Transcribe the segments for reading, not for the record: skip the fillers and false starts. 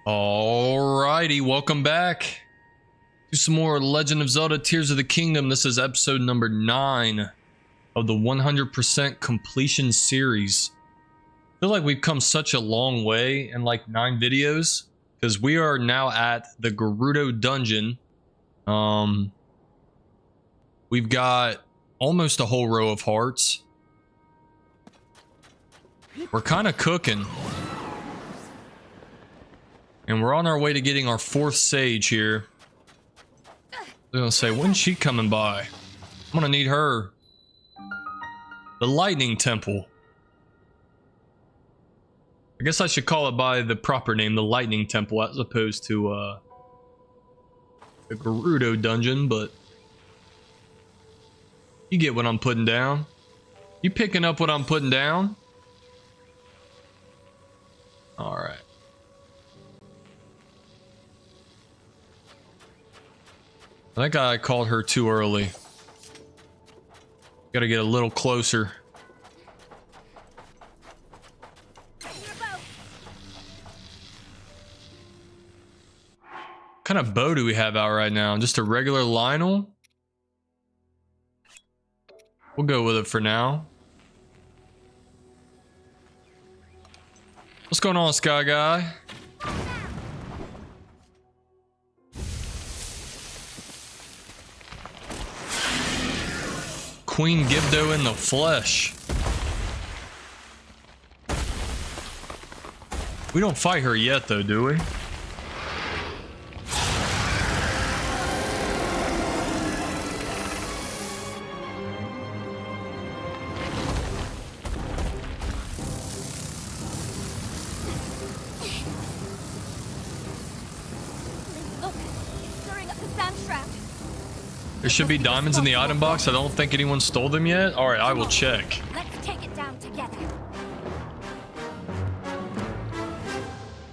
Alrighty, welcome back to some more Legend of Zelda Tears of the Kingdom. This is episode number 9 of the 100% completion series. I feel like we've come such a long way in like 9 videos because we are now at the Gerudo dungeon. We've got almost a whole row of hearts. We're kind of cooking. And we're on our way to getting our 4th sage here. They're gonna say, when's she coming by? I'm gonna need her. The Lightning Temple. I guess I should call it by the proper name, the Lightning Temple, as opposed to the Gerudo dungeon, but you get what I'm putting down. You picking up what I'm putting down? Alright. I think I called her too early. Gotta get a little closer. What kind of bow do we have out right now? Just a regular Lionel? We'll go with it for now. What's going on, Sky Guy? Queen Gibdo in the flesh. We don't fight her yet though, do we? There should be diamonds in the item box. I don't think anyone stole them yet. All right, I will check. Let's take it down together.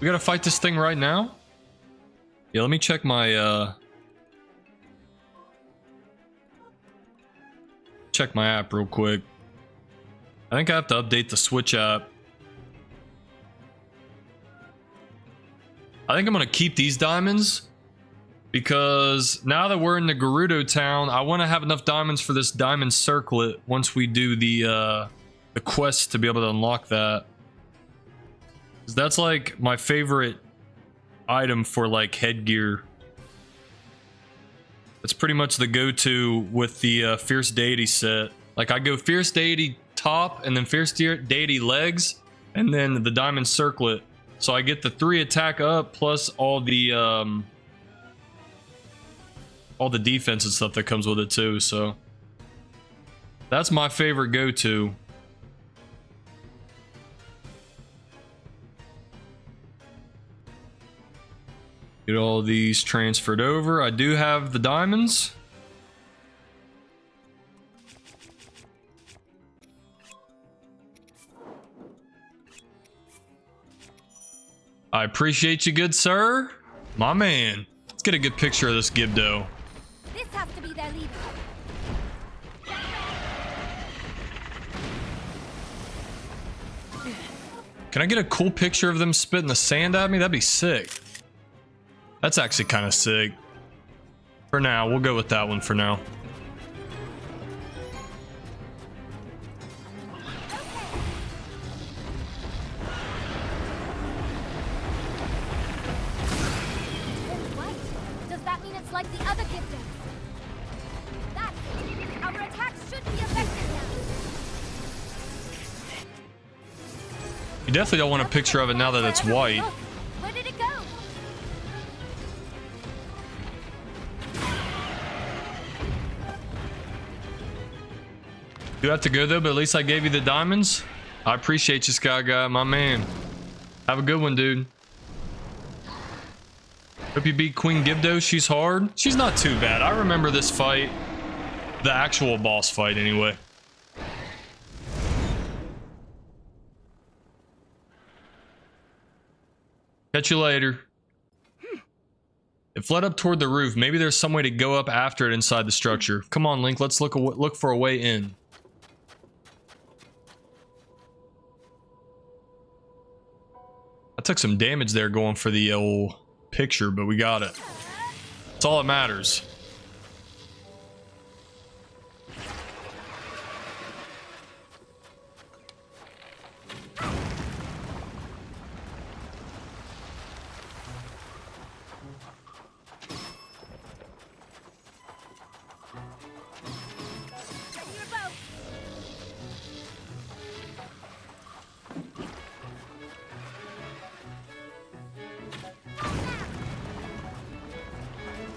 We gotta fight this thing right now? Yeah, let me check my check my app real quick. I think I have to update the Switch app. I think I'm gonna keep these diamonds. Because now that we're in the Gerudo town, I want to have enough diamonds for this diamond circlet once we do the quest to be able to unlock that. 'Cause that's like my favorite item for like headgear. It's pretty much the go-to with the Fierce Deity set. Like I go Fierce Deity top and then Fierce Deity legs and then the diamond circlet. So I get the 3 attack up plus all the defense and stuff that comes with it too, so that's my favorite go-to. Get all these transferred over. I do have the diamonds. I appreciate you, good sir. My man. Let's get a good picture of this Gibdo. This has to be their leader. Can I get a cool picture of them spitting the sand at me? That'd be sick. That's actually kind of sick. For now, we'll go with that one for now. What? Does that mean it's like the other Gibdos? Our attacks should be effective now. You definitely don't want a picture of it now that it's white. Where did it go? You have to go though, but at least I gave you the diamonds. I appreciate you, Sky Guy, my man. Have a good one, dude. Hope you beat Queen Gibdo. She's hard. She's not too bad. I remember this fight. The actual boss fight, anyway. Catch you later. It fled up toward the roof. Maybe there's some way to go up after it inside the structure. Come on, Link. Let's look for a way in. took some damage there going for the old picture, but we got it. That's all that matters.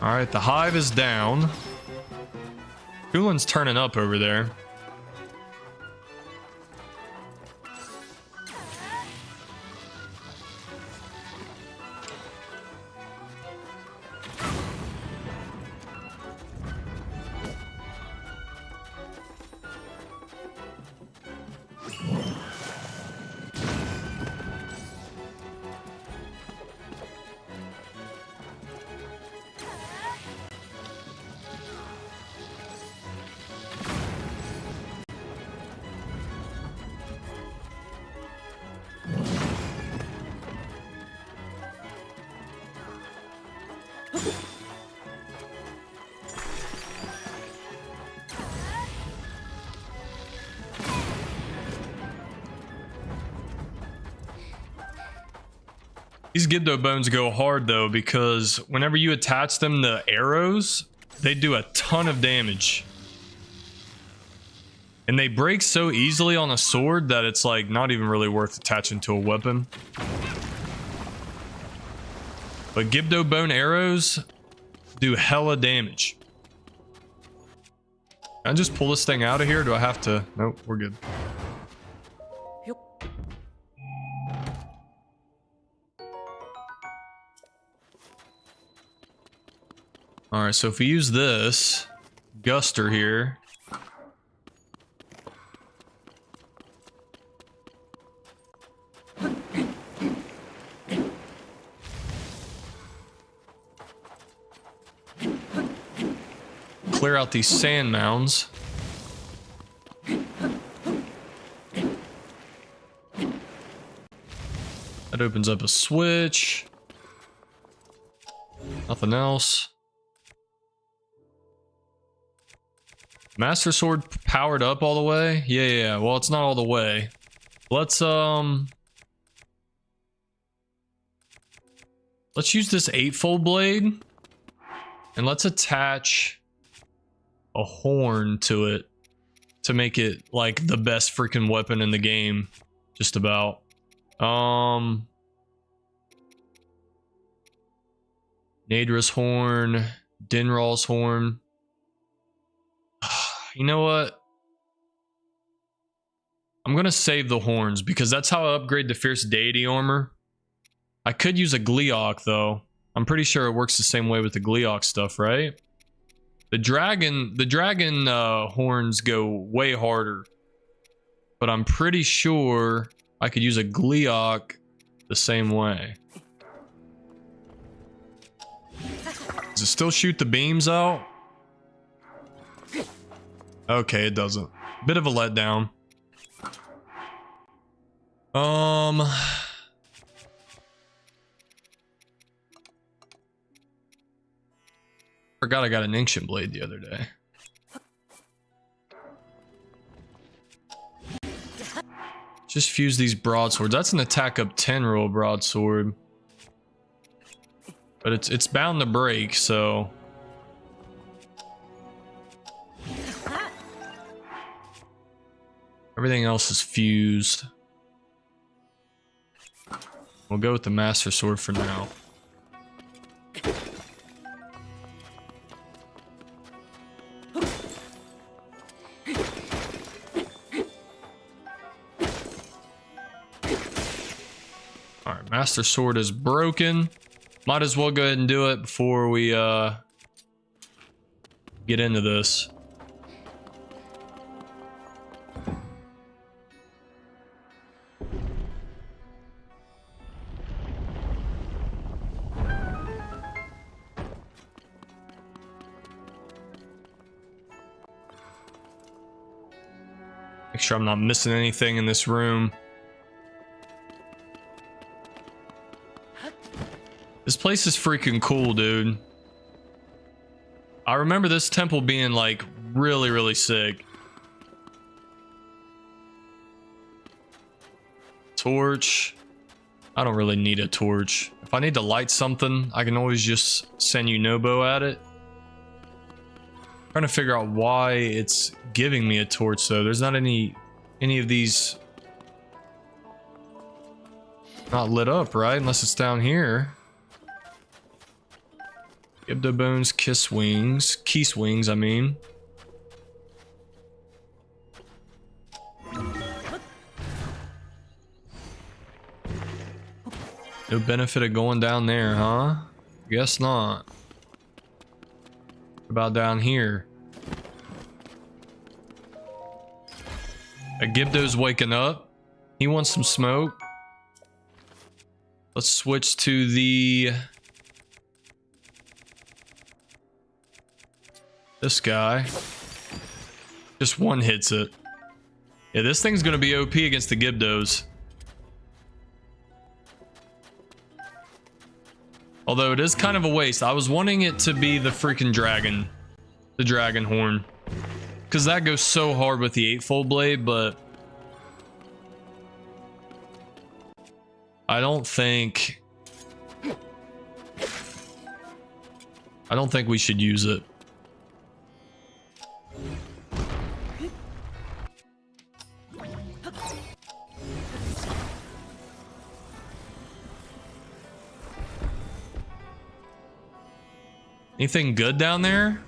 All right, the hive is down. Coolin's turning up over there. These Gibdo bones go hard though, because whenever you attach them to arrows, they do a ton of damage. And they break so easily on a sword that it's like not even really worth attaching to a weapon. But Gibdo bone arrows do hella damage. Can I just pull this thing out of here? Do I have to? Nope, we're good. All right, so if we use this Guster here, clear out these sand mounds. That opens up a switch. Nothing else. Master Sword powered up all the way? Yeah. Well, it's not all the way. Let's use this 8-fold blade and let's attach a horn to it to make it like the best freaking weapon in the game. Just about. Nadra's horn, Dinral's horn. You know what? I'm gonna save the horns because that's how I upgrade the Fierce Deity armor. I could use a Gleeok though. I'm pretty sure it works the same way with the Gleeok stuff, right? The dragon horns go way harder. But I'm pretty sure I could use a Gleeok the same way. Does it still shoot the beams out? Okay, it doesn't. Bit of a letdown. Forgot I got an ancient blade the other day. Just fuse these broadswords. That's an attack up 10 roll broadsword. But it's bound to break, so everything else is fused. We'll go with the Master Sword for now. Alright, Master Sword is broken. Might as well go ahead and do it before we get into this. Make sure I'm not missing anything in this room. This place is freaking cool, dude. I remember this temple being like really, really sick. Torch. I don't really need a torch. If I need to light something, I can always just send Yunobo at it. Trying to figure out why it's giving me a torch though. There's not any of these not lit up, right? Unless it's down here. Gibdo bones, kiss wings, I mean. No benefit of going down there, huh? Guess not. What about down here? A Gibdo's waking up. He wants some smoke. Let's switch to the... this guy. Just one hits it. Yeah, this thing's gonna be OP against the Gibdos. Although it is kind of a waste. I was wanting it to be the freaking dragon. The dragon horn. Because that goes so hard with the 8-fold blade, but... I don't think we should use it. Anything good down there?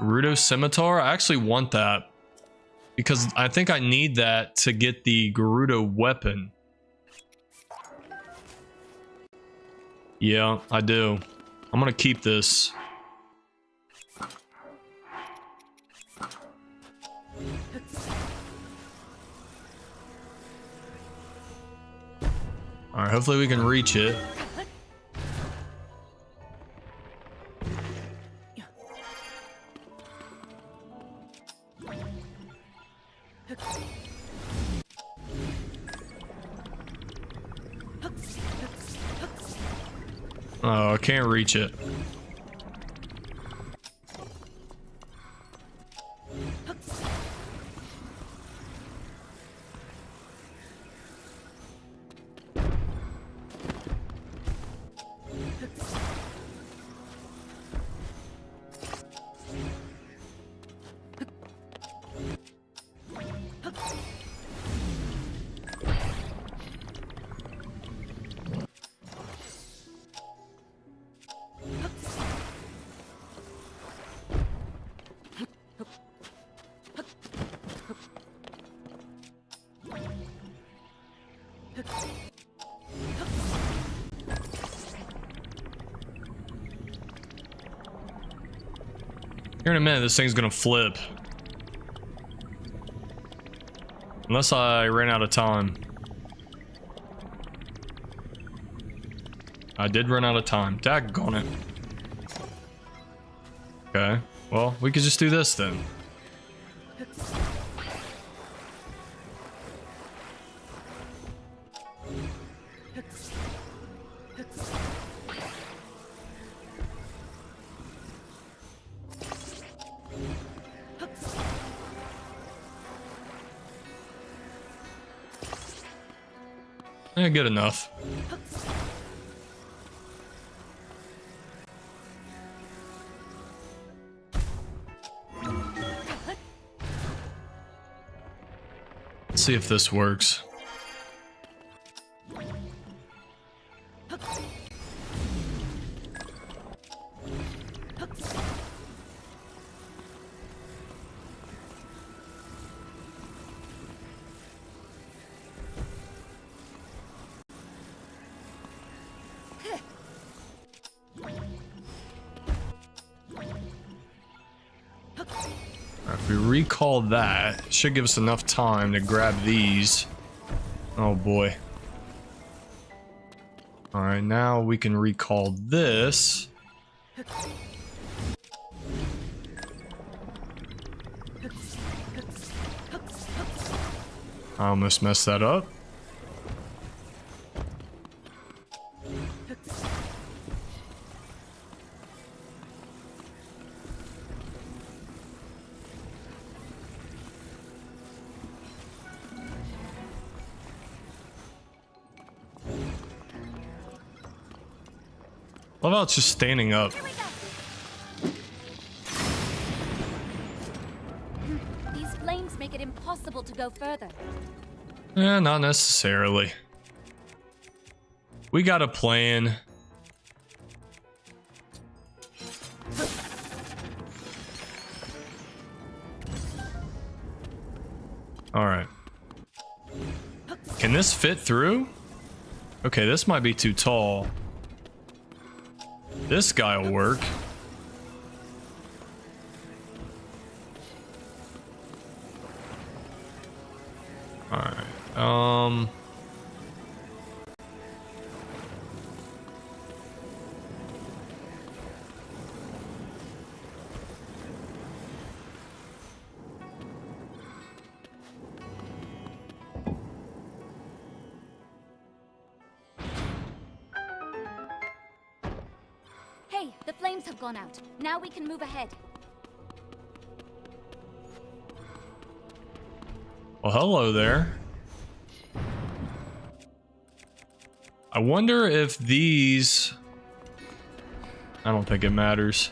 Gerudo Scimitar? I actually want that. Because I think I need that to get the Gerudo weapon. Yeah, I do. I'm gonna keep this. Alright, hopefully we can reach it. Oh, I can't reach it. Here in a minute, this thing's gonna flip. Unless I ran out of time. I did run out of time. Daggone it. Okay. Well, we could just do this then. Yeah, good enough. Let's see if this works. Alright, if we recall that, it should give us enough time to grab these. Oh boy. Alright, now we can recall this. I almost messed that up. Love how it's just standing up. Here we go. These flames make it impossible to go further. Eh, not necessarily. We got a plan. All right. Can this fit through? Okay, this might be too tall. This guy will work. All right. Hey, the flames have gone out. Now we can move ahead. Well, hello there. I wonder if these... I don't think it matters.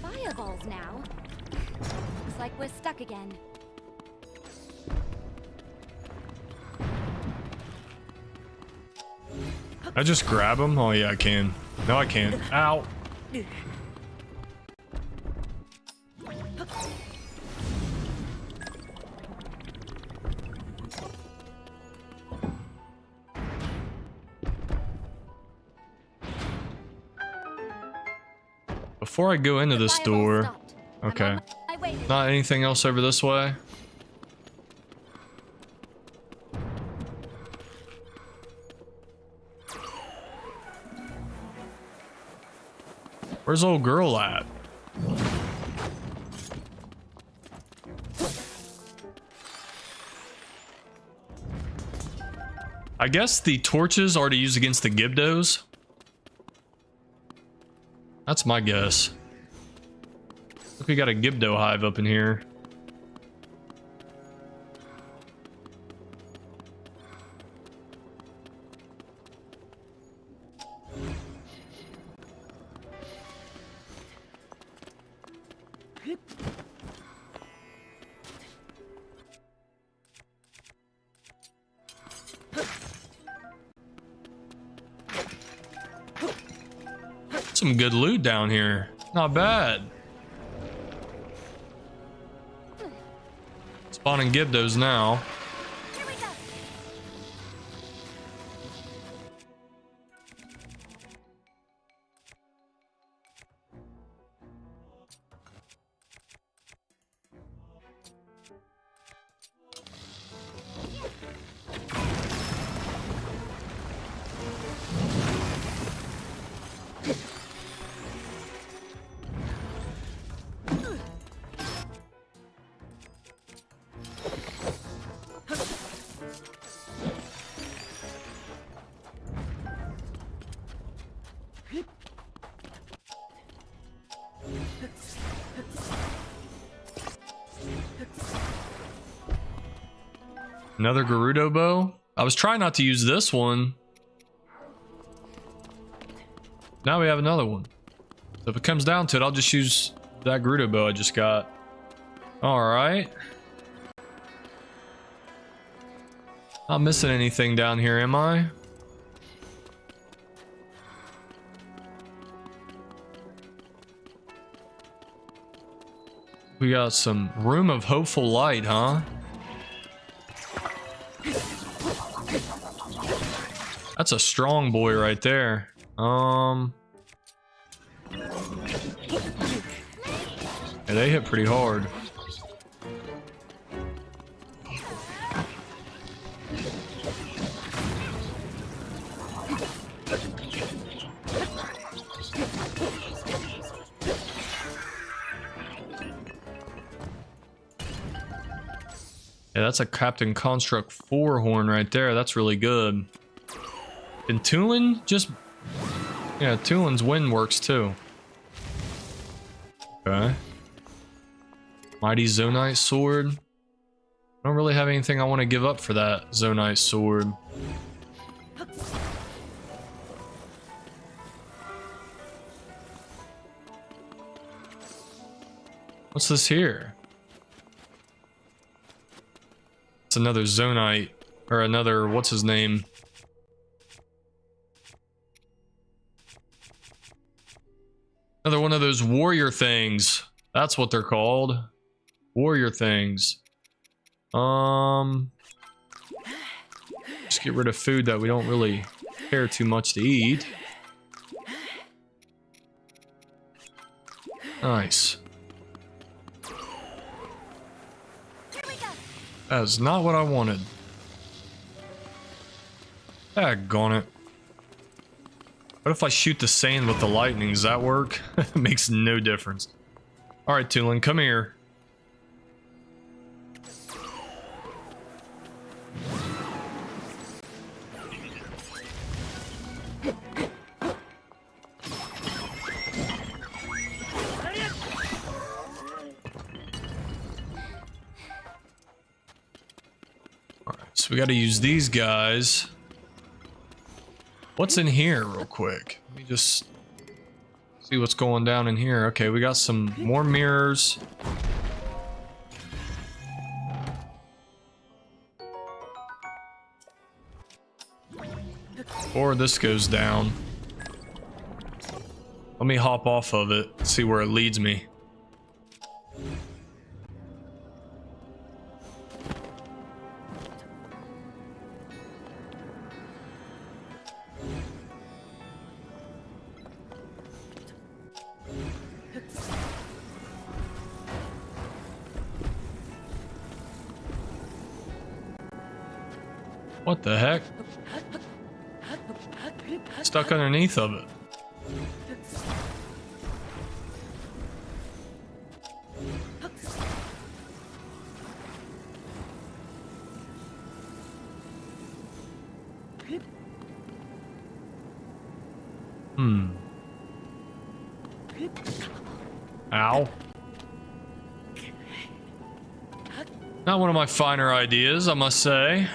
Fireballs now. Looks like we're stuck again. I just grab them? Oh yeah, I can. No, I can't. Ow. Before I go into The this fireball door, stopped. I'm okay. on my way. Not anything else over this way? Where's old girl at? I guess the torches are to use against the Gibdos. That's my guess. Look, we got a Gibdo hive up in here. Some good loot down here. Not bad. Spawning Gibdos now. Here we go. Another Gerudo bow. I was trying not to use this one. Now we have another one. So if it comes down to it, I'll just use that Gerudo bow I just got. Alright. Not missing anything down here, am I? We got some Room of Hopeful Light, huh? That's a strong boy right there. Yeah, they hit pretty hard. Yeah, that's a Captain Construct 4 horn right there. That's really good. Can Tulin just... Yeah, Tulin's wind works too. Okay. Mighty Zonite Sword. I don't really have anything I want to give up for that Zonite Sword. What's this here? It's another Zonite. Or another, what's his name? Another one of those warrior things. That's what they're called. Warrior things. Just get rid of food that we don't really care too much to eat. Nice. That is not what I wanted. Daggone it. What if I shoot the sand with the lightning? Does that work? It makes no difference. Alright, Tulin, come here. Alright, so we gotta use these guys. What's in here real quick? Let me just see what's going down in here. Okay, we got some more mirrors. Or this goes down. Let me hop off of it, see where it leads me. What the heck? Stuck underneath of it. Ow. Not one of my finer ideas, I must say.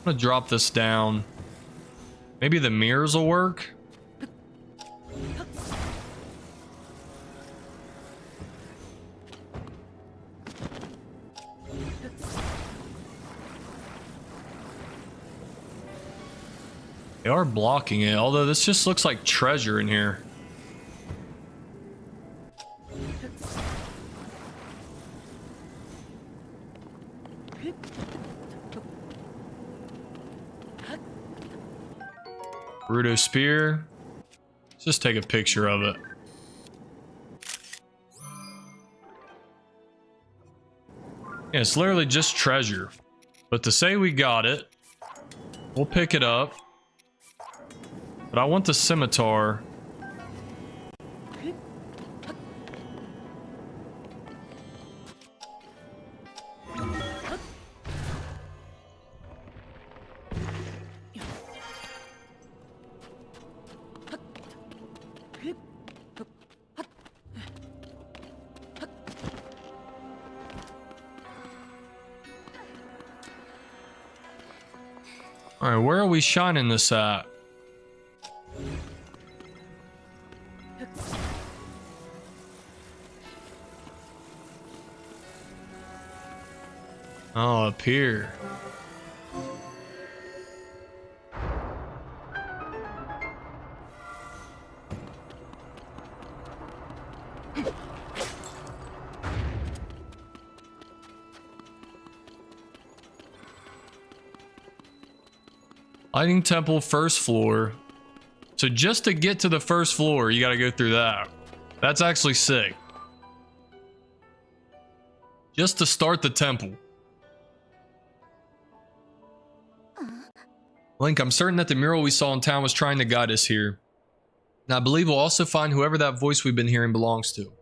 I'm gonna drop this down. Maybe the mirrors will work? They are blocking it, although this just looks like treasure in here. Rudo spear. Let's just take a picture of it. Yeah, it's literally just treasure. But to say we got it, we'll pick it up. But I want the scimitar. All right, where are we shining this at? Oh, up here. Lighting temple, first floor. So just to get to the first floor, you gotta go through that. That's actually sick. Just to start the temple. Link, I'm certain that the mural we saw in town was trying to guide us here. And I believe we'll also find whoever that voice we've been hearing belongs to.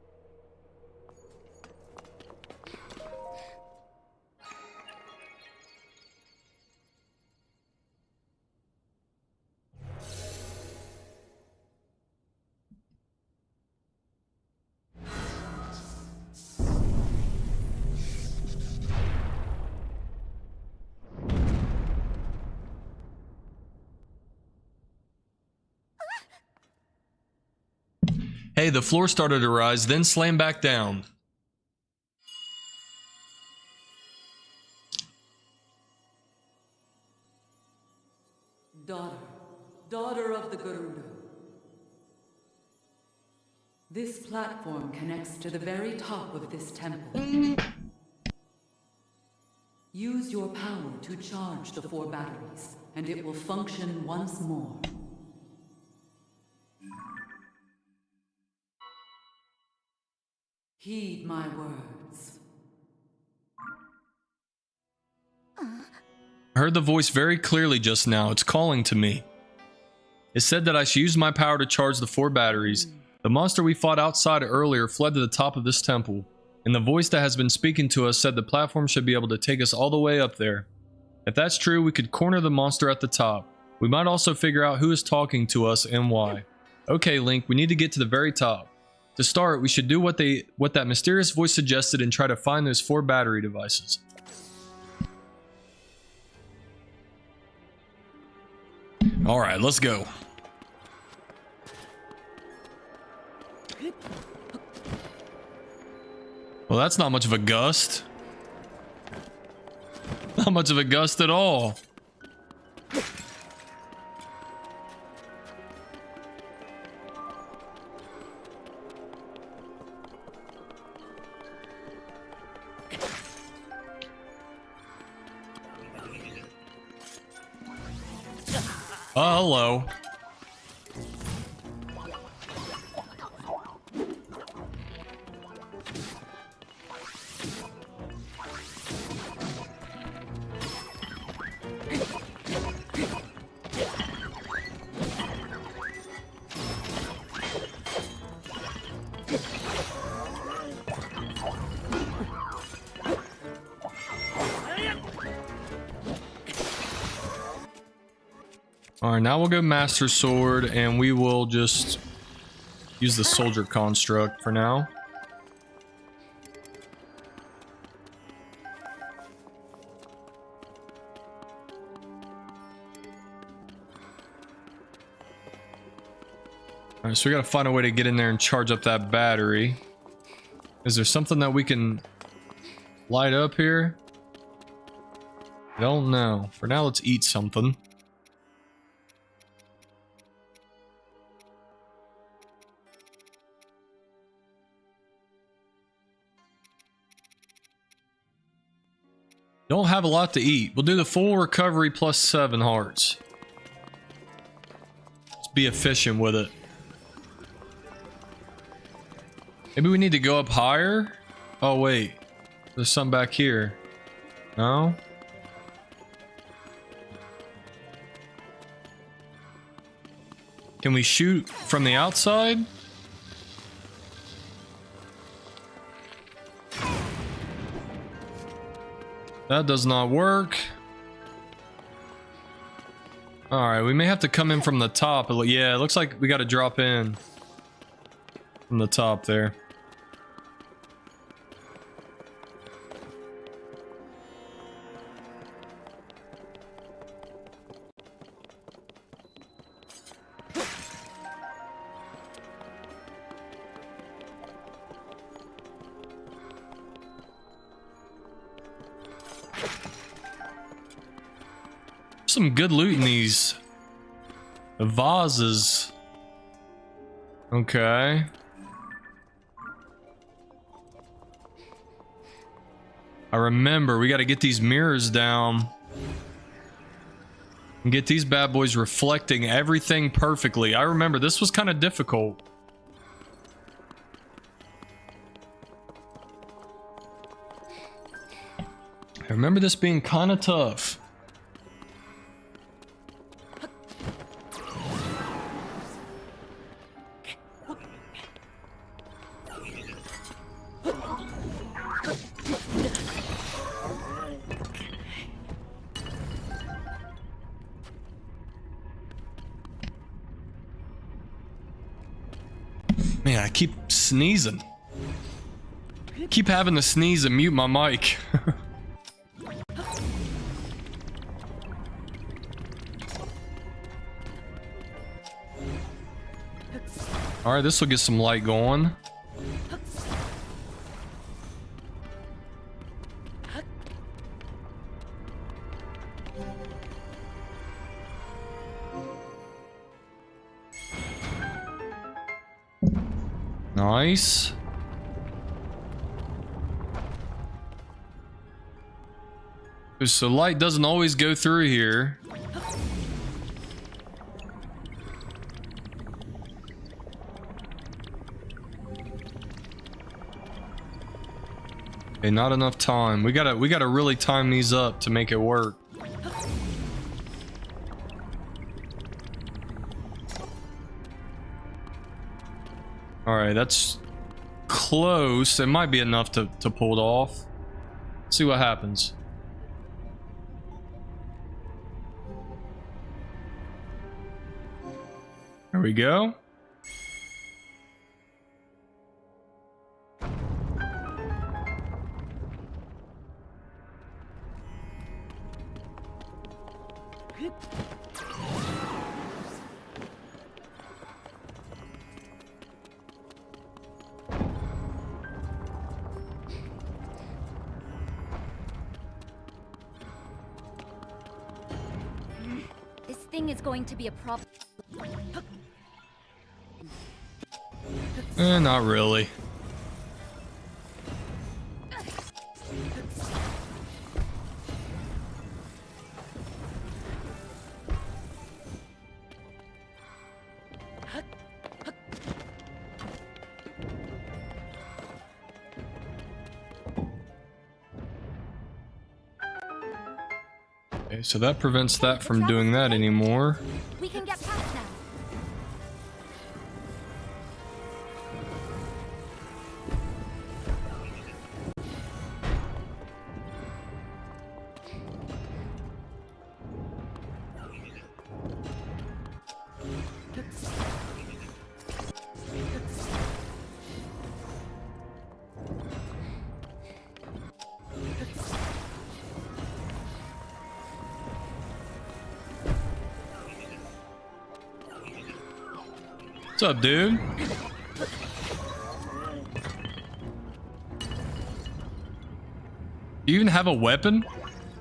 Hey, the floor started to rise, then slammed back down. Daughter of the Gerudo. This platform connects to the very top of this temple. Use your power to charge the 4 batteries, and it will function once more. Heed my words. I heard the voice very clearly just now. It's calling to me. It said that I should use my power to charge the 4 batteries. The monster we fought outside earlier fled to the top of this temple, and the voice that has been speaking to us said the platform should be able to take us all the way up there. If that's true, we could corner the monster at the top. We might also figure out who is talking to us and why. Okay, Link, we need to get to the very top. To start, we should do what that mysterious voice suggested and try to find those 4 battery devices. Alright, let's go. Well, that's not much of a gust. Not much of a gust at all. Oh, hello. Alright, now we'll go Master Sword, and we will just use the Soldier Construct for now. Alright, so we gotta find a way to get in there and charge up that battery. Is there something that we can light up here? I don't know. For now, let's eat something. Don't have a lot to eat. We'll do the full recovery plus 7 hearts. Let's be efficient with it. Maybe we need to go up higher? Oh, wait. There's some back here. No? Can we shoot from the outside? That does not work. Alright, we may have to come in from the top. Yeah, it looks like we gotta drop in from the top there. Some good loot in these vases. Okay. I remember we got to get these mirrors down and get these bad boys reflecting everything perfectly. I remember this was kind of difficult. I remember this being kind of tough. Man, I keep sneezing. Keep having to sneeze and mute my mic. All right, this will get some light going. Nice. So light doesn't always go through here. Okay, not enough time. We gotta really time these up to make it work. All right, that's close. It might be enough to pull it off. See what happens. There we go. This thing is going to be a problem. Not really. Okay, so that prevents that from doing that anymore. We can get past now. What's up, dude? Do you even have a weapon?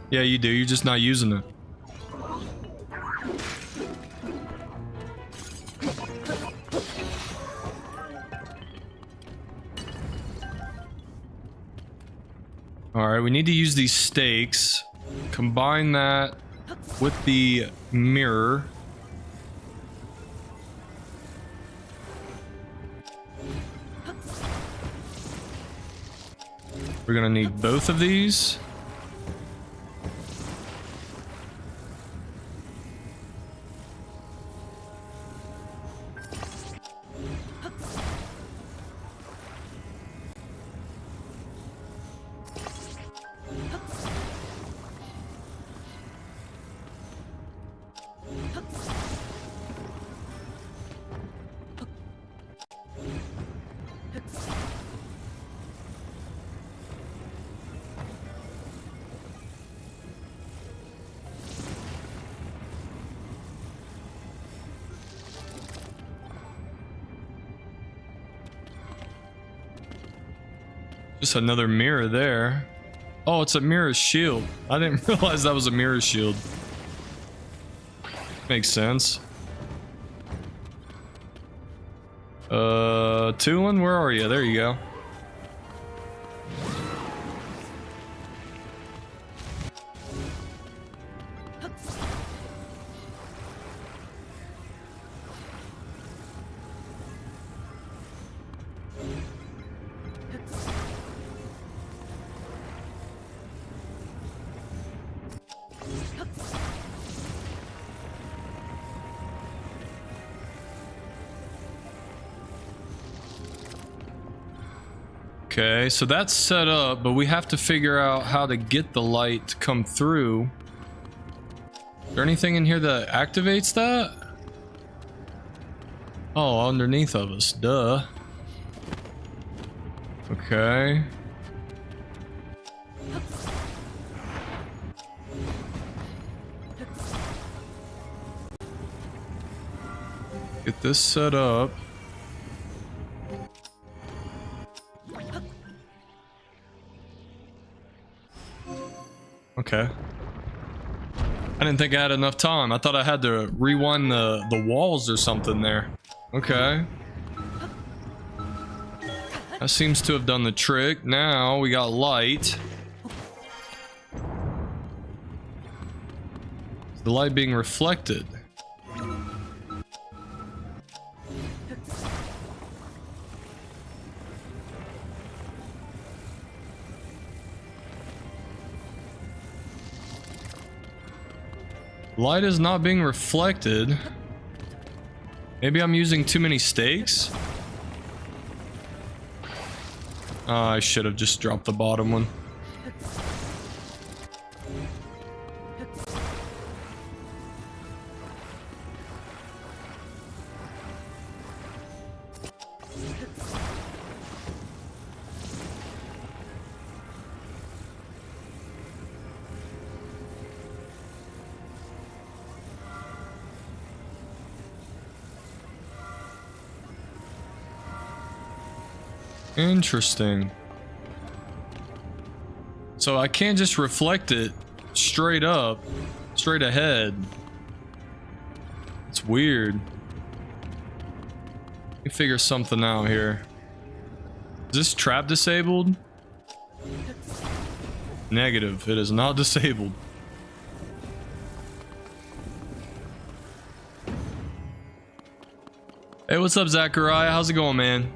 Yeah, you do. You're just not using it. Alright, we need to use these stakes. Combine that with the mirror. We're gonna need both of these. Just another mirror there. Oh, it's a mirror shield. I didn't realize that was a mirror shield. Makes sense. Tulin, where are you? There you go. Okay, so that's set up, but we have to figure out how to get the light to come through. Is there anything in here that activates that? Oh, underneath of us, duh. Okay. Get this set up. Okay. I didn't think I had enough time. I thought I had to rewind the walls or something there. Okay. That seems to have done the trick. Now we got light. Is the light being reflected? Light is not being reflected. Maybe I'm using too many stakes? Oh, I should have just dropped the bottom one. Interesting. So I can't just reflect it straight up, straight ahead. It's weird. Let me figure something out here. Is this trap disabled? Negative. It is not disabled. Hey, what's up, Zachariah? How's it going, man?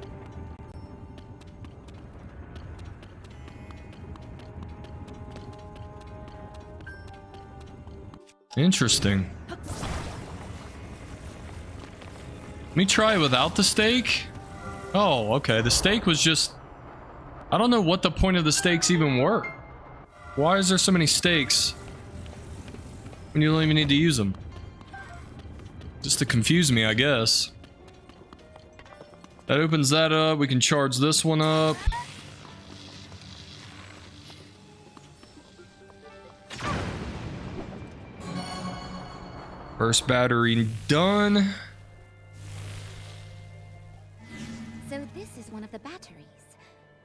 Interesting. Let me try it without the stake. Oh, okay. The stake was just... I don't know what the point of the stakes even were. Why is there so many stakes when you don't even need to use them? Just to confuse me, I guess. That opens that up. We can charge this one up. First battery done. So this is one of the batteries.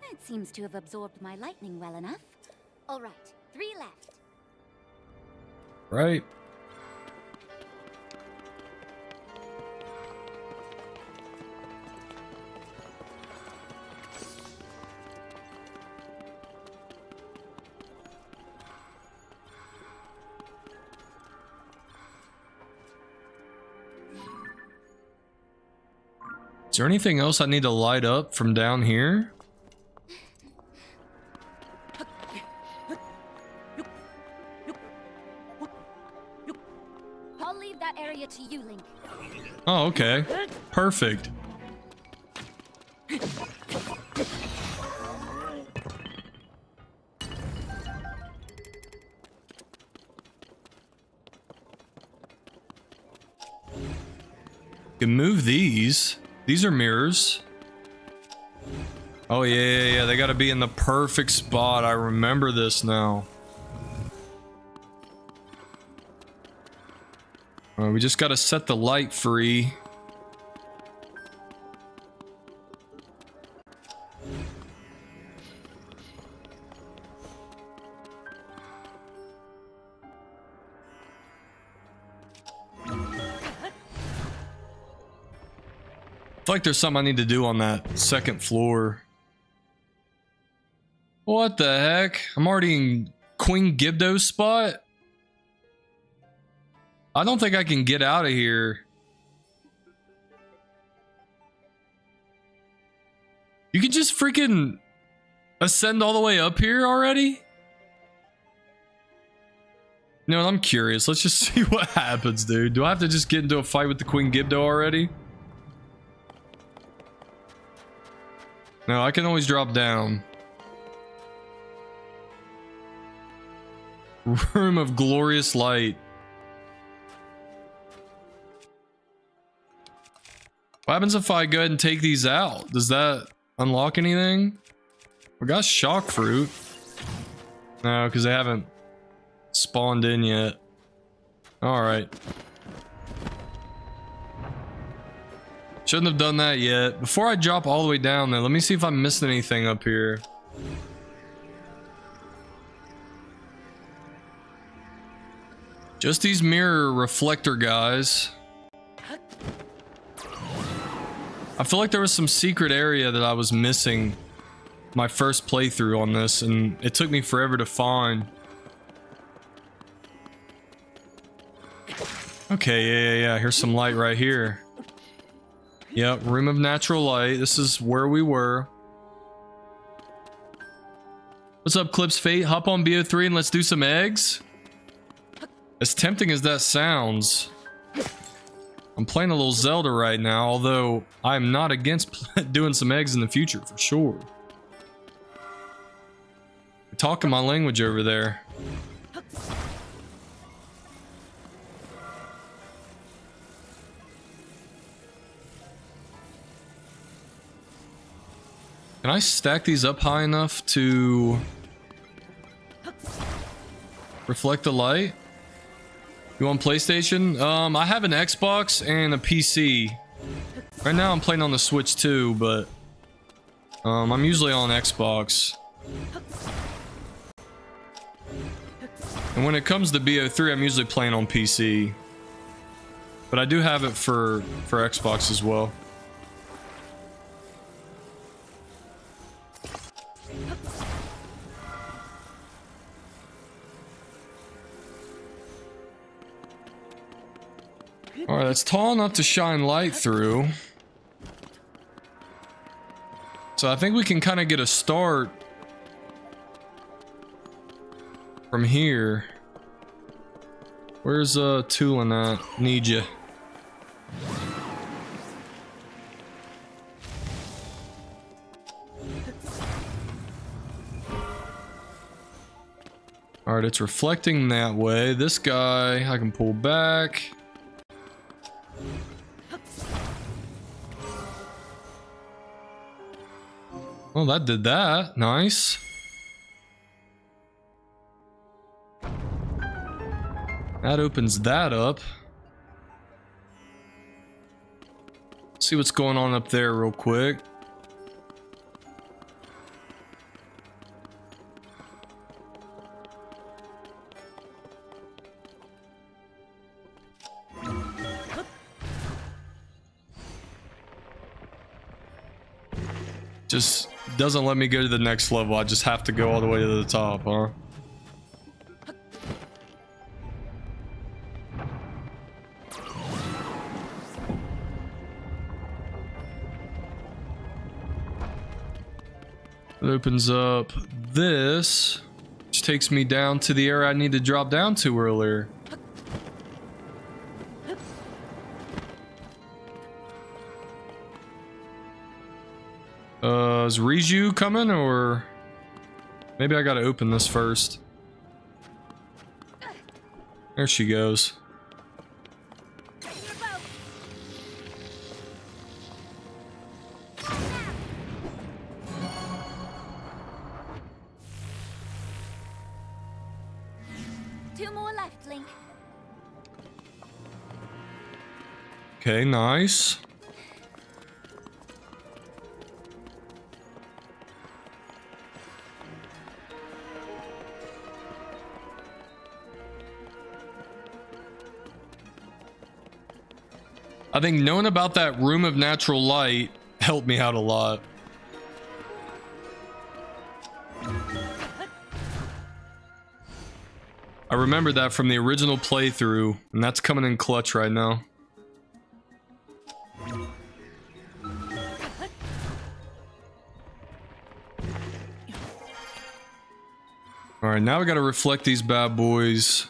It seems to have absorbed my lightning well enough. All right, 3 left. Right. Is there anything else I need to light up from down here? I'll leave that area to you, Link. Oh, okay. Perfect. You can move these. These are mirrors. Oh, yeah. They gotta be in the perfect spot. I remember this now. We just gotta set the light free. feel like there's something I need to do on that second floor. What the heck? I'm already in Queen Gibdo's spot? I don't think I can get out of here. You can just freaking ascend all the way up here already? You know what, I'm curious. Let's just see what happens, dude. Do I have to just get into a fight with the Queen Gibdo already? No, I can always drop down. Room of glorious light. What happens if I go ahead and take these out? Does that unlock anything? We got shock fruit. No, because they haven't spawned in yet. Alright. Shouldn't have done that yet. Before I drop all the way down there, let me see if I'm missing anything up here. Just these mirror reflector guys. I feel like there was some secret area that I was missing my first playthrough on this, and it took me forever to find. Okay, yeah. Here's some light right here. Yep, room of natural light. This is where we were. What's up, Clips Fate? Hop on BO3 and let's do some eggs. As tempting as that sounds, I'm playing a little Zelda right now, although I'm not against doing some eggs in the future, for sure. You're talking my language over there. Can I stack these up high enough to reflect the light? You want PlayStation? I have an Xbox and a PC. Right now I'm playing on the Switch too, but I'm usually on Xbox. And when it comes to BO3, I'm usually playing on PC. But I do have it for Xbox as well. Alright, that's tall enough to shine light through. So I think we can kind of get a start from here. Where's Tulin at? Need ya. Alright, it's reflecting that way. This guy, I can pull back. Well, that did that. Nice. That opens that up. See what's going on up there real quick. Just doesn't let me go to the next level. I just have to go all the way to the top, huh? It opens up this, which takes me down to the area I need to drop down to earlier. Is Riju coming, or maybe I gotta open this first? There she goes. Two more left, Link. Okay, nice. I think knowing about that room of natural light helped me out a lot. I remember that from the original playthrough, and that's coming in clutch right now. Alright, now we gotta reflect these bad boys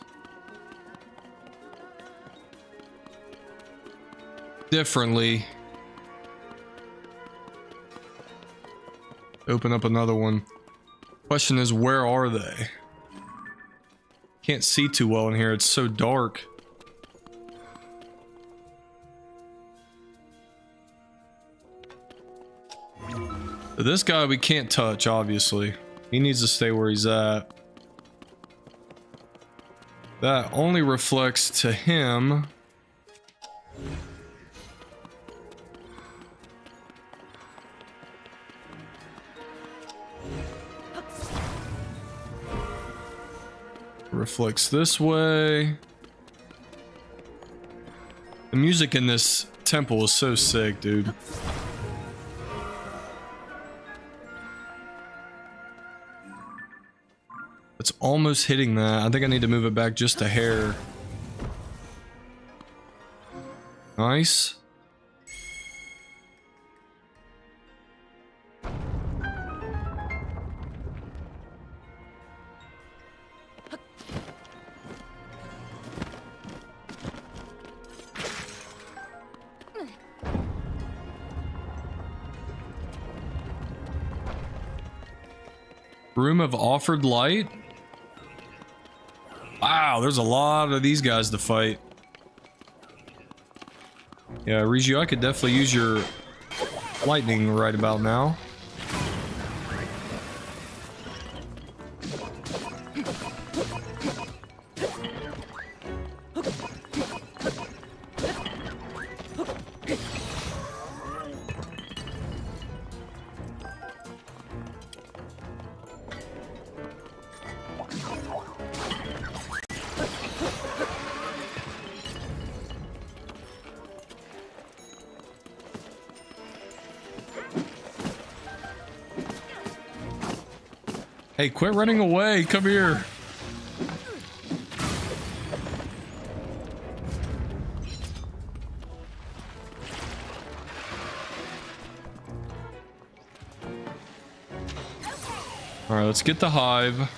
differently. Open up another one. Question is, where are they? Can't see too well in here, it's so dark. But this guy we can't touch, obviously. He needs to stay where he's at. That only reflects to him. Reflects this way. The music in this temple is so sick, dude. It's almost hitting that. I think I need to move it back just a hair. Nice. Room of Offered Light? Wow, there's a lot of these guys to fight. Yeah, Regio, I could definitely use your lightning right about now. Hey, quit running away. Come here. All right, let's get the hive.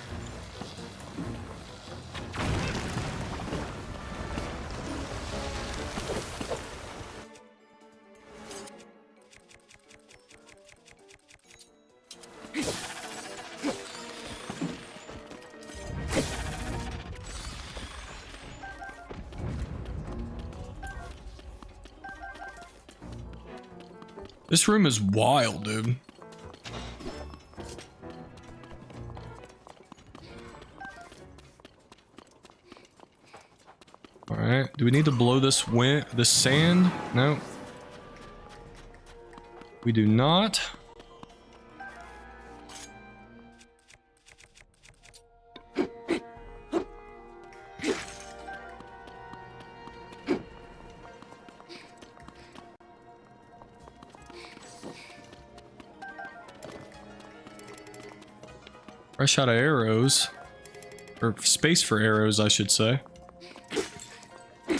This room is wild, dude. All right, do we need to blow this this sand? No. We do not. Fresh out of arrows. Or space for arrows, I should say. I'm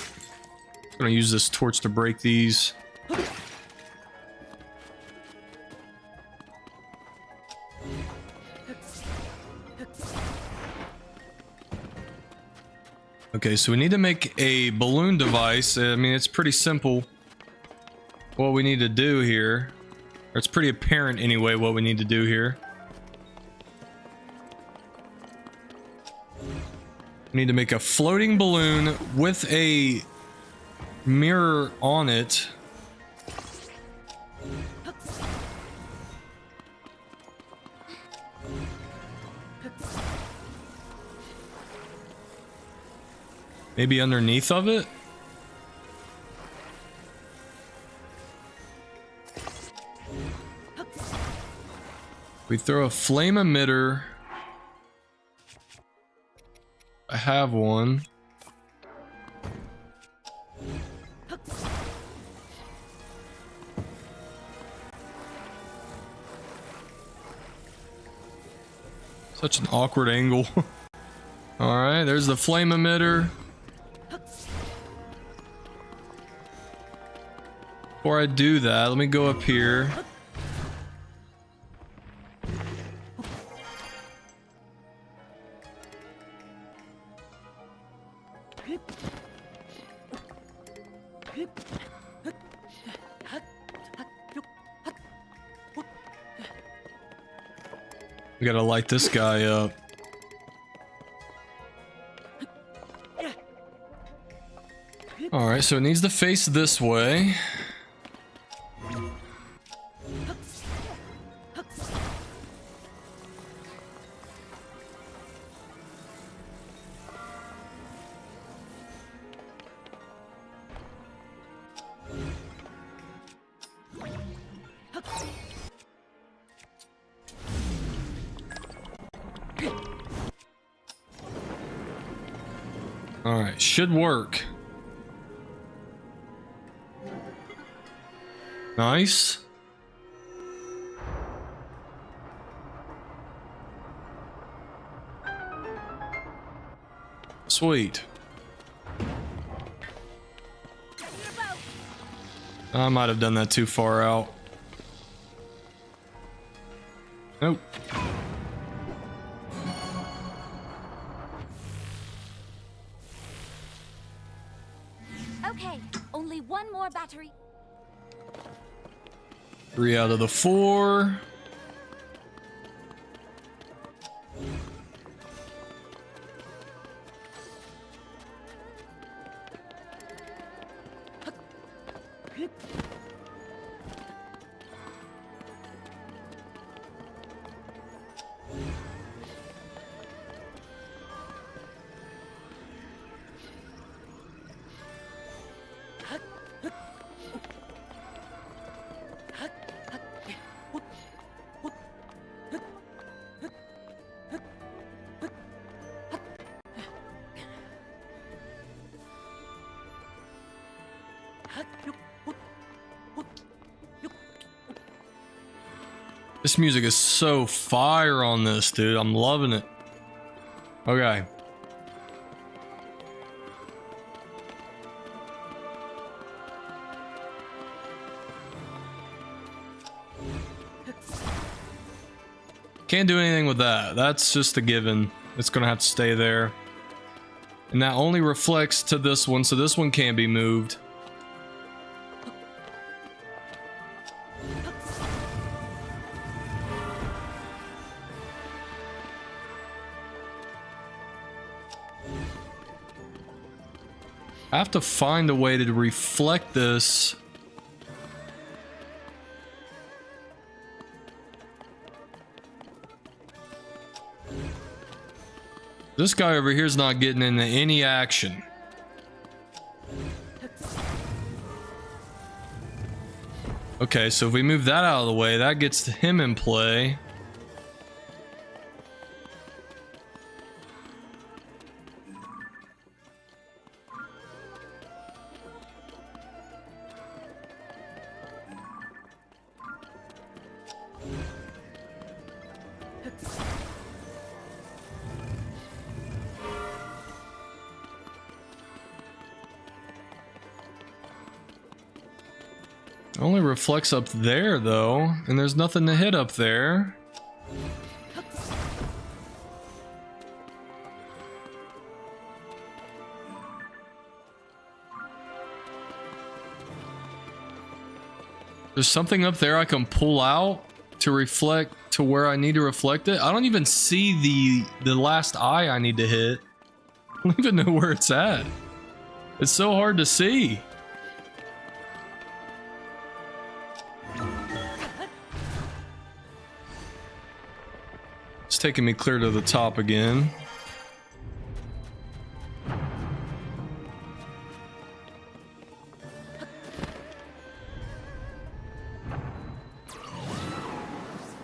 gonna use this torch to break these. Okay, so we need to make a balloon device. I mean, it's pretty simple what we need to do here. Or it's pretty apparent anyway what we need to do here. We need to make a floating balloon with a mirror on it. Maybe underneath of it? We throw a flame emitter. I have one. Such an awkward angle. Alright, there's the flame emitter. Before I do that, let me go up here. We gotta light this guy up. Alright, so it needs to face this way. Alright, should work. Nice. Sweet. I might have done that too far out. Nope. Okay, only one more battery. 3 out of the 4. This music is so fire on this, dude. I'm loving it. Okay. Can't do anything with that. That's just a given. It's gonna have to stay there. And that only reflects to this one, so this one can't be moved. I have to find a way to reflect this. This guy over here is not getting into any action. Okay, so if we move that out of the way, that gets him in play. Only reflects up there though, and there's nothing to hit up there. There's something up there I can pull out to reflect to where I need to reflect it. I don't even see the last eye I need to hit. I don't even know where it's at. It's so hard to see. It's taking me clear to the top again.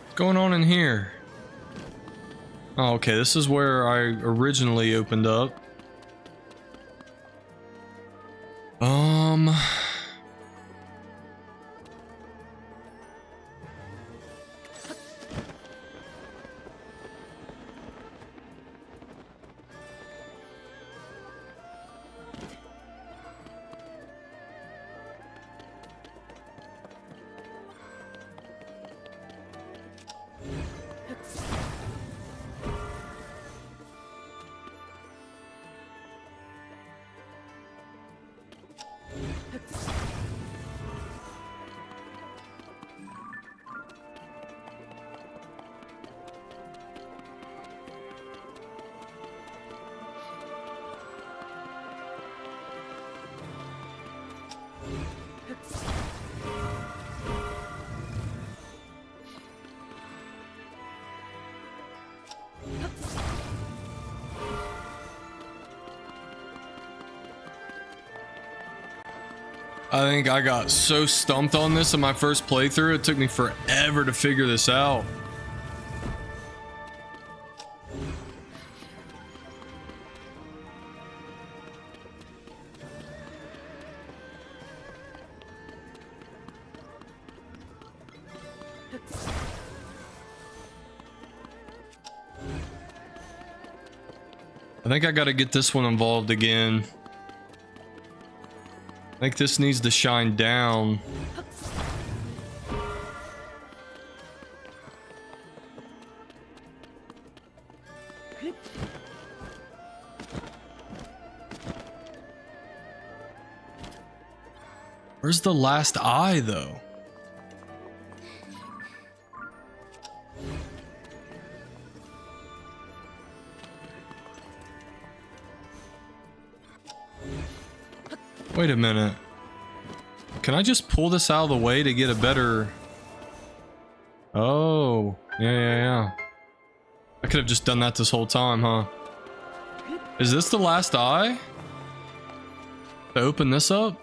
What's going on in here? Oh, okay, this is where I originally opened up. I think I got so stumped on this in my first playthrough, it took me forever to figure this out. I think I gotta get this one involved again. I think this needs to shine down. Where's the last eye, though? Wait a minute. Can I just pull this out of the way to get a better... Oh, yeah. I could have just done that this whole time, huh? Is this the last eye? To open this up?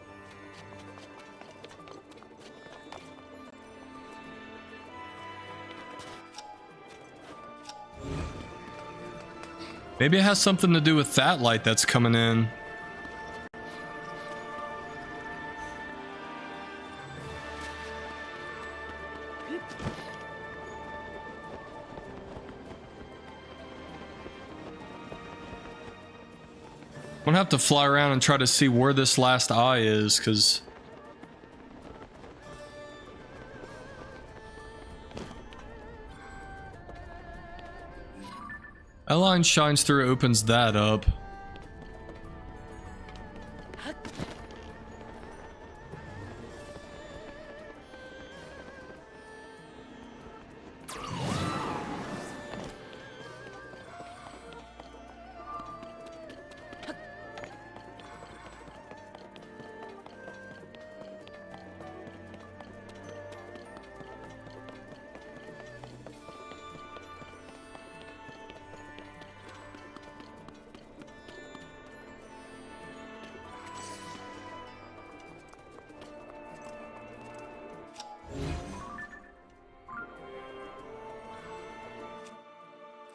Maybe it has something to do with that light that's coming in. I'm gonna have to fly around and try to see where this last eye is, because... that line shines through, opens that up.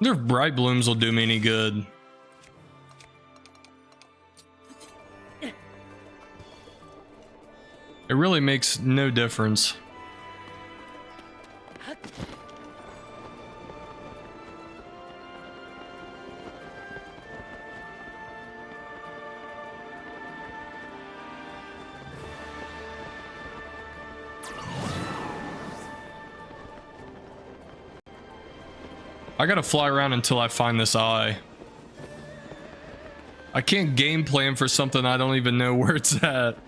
I wonder if bright blooms will do me any good. It really makes no difference. I gotta fly around until I find this eye. I can't game plan for something I don't even know where it's at.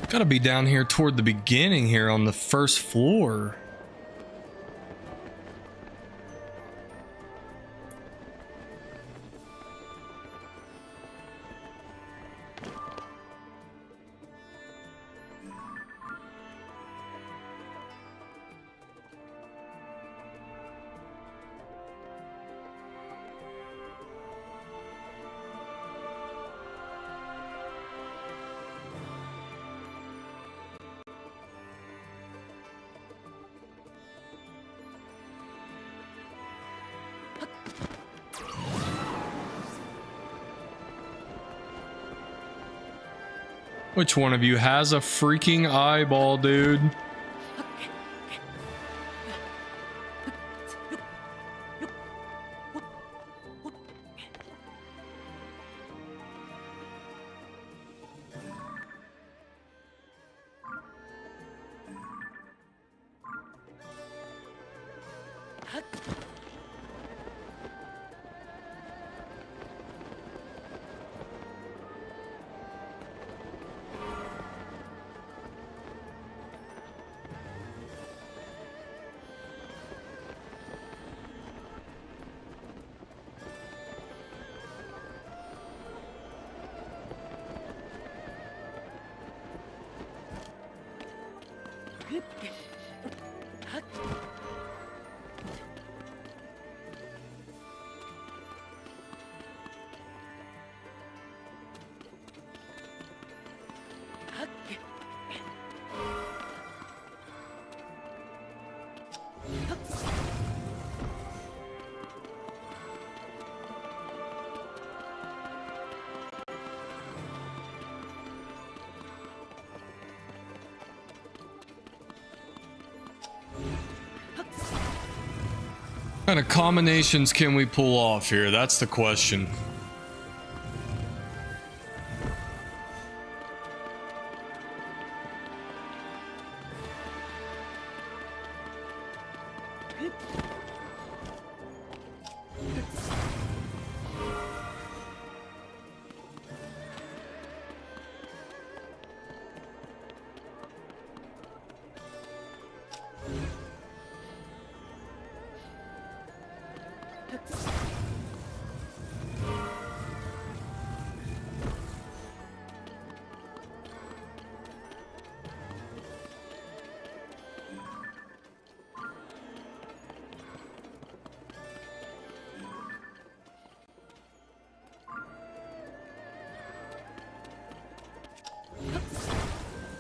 Gotta be down here toward the beginning here on the first floor. Which one of you has a freaking eyeball, dude? What kind of combinations can we pull off here? That's the question.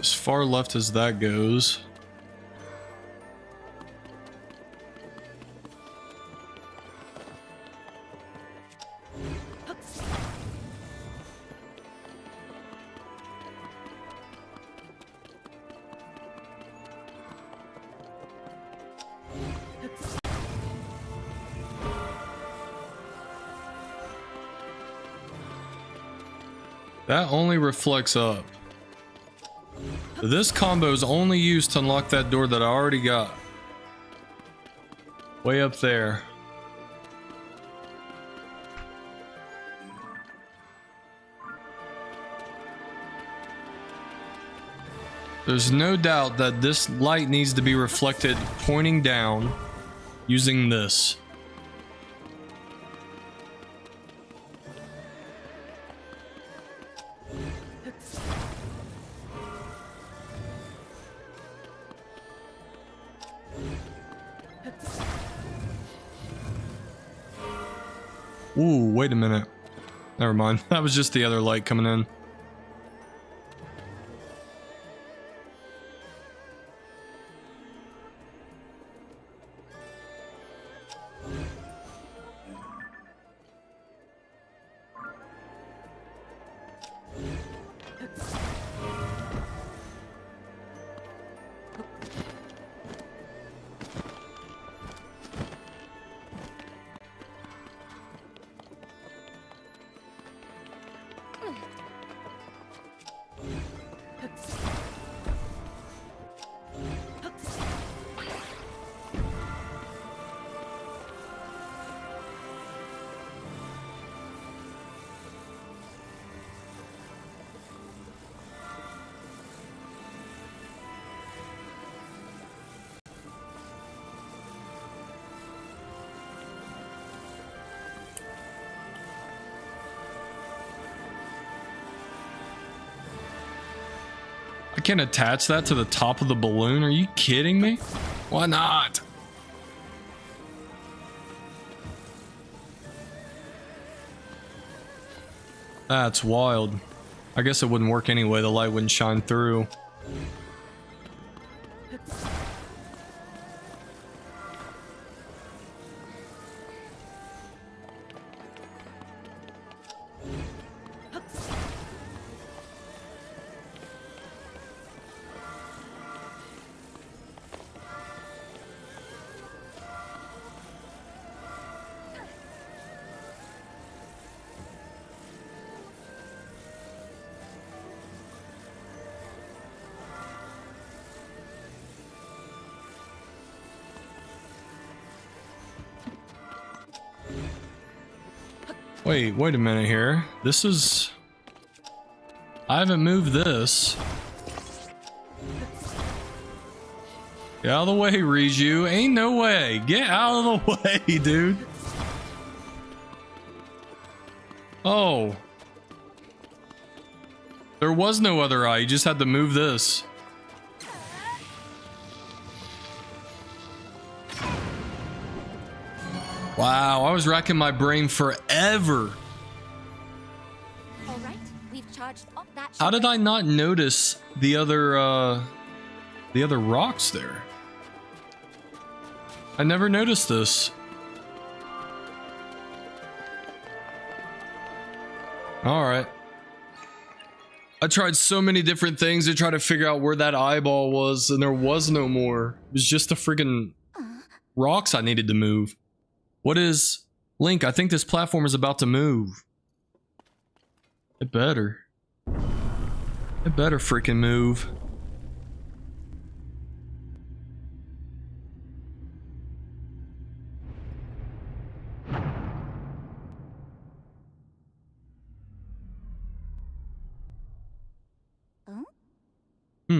As far left as that goes. That only reflects up. This combo is only used to unlock that door that I already got. Way up there. There's no doubt that this light needs to be reflected pointing down using this. Ooh, wait a minute. Never mind. That was just the other light coming in. I can't attach that to the top of the balloon. Are you kidding me? Why not? That's wild. I guess it wouldn't work anyway. The light wouldn't shine through. Wait a minute here. This is... I haven't moved this. Get out of the way, Riju. Ain't no way. Get out of the way, dude. Oh. There was no other eye. You just had to move this. Wow, I was racking my brain forever. All right, we've charged up that. How did I not notice the other rocks there? I never noticed this. All right. I tried so many different things to try to figure out where that eyeball was, and there was no more. It was just the friggin' rocks I needed to move. What is... Link, I think this platform is about to move. It better. It better freaking move.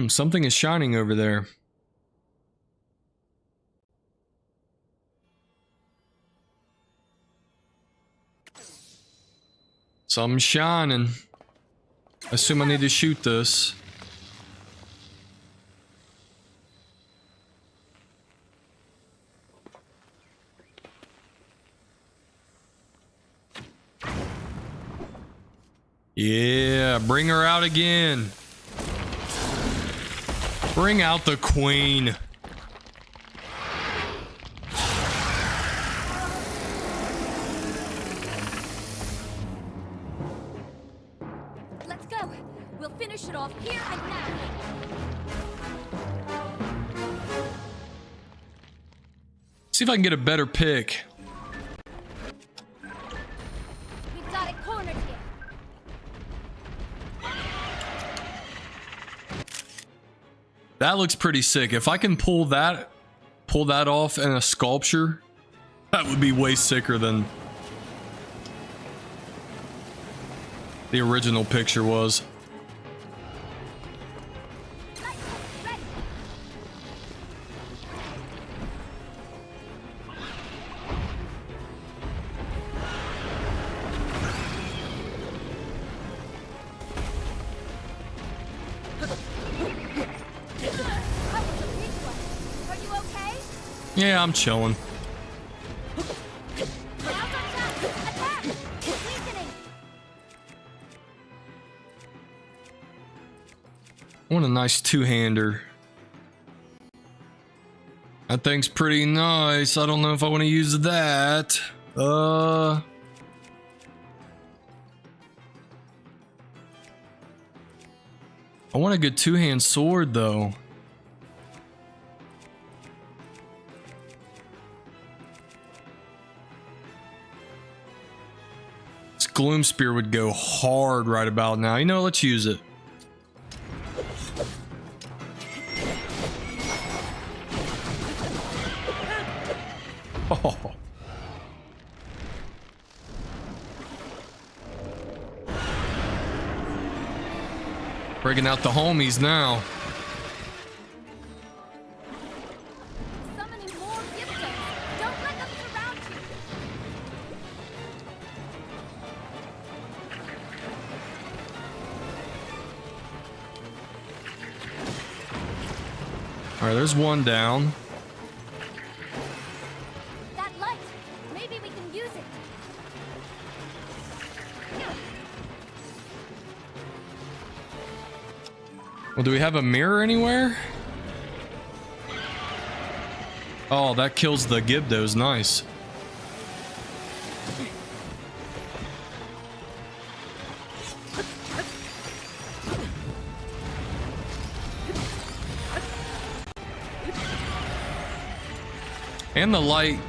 Something is shining over there. Something's shining. I assume I need to shoot this. Yeah, bring her out again. Bring out the queen. Let's go. We'll finish it off here and now. See if I can get a better pick. We've got it cornered here. That looks pretty sick. If I can pull that off in a sculpture, that would be way sicker than the original picture was. Yeah, I'm chilling. I want a nice two-hander. That thing's pretty nice. I don't know if I want to use that. I want a good two-hand sword though. Gloom Spear would go hard right about now. You know, let's use it. Oh. Breaking out the homies now. Summoning more gifters. Don't let them surround you. All right, there's one down. That light. Maybe we can use it. Well, do we have a mirror anywhere? Oh, that kills the Gibdos. Nice. And the light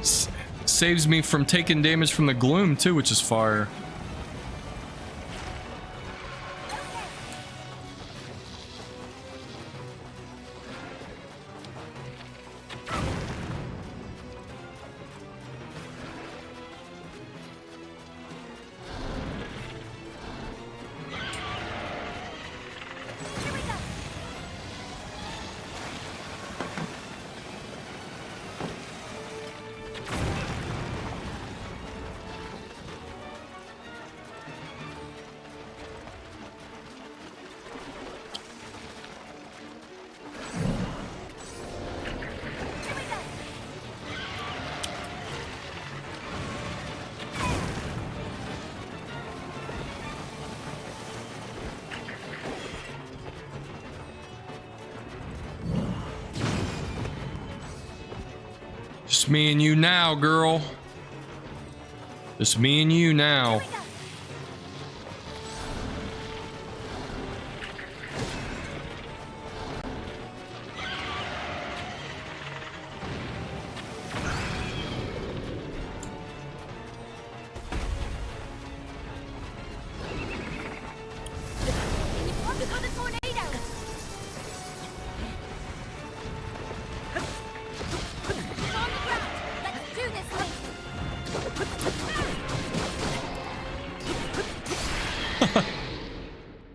saves me from taking damage from the gloom too, which is fire. Just me and you now, girl. Just me and you now.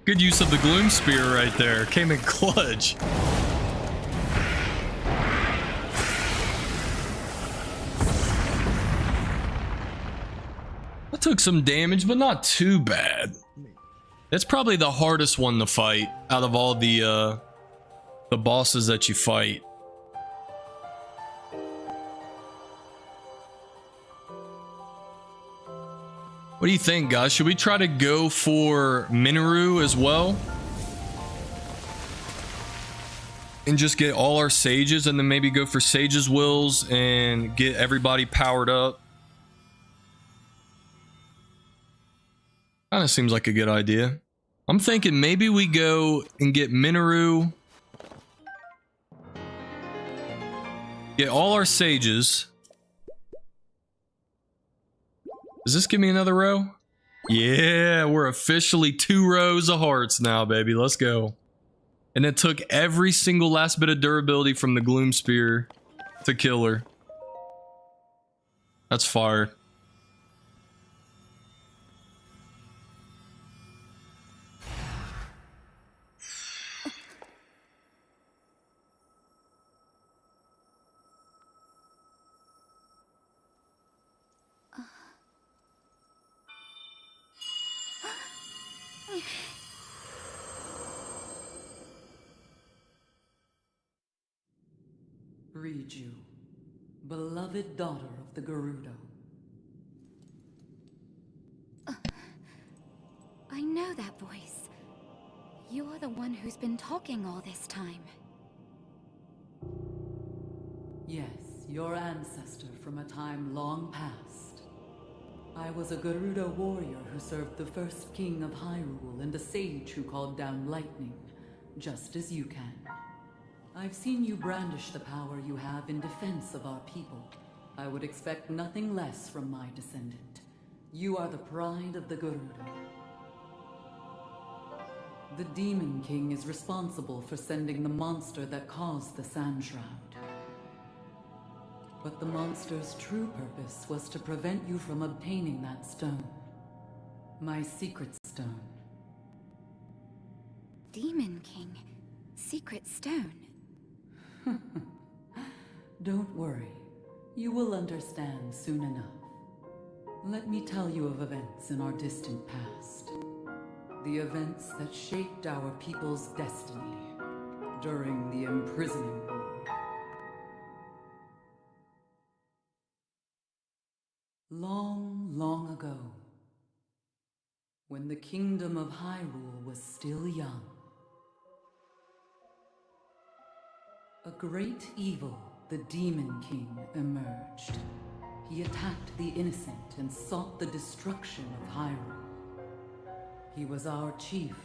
Good use of the gloom spear right there. Came in clutch. I took some damage, but not too bad. It's probably the hardest one to fight out of all the bosses that you fight. What do you think, guys? Should we try to go for Minoru as well? And just get all our sages and then maybe go for Sage's Wills and get everybody powered up? Kind of seems like a good idea. I'm thinking maybe we go and get Minoru. Get all our sages. Does this give me another row? Yeah, we're officially 2 rows of hearts now, baby. Let's go. And it took every single last bit of durability from the Gloom Spear to kill her. That's fire. Riju, beloved daughter of the Gerudo. I know that voice. You're the one who's been talking all this time. Yes, your ancestor from a time long past. I was a Gerudo warrior who served the first king of Hyrule and a sage who called down lightning, just as you can. I've seen you brandish the power you have in defense of our people. I would expect nothing less from my descendant. You are the pride of the Gerudo. The Demon King is responsible for sending the monster that caused the Sand Shroud. But the monster's true purpose was to prevent you from obtaining that stone. My secret stone. Demon King. Secret stone. Don't worry. You will understand soon enough. Let me tell you of events in our distant past. The events that shaped our people's destiny during the imprisoning war. Long, long ago, when the kingdom of Hyrule was still young, a great evil, the Demon King, emerged. He attacked the innocent and sought the destruction of Hyrule. He was our chief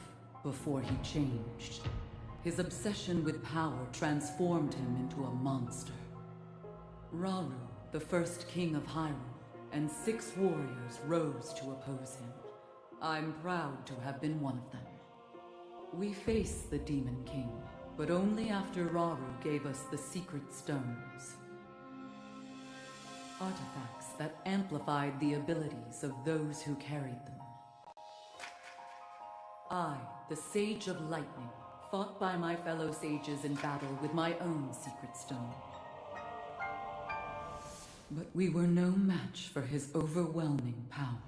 before he changed. His obsession with power transformed him into a monster. Rauru, the first king of Hyrule, and 6 warriors rose to oppose him. I'm proud to have been one of them. We faced the Demon King, but only after Rauru gave us the secret stones. Artifacts that amplified the abilities of those who carried them. I, the Sage of Lightning, fought by my fellow sages in battle with my own secret stone. But we were no match for his overwhelming power.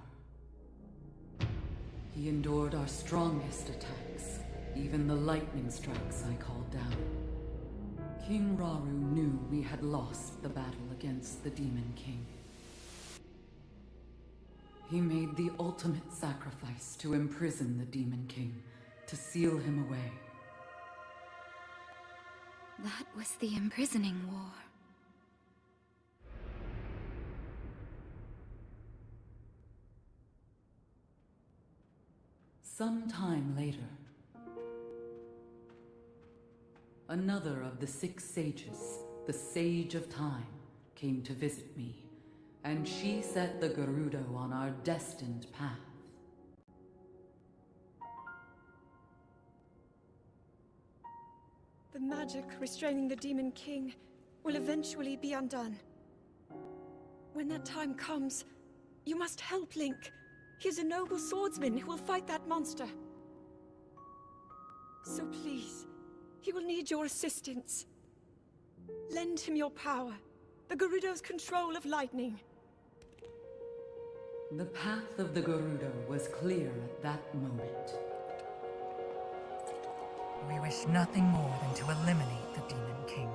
He endured our strongest attacks, even the lightning strikes I called down. King Rauru knew we had lost the battle against the Demon King. He made the ultimate sacrifice to imprison the Demon King, to seal him away. That was the imprisoning war. Some time later, another of the 6 sages, the Sage of Time, came to visit me, and she set the Gerudo on our destined path. The magic restraining the Demon King will eventually be undone. When that time comes, you must help Link. He is a noble swordsman who will fight that monster. So please, he will need your assistance. Lend him your power, the Gerudo's control of lightning. The path of the Gerudo was clear at that moment. We wish nothing more than to eliminate the Demon King.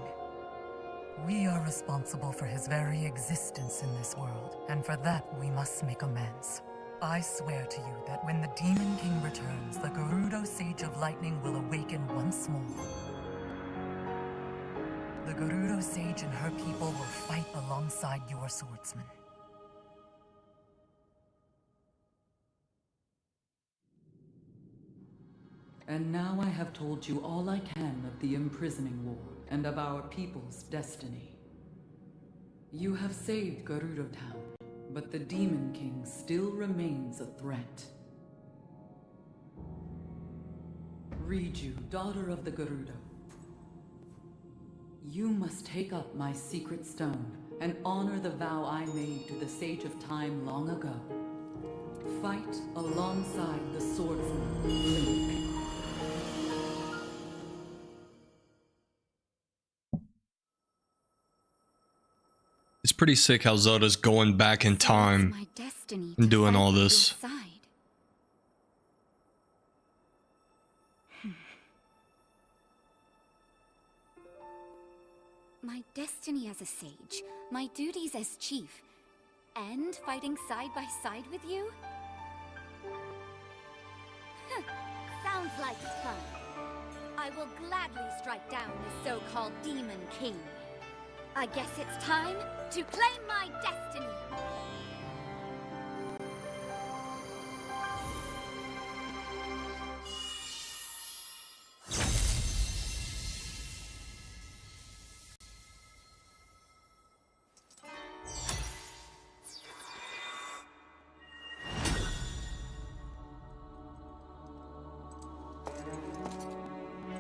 We are responsible for his very existence in this world, and for that we must make amends. I swear to you that when the Demon King returns, the Gerudo Sage of Lightning will awaken once more. The Gerudo Sage and her people will fight alongside your swordsman. And now I have told you all I can of the imprisoning war and of our people's destiny. You have saved Gerudo Town, but the Demon King still remains a threat. Riju, daughter of the Gerudo, you must take up my secret stone and honor the vow I made to the Sage of Time long ago. Fight alongside the swordsman, Link. It's pretty sick how Zelda's going back in time My destiny and to doing fight all by your this. side. My destiny as a sage, my duties as chief, and fighting side by side with you? Sounds like fun. I will gladly strike down the so-called Demon King. I guess it's time to claim my destiny.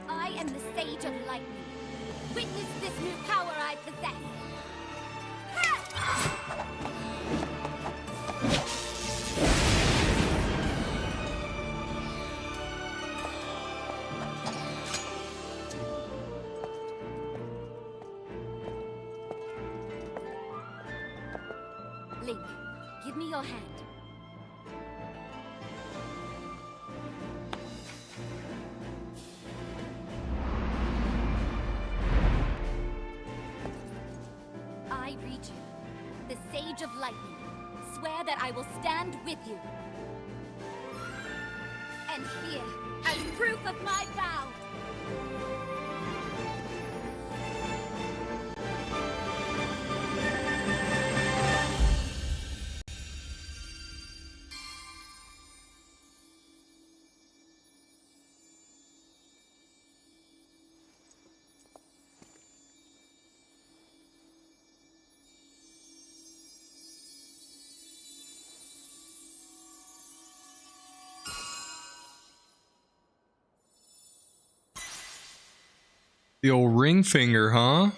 I am the Sage of Lightning. Witness this new power I possess. Link, give me your hand. I, Riju, the Sage of Lightning, swear that I will stand with you. And here, as proof of my vow, The old ring finger, huh?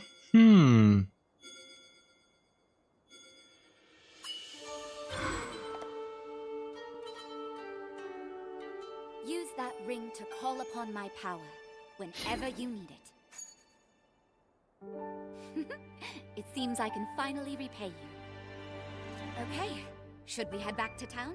use that ring to call upon my power whenever you need it. It seems I can finally repay you. Okay, should we head back to town?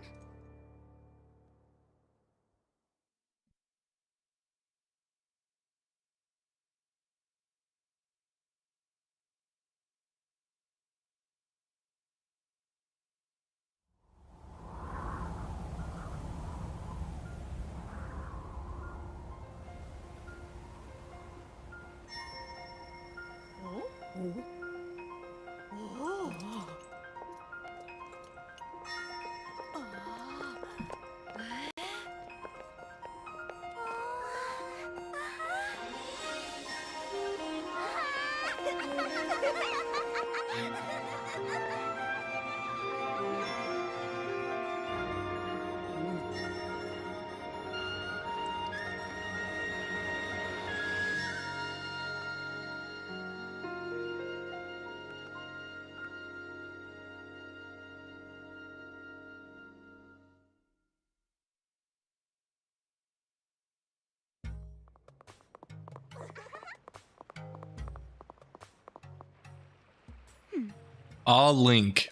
Ah, Link.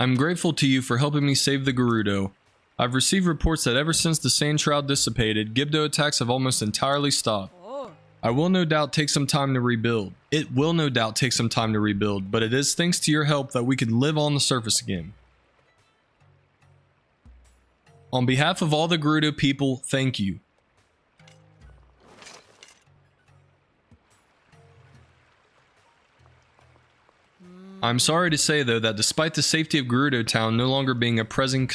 I'm grateful to you for helping me save the Gerudo. I've received reports that ever since the sand shroud dissipated, Gibdo attacks have almost entirely stopped. I will no doubt take some time to rebuild. It will no doubt take some time to rebuild, but it is thanks to your help that we can live on the surface again. On behalf of all the Gerudo people, thank you. I'm sorry to say though that despite the safety of Gerudo Town no longer being a pressing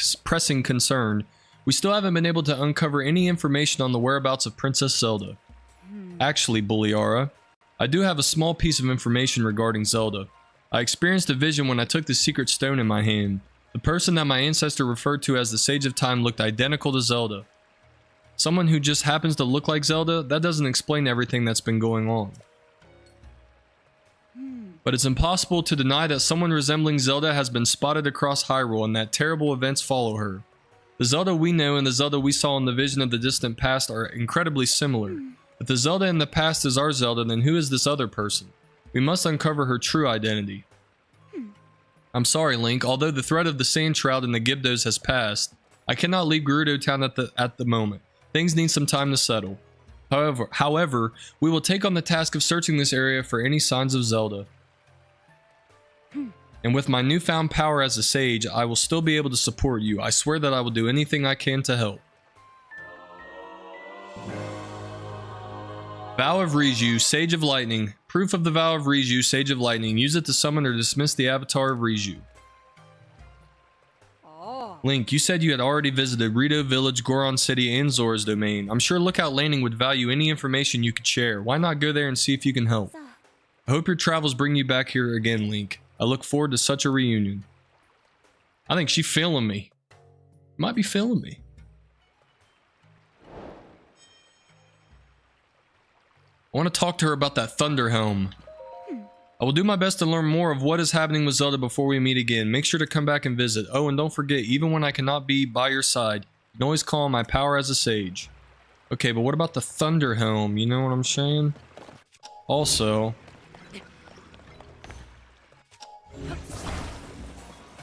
concern, we still haven't been able to uncover any information on the whereabouts of Princess Zelda. Actually, Buliara, I do have a small piece of information regarding Zelda. I experienced a vision when I took the secret stone in my hand. The person that my ancestor referred to as the Sage of Time looked identical to Zelda. Someone who just happens to look like Zelda, that doesn't explain everything that's been going on. But it's impossible to deny that someone resembling Zelda has been spotted across Hyrule and that terrible events follow her. The Zelda we know and the Zelda we saw in the vision of the distant past are incredibly similar. If the Zelda in the past is our Zelda, then who is this other person? We must uncover her true identity. I'm sorry, Link, although the threat of the Sand Shroud and the Gibdos has passed, I cannot leave Gerudo Town at the moment. Things need some time to settle. However, we will take on the task of searching this area for any signs of Zelda. And with my newfound power as a sage, I will still be able to support you. I swear that I will do anything I can to help. Vow of Riju, Sage of Lightning. Proof of the Vow of Riju, Sage of Lightning. Use it to summon or dismiss the avatar of Riju. Link, you said you had already visited Rito Village, Goron City, and Zora's Domain. I'm sure Lookout Landing would value any information you could share. Why not go there and see if you can help? I hope your travels bring you back here again, Link. I look forward to such a reunion. I think she's feeling me. Might be feeling me. I want to talk to her about that Thunder Helm. I will do my best to learn more of what is happening with Zelda before we meet again. Make sure to come back and visit. Oh, and don't forget, even when I cannot be by your side, you can always call on my power as a sage. Okay, but what about the Thunder Helm? You know what I'm saying? Also...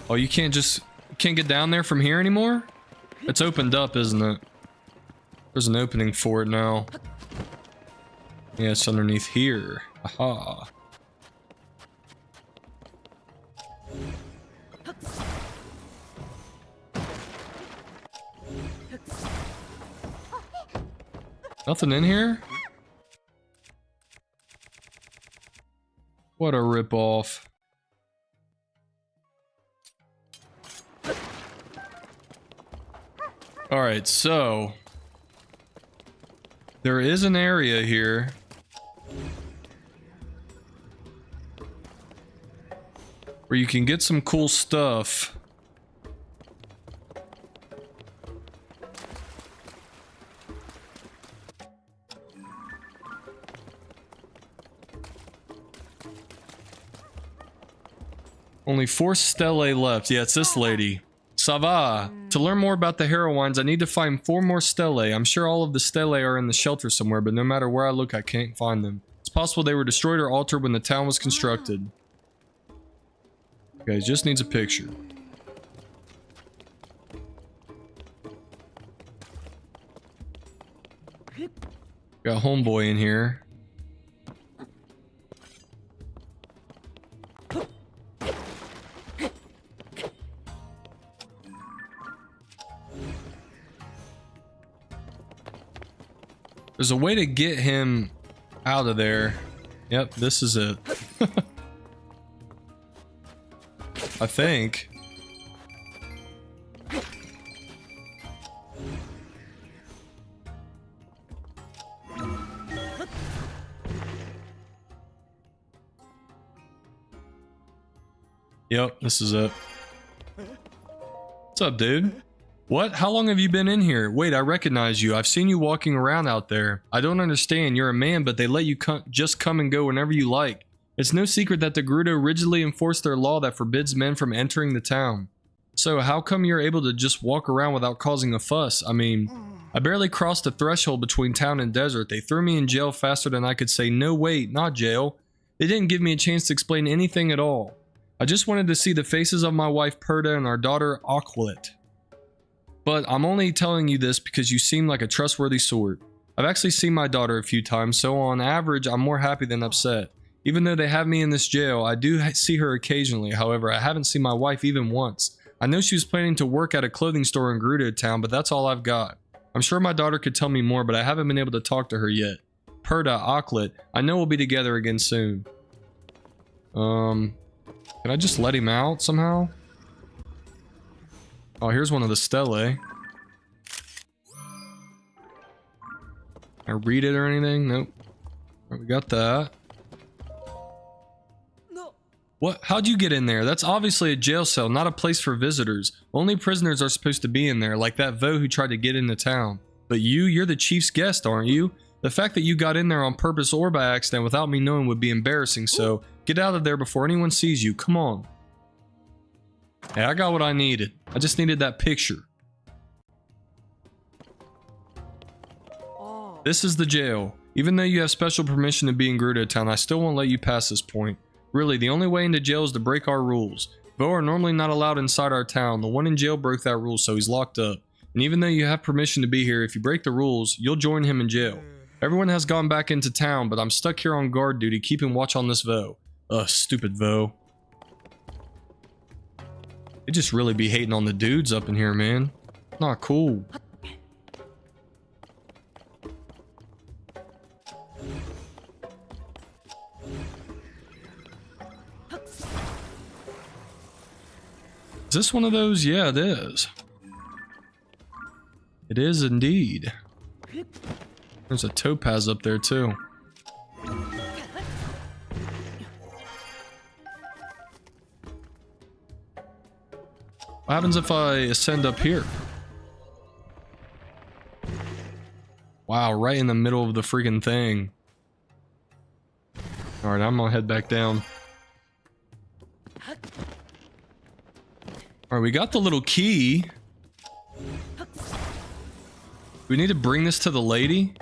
Oh, you can't get down there from here anymore? It's opened up, isn't it? There's an opening for it now. Yeah, it's underneath here. Aha. Nothing in here? What a ripoff. Alright, so there is an area here where you can get some cool stuff. Only 4 stellae left. Yeah, it's this lady. Sava. To learn more about the heroines, I need to find 4 more stellae. I'm sure all of the stellae are in the shelter somewhere, but no matter where I look, I can't find them. It's possible they were destroyed or altered when the town was constructed. Okay, it just needs a picture. Got homeboy in here. There's a way to get him out of there. Yep, this is it. I think. Yep, this is it. What's up, dude? What? How long have you been in here? Wait, I recognize you. I've seen you walking around out there. I don't understand. You're a man, but they let you just come and go whenever you like. It's no secret that the Gerudo rigidly enforce their law that forbids men from entering the town. So how come you're able to just walk around without causing a fuss? I mean, I barely crossed the threshold between town and desert. They threw me in jail faster than I could say, no wait, not jail. They didn't give me a chance to explain anything at all. I just wanted to see the faces of my wife Perda and our daughter Aqualit. But I'm only telling you this because you seem like a trustworthy sort. I've actually seen my daughter a few times, so on average I'm more happy than upset. Even though they have me in this jail, I do see her occasionally. However, I haven't seen my wife even once. I know she was planning to work at a clothing store in Gerudo Town, but that's all I've got. I'm sure my daughter could tell me more, but I haven't been able to talk to her yet. Perda, Aqualit, I know we'll be together again soon. Can I just let him out somehow? Oh, here's one of the stelae. Can I read it or anything? Nope. Right, we got that. No. What? How'd you get in there? That's obviously a jail cell, not a place for visitors. Only prisoners are supposed to be in there, like that Vo who tried to get into town. But you're the chief's guest, aren't you? The fact that you got in there on purpose or by accident without me knowing would be embarrassing, so get out of there before anyone sees you. Come on. Hey, I got what I needed. I just needed that picture. This is the jail. Even though you have special permission to be in Gerudo Town, I still won't let you pass this point. Really, the only way into jail is to break our rules. Vo are normally not allowed inside our town. The one in jail broke that rule, so he's locked up. And even though you have permission to be here, if you break the rules, you'll join him in jail. Everyone has gone back into town, but I'm stuck here on guard duty, keeping watch on this Vo. Ugh, stupid Vo. They just really be hating on the dudes up in here, man. Not cool. Is this one of those? Yeah, it is. It is indeed. There's a topaz up there too. What happens if I ascend up here? Wow, right in the middle of the freaking thing. Alright, I'm gonna head back down. Alright, we got the little key. We need to bring this to the lady.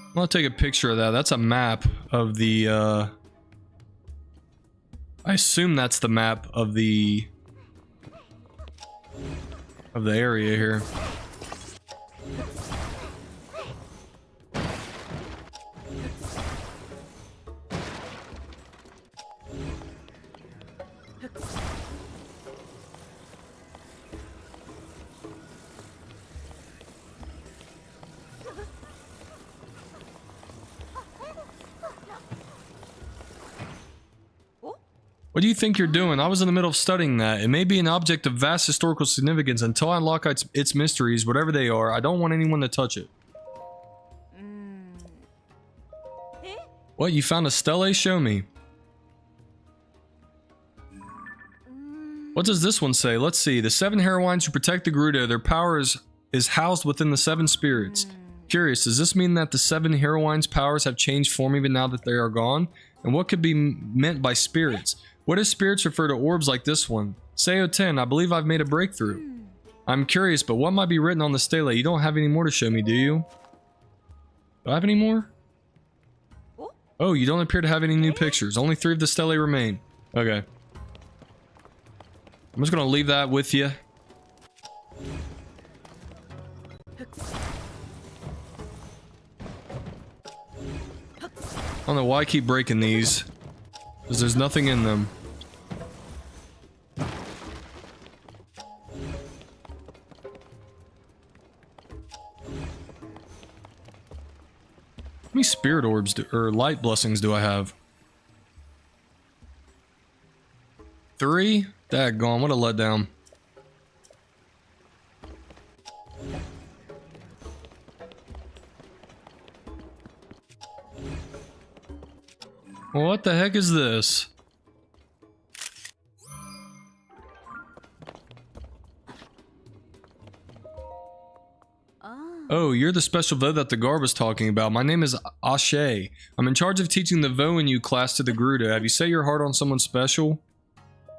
I'm gonna take a picture of that. That's a map of the, I assume that's the map of the area here. What do you think you're doing? I was in the middle of studying that. It may be an object of vast historical significance. Until I unlock its mysteries, whatever they are, I don't want anyone to touch it. What? You found a stele? Show me. What does this one say? Let's see. The 7 heroines who protect the Gerudo, their power is housed within the 7 spirits. Curious, does this mean that the 7 heroines' powers have changed form even now that they are gone? And what could be meant by spirits? What if spirits refer to orbs like this one? Sayo 10, I believe I've made a breakthrough. I'm curious, but what might be written on the stele? You don't have any more to show me, do you? Do I have any more? Oh, you don't appear to have any new pictures. Only 3 of the stele remain. Okay. I'm just gonna leave that with you. I don't know why I keep breaking these. Because there's nothing in them. How many spirit orbs or light blessings do I have? 3? Daggone, what a letdown. What the heck is this? Oh, you're the special Vo that the guard was talking about. My name is Ashe. I'm in charge of teaching the Vo in you class to the Gerudo. Have you set your heart on someone special?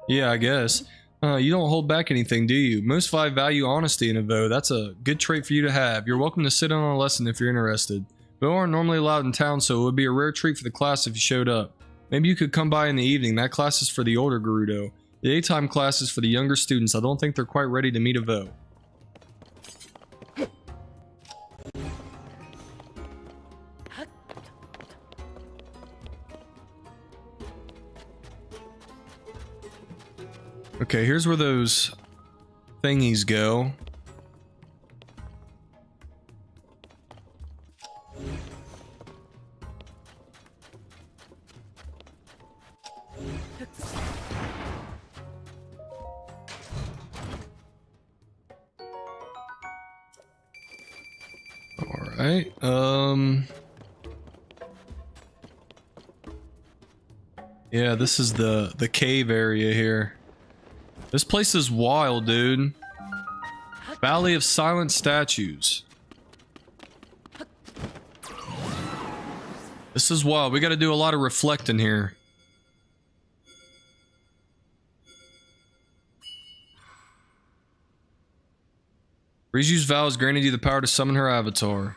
Yeah, I guess. You don't hold back anything, do you? Most value honesty in a voe. That's a good trait for you to have. You're welcome to sit in on a lesson if you're interested. Voe aren't normally allowed in town, so it would be a rare treat for the class if you showed up. Maybe you could come by in the evening. That class is for the older Gerudo. The daytime class is for the younger students. I don't think they're quite ready to meet a voe. Okay, here's where those thingies go. Alright, yeah, this is the cave area here. This place is wild, dude. Valley of Silent Statues. This is wild. We gotta do a lot of reflecting here. Rizu's vow has granted you the power to summon her avatar.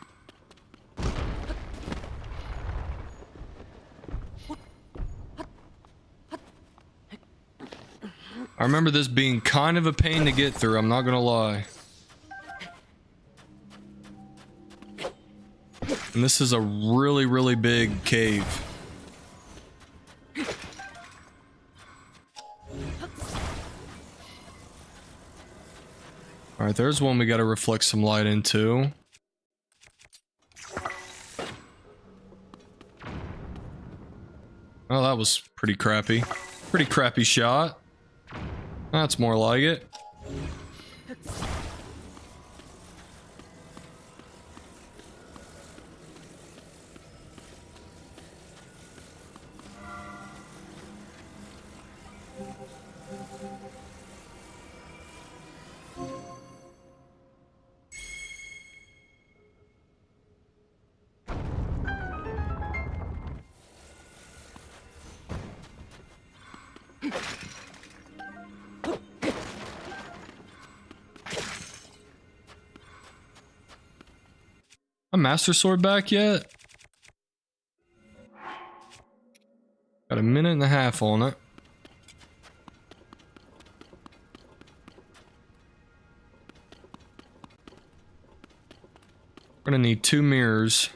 I remember this being kind of a pain to get through, I'm not gonna lie. And this is a really, really big cave. Alright, there's one we gotta reflect some light into. Oh, that was pretty crappy. Pretty crappy shot. That's more like it. A Master Sword back yet? Got a minute and a half on it. We're gonna need 2 mirrors.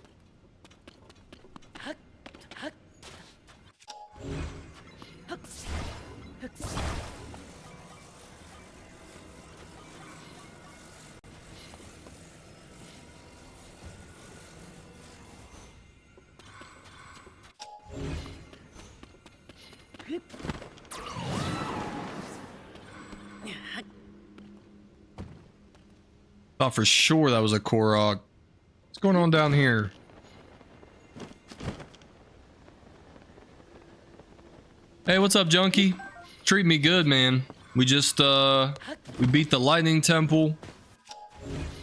Thought for sure that was a Korok. What's going on down here? Hey, what's up, Junkie? Treat me good, man. We just, we beat the Lightning Temple.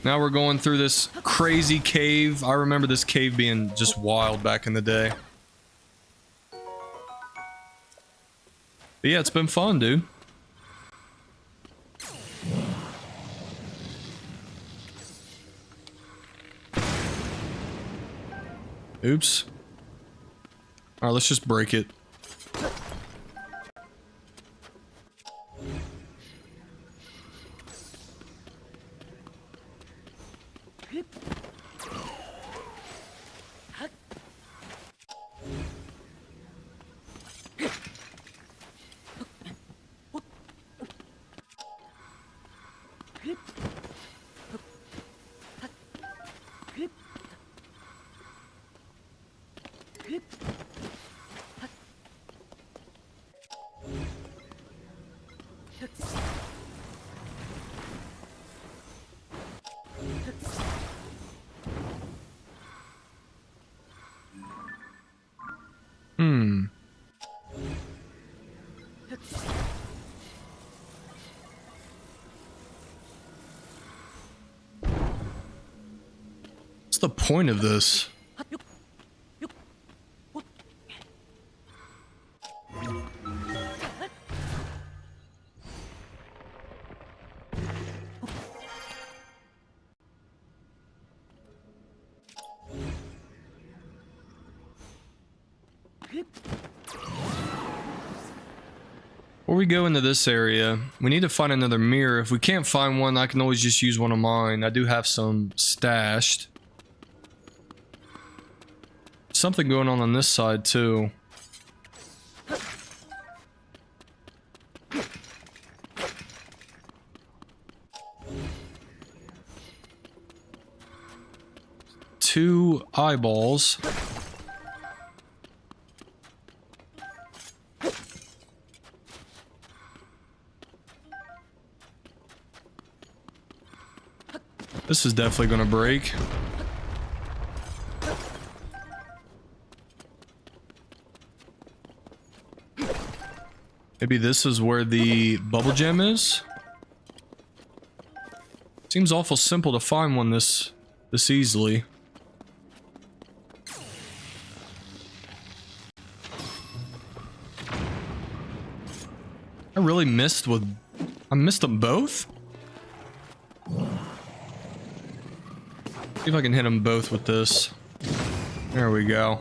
Now we're going through this crazy cave. I remember this cave being just wild back in the day. But yeah, it's been fun, dude. Oops. Alright, let's just break it. What's the point of this? Before we go into this area, we need to find another mirror. If we can't find one, I can always just use one of mine. I do have some stashed. Something going on this side too. Two eyeballs. This is definitely gonna break. Maybe this is where the bubble gem is? Seems awful simple to find one this easily. I really missed I missed them both? See if I can hit them both with this. There we go.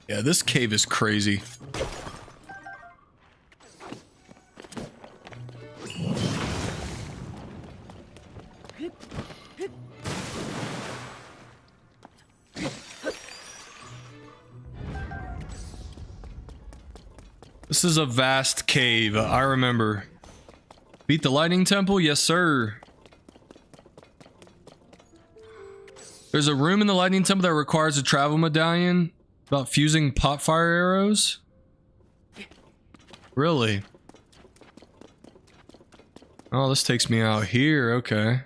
Yeah, this cave is crazy. This is a vast cave, I remember. Beat the lightning temple? Yes, sir. There's a room in the lightning temple that requires a travel medallion about fusing pot fire arrows? Really? Oh, this takes me out here. Okay.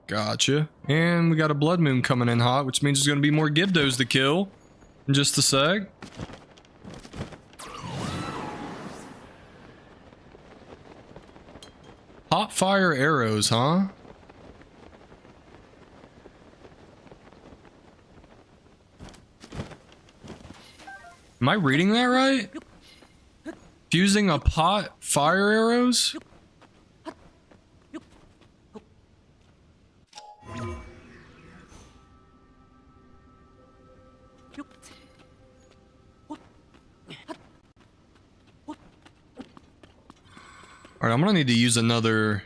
Gotcha. And we got a blood moon coming in hot, which means there's going to be more Gibdos to kill in just a sec. Hot fire arrows, huh? Am I reading that right? Fusing a pot fire arrows? Alright, I'm gonna need to use another...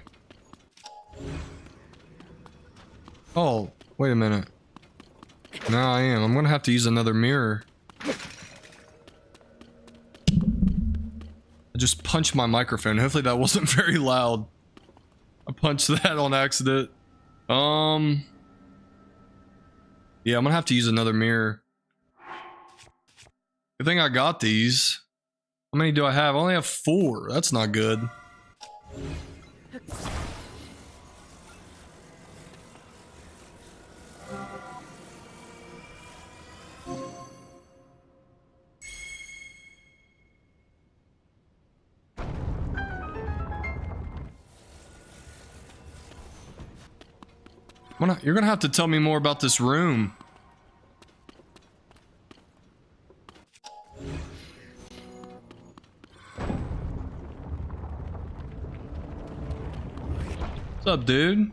Oh, wait a minute. No, I am. I'm gonna have to use another mirror. I just punched my microphone. Hopefully that wasn't very loud. I punched that on accident. Yeah, I'm gonna have to use another mirror. Good thing I got these. How many do I have? I only have 4. That's not good. You're gonna have to tell me more about this room. What's up, dude?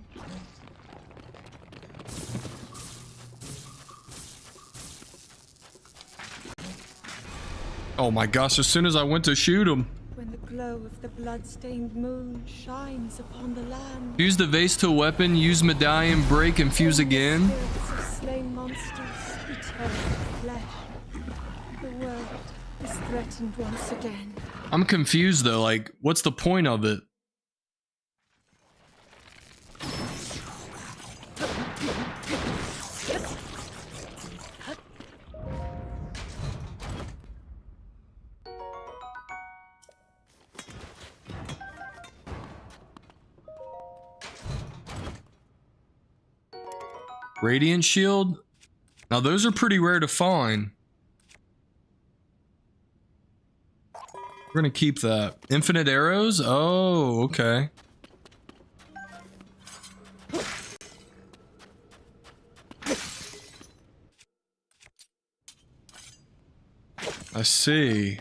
Oh my gosh, as soon as I went to shoot him. When the glow of the blood-stained moon shines upon the land. Fuse the vase to a weapon, use medallion, break, and fuse again. Spirits of slain monsters return to flesh. The world is threatened once again. I'm confused though, like, what's the point of it? Radiant shield? Now those are pretty rare to find. We're gonna keep that. Infinite arrows? Oh, okay. I see.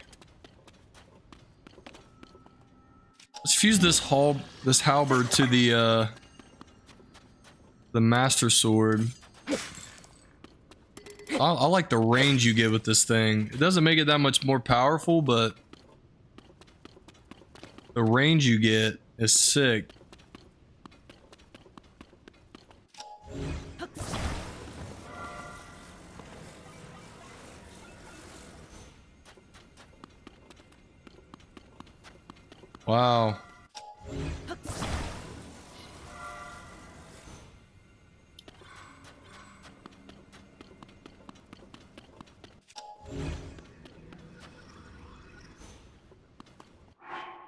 Let's fuse this halberd to the master sword. I like the range you get with this thing. It doesn't make it that much more powerful, but the range you get is sick. Wow.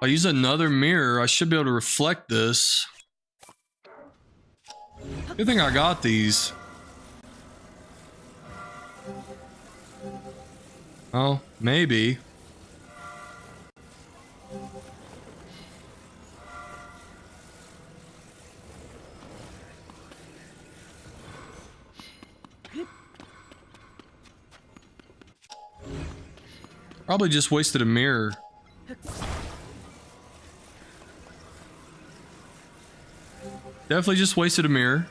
I'll use another mirror. I should be able to reflect this. Good thing I got these. Oh, maybe. Probably just wasted a mirror. Definitely just wasted a mirror.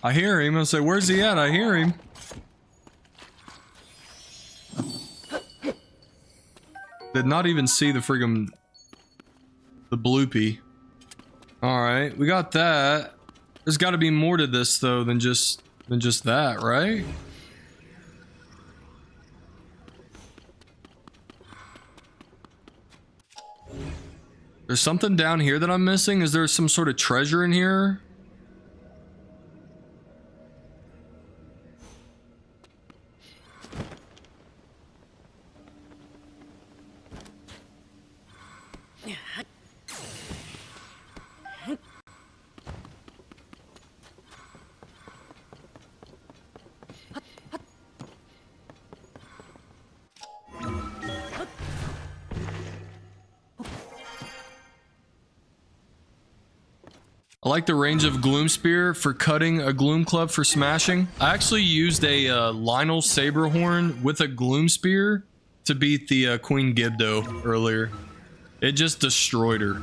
I hear him. I say, where's he at? I hear him. Did not even see the friggin' the bloopy. Alright, we got that. There's gotta be more to this though than just that, right? There's something down here that I'm missing. Is there some sort of treasure in here? I like the range of Gloom Spear for cutting, a Gloom Club for smashing. I actually used a Lionel Saberhorn with a Gloom Spear to beat the Queen Gibdo earlier. It just destroyed her.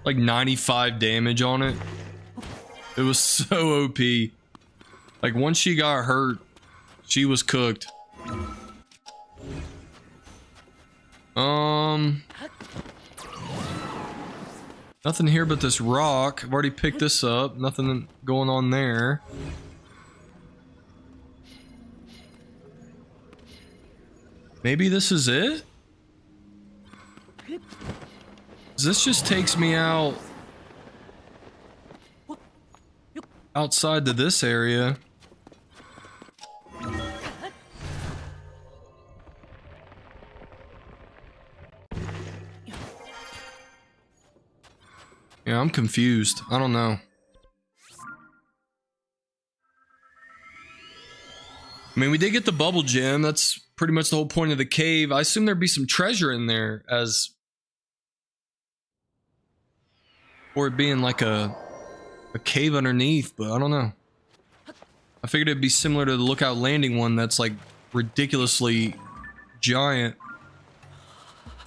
Like 95 damage on it. It was so OP. Like once she got hurt, she was cooked. Nothing here but this rock. I've already picked this up. Nothing going on there. Maybe this is it? 'Cause this just takes me out outside to this area. Yeah, I'm confused. I don't know. I mean, we did get the bubble gem. That's pretty much the whole point of the cave. I assume there'd be some treasure in there as... or it being like a cave underneath, but I don't know. I figured it'd be similar to the Lookout Landing one that's like ridiculously giant.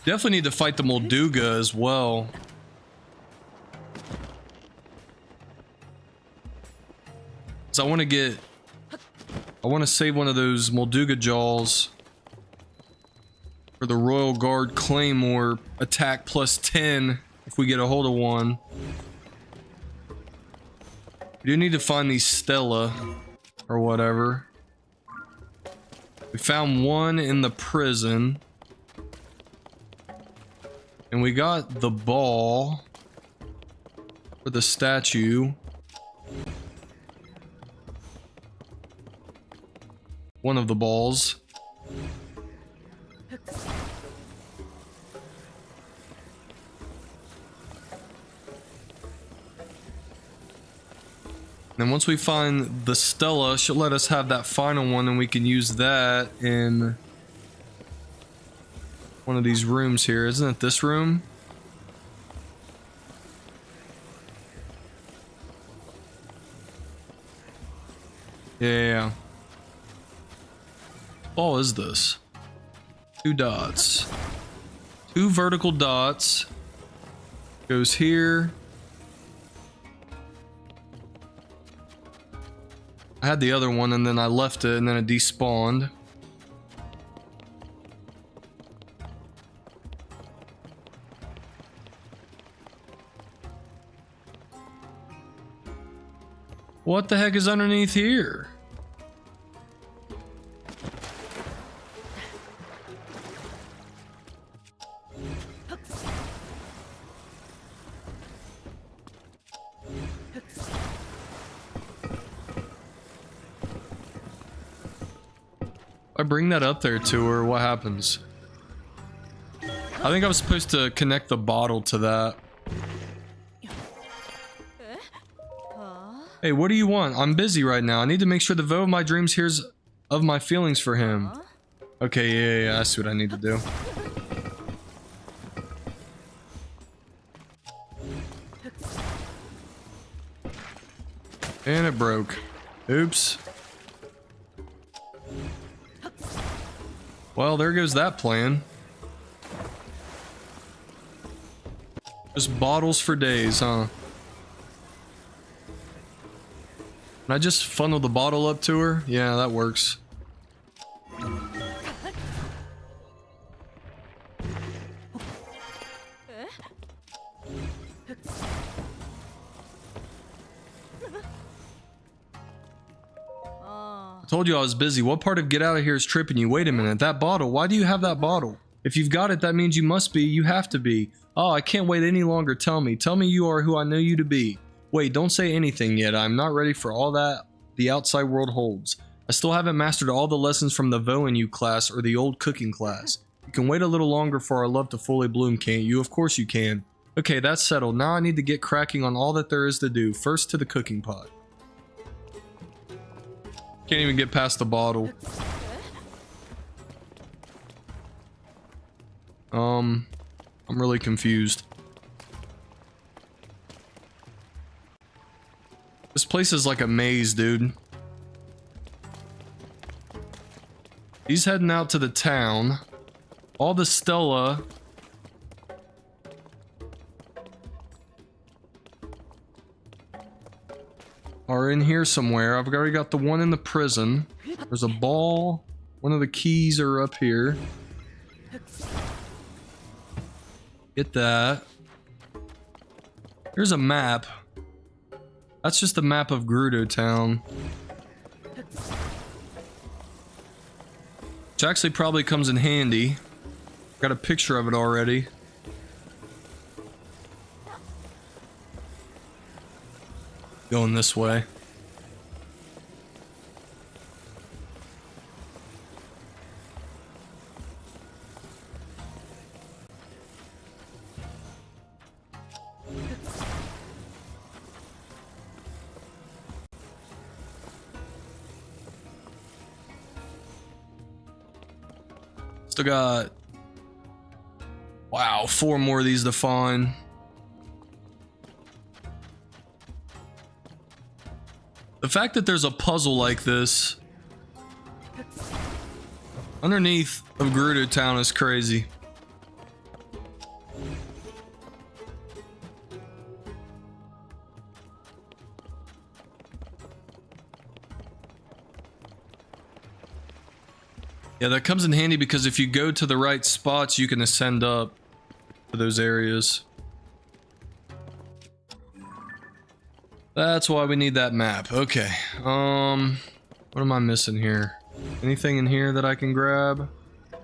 Definitely need to fight the Molduga as well. So I want to save one of those Molduga jaws for the Royal Guard Claymore attack plus 10 if we get a hold of one. We do need to find these Stella or whatever. We found one in the prison. And we got the ball for the statue. One of the balls. And once we find the Stella, she'll let us have that final one and we can use that in one of these rooms here. Isn't it this room? Yeah. What is this? 2 dots. 2 vertical dots. Goes here. I had the other one and then I left it and then it despawned. What the heck is underneath here? I bring that up there to her, what happens? I think I was supposed to connect the bottle to that. Hey, what do you want? I'm busy right now. I need to make sure the vote of my dreams hears of my feelings for him. Okay, yeah, I see what I need to do. And it broke. Oops. Well, there goes that plan. Just bottles for days, huh? Can I just funnel the bottle up to her? Yeah, that works. I told you I was busy. What part of get out of here is tripping you? Wait a minute, that bottle. Why do you have that bottle? If you've got it, that means you must be. You have to be. Oh, I can't wait any longer. Tell me. Tell me you are who I know you to be. Wait, don't say anything yet. I'm not ready for all that the outside world holds. I still haven't mastered all the lessons from the Vo and you class or the old cooking class. You can wait a little longer for our love to fully bloom, can't you? Of course you can. Okay, that's settled. Now I need to get cracking on all that there is to do. First to the cooking pot. Can't even get past the bottle. I'm really confused. This place is like a maze, dude. He's heading out to the town. All the Stella are in here somewhere. I've already got the one in the prison. There's a ball. One of the keys are up here. Get that. Here's a map. That's just a map of Gerudo Town. Which actually probably comes in handy. Got a picture of it already. Going this way. Still got, wow, 4 more of these to find. The fact that there's a puzzle like this underneath of Gerudo Town is crazy. Yeah, that comes in handy because if you go to the right spots, you can ascend up to those areas. That's why we need that map. Okay. What am I missing here? Anything in here that I can grab? I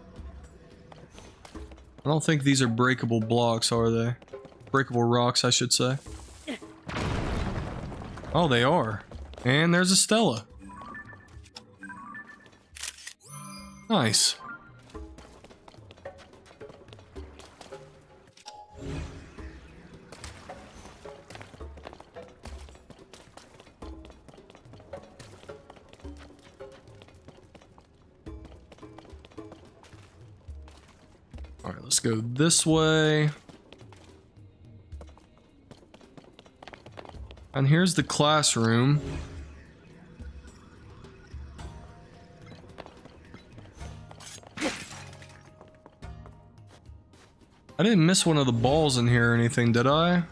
don't think these are breakable blocks, are they? Breakable rocks, I should say. Oh, they are. And there's a Stella. Nice. All right, let's go this way. And here's the classroom. I didn't miss one of the balls in here or anything, did I?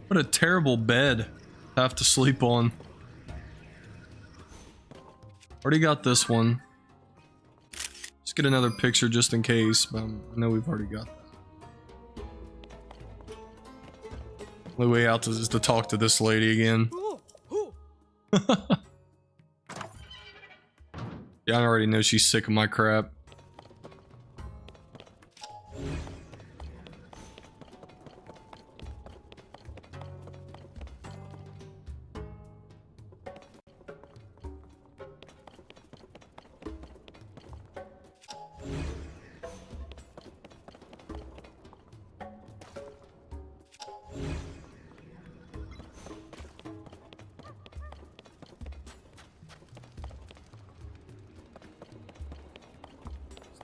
What a terrible bed to have to sleep on. Already got this one. Let's get another picture just in case, but I know we've already got that. The way out is to talk to this lady again. Yeah, I already know she's sick of my crap.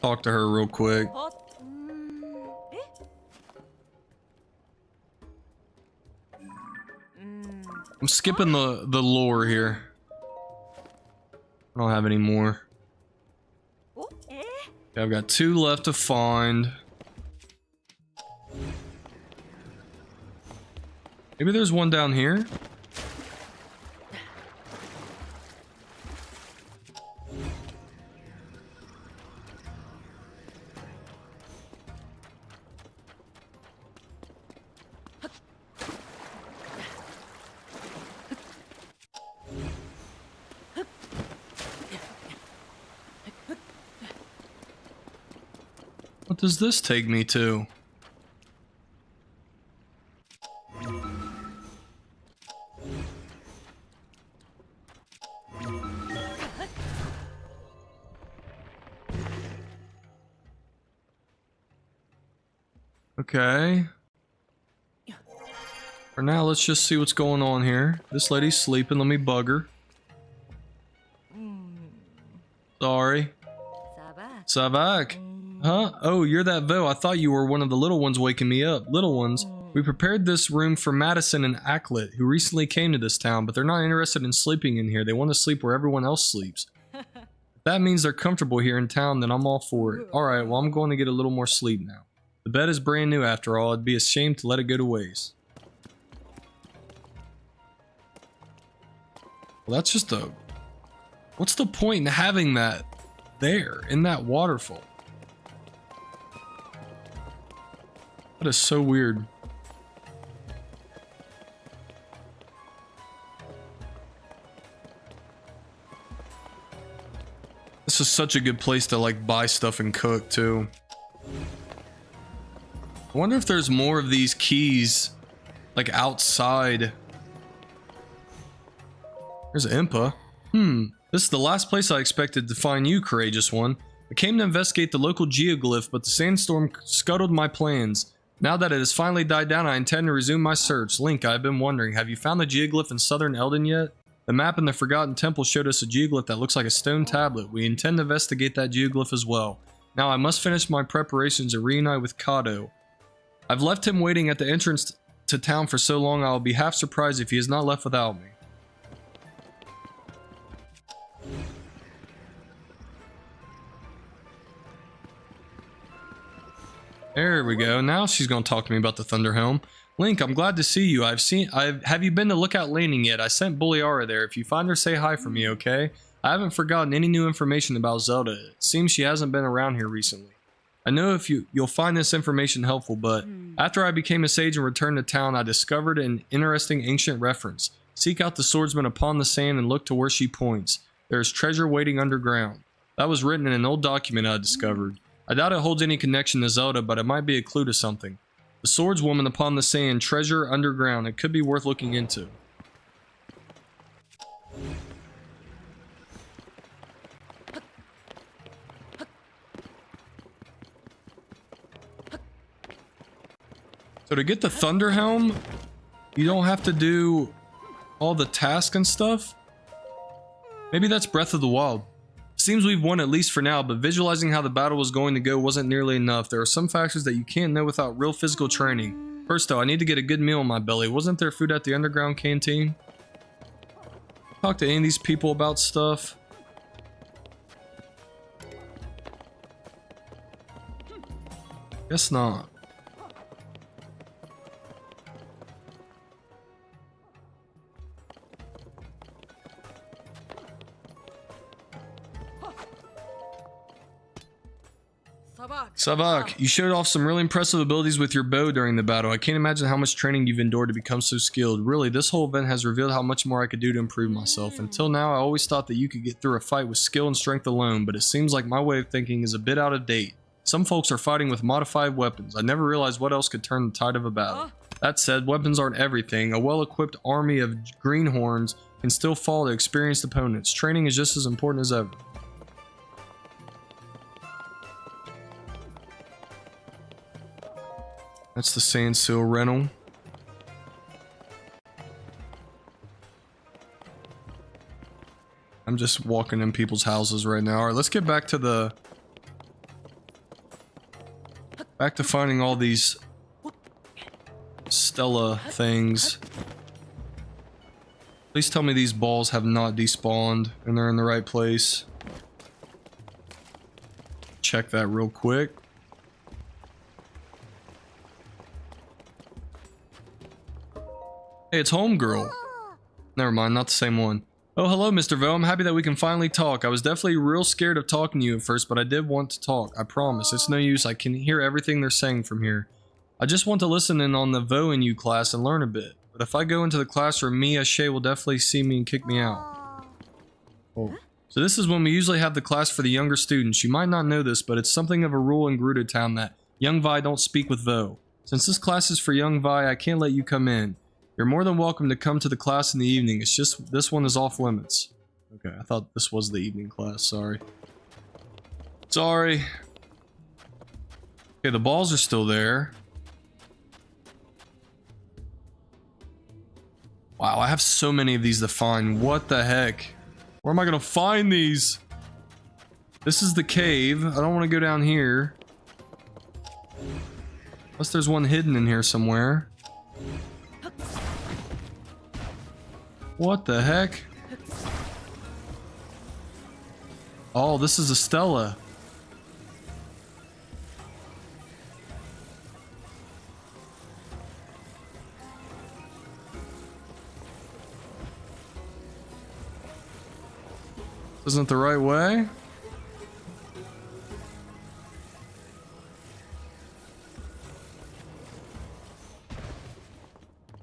Talk to her real quick. I'm skipping the lore here. I don't have any more. Okay, I've got 2 left to find. Maybe there's one down here. What does this take me to? Okay. For now, let's just see what's going on here. This lady's sleeping. Let me bug her. Sorry. Sabak. Huh? Oh, you're that Vo. I thought you were one of the little ones waking me up. Little ones. We prepared this room for Madison and Acklet, who recently came to this town, but they're not interested in sleeping in here. They want to sleep where everyone else sleeps. If that means they're comfortable here in town, then I'm all for it. Alright, well, I'm going to get a little more sleep now. The bed is brand new after all. It'd be a shame to let it go to waste. Well, that's just a... What's the point in having that there, in that waterfall? That is so weird. This is such a good place to like buy stuff and cook too. I wonder if there's more of these keys like outside. There's Impa. This is the last place I expected to find you, courageous one. I came to investigate the local geoglyph, but the sandstorm scuttled my plans. Now that it has finally died down, I intend to resume my search. Link, I've been wondering, have you found the geoglyph in southern Elden yet? The map in the Forgotten Temple showed us a geoglyph that looks like a stone tablet. We intend to investigate that geoglyph as well. Now I must finish my preparations and reunite with Kato. I've left him waiting at the entrance to town for so long I will be half surprised if he is not left without me. There we go. Now she's going to talk to me about the Thunderhelm. Link, I'm glad to see you. Have you been to Lookout Landing yet? I sent Bulliara there. If you find her, say hi for me, okay? I haven't forgotten any new information about Zelda. It seems she hasn't been around here recently. I know if you'll find this information helpful, but after I became a sage and returned to town, I discovered an interesting ancient reference. Seek out the swordsman upon the sand and look to where she points. There is treasure waiting underground. That was written in an old document I discovered. I doubt it holds any connection to Zelda, but it might be a clue to something. The swordswoman upon the sand, treasure underground. It could be worth looking into. So to get the Thunder Helm, you don't have to do all the tasks and stuff? Maybe that's Breath of the Wild. Seems we've won at least for now, but visualizing how the battle was going to go wasn't nearly enough. There are some factors that you can't know without real physical training. First though, I need to get a good meal in my belly. Wasn't there food at the underground canteen? Talk to any of these people about stuff. Guess not. Savak, you showed off some really impressive abilities with your bow during the battle. I can't imagine how much training you've endured to become so skilled. Really, this whole event has revealed how much more I could do to improve myself. Until now, I always thought that you could get through a fight with skill and strength alone, but it seems like my way of thinking is a bit out of date. Some folks are fighting with modified weapons. I never realized what else could turn the tide of a battle. That said, weapons aren't everything. A well-equipped army of greenhorns can still fall to experienced opponents. Training is just as important as ever. That's the sand seal rental. I'm just walking in people's houses right now. All right, let's get back to finding all these Stella things. Please tell me these balls have not despawned and they're in the right place. Check that real quick. Hey, it's Homegirl. Never mind, not the same one. Oh, hello, Mr. Vo. I'm happy that we can finally talk. I was definitely real scared of talking to you at first, but I did want to talk. I promise. It's no use. I can hear everything they're saying from here. I just want to listen in on the Vo and you class and learn a bit. But if I go into the classroom, Mia Shay will definitely see me and kick me out. Oh. So this is when we usually have the class for the younger students. You might not know this, but it's something of a rule in Gerudo Town that young Vi don't speak with Vo. Since this class is for young Vi, I can't let you come in. You're more than welcome to come to the class in the evening. It's just, this one is off limits. Okay, I thought this was the evening class. Sorry. Sorry. Okay, the balls are still there. Wow, I have so many of these to find. What the heck? Where am I gonna find these? This is the cave. I don't want to go down here. Unless there's one hidden in here somewhere. What the heck? Oh, this is a Stella. Isn't the right way?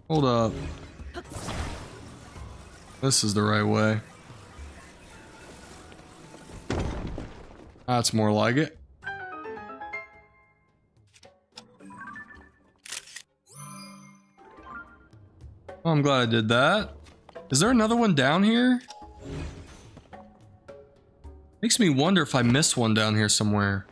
Hold up. This is the right way. That's more like it. Oh, I'm glad I did that. Is there another one down here? Makes me wonder if I missed one down here somewhere.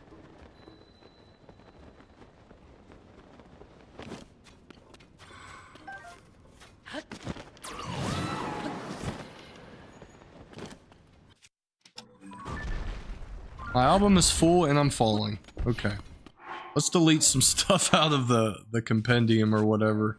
My album is full and I'm falling. Okay. Let's delete some stuff out of the compendium or whatever.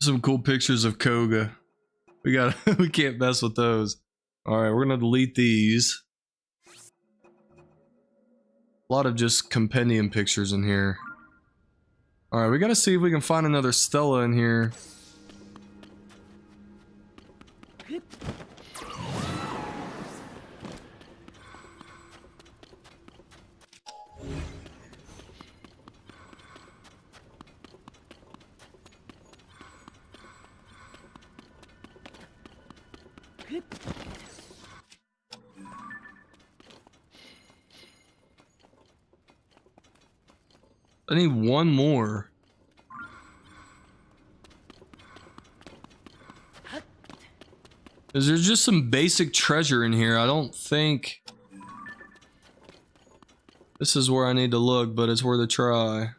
Some cool pictures of Koga. We can't mess with those. Alright, we're gonna delete these. A lot of just compendium pictures in here. Alright, we gotta see if we can find another Stella in here. I need one more. Is there just some basic treasure in here? I don't think this is where I need to look, but it's worth a try.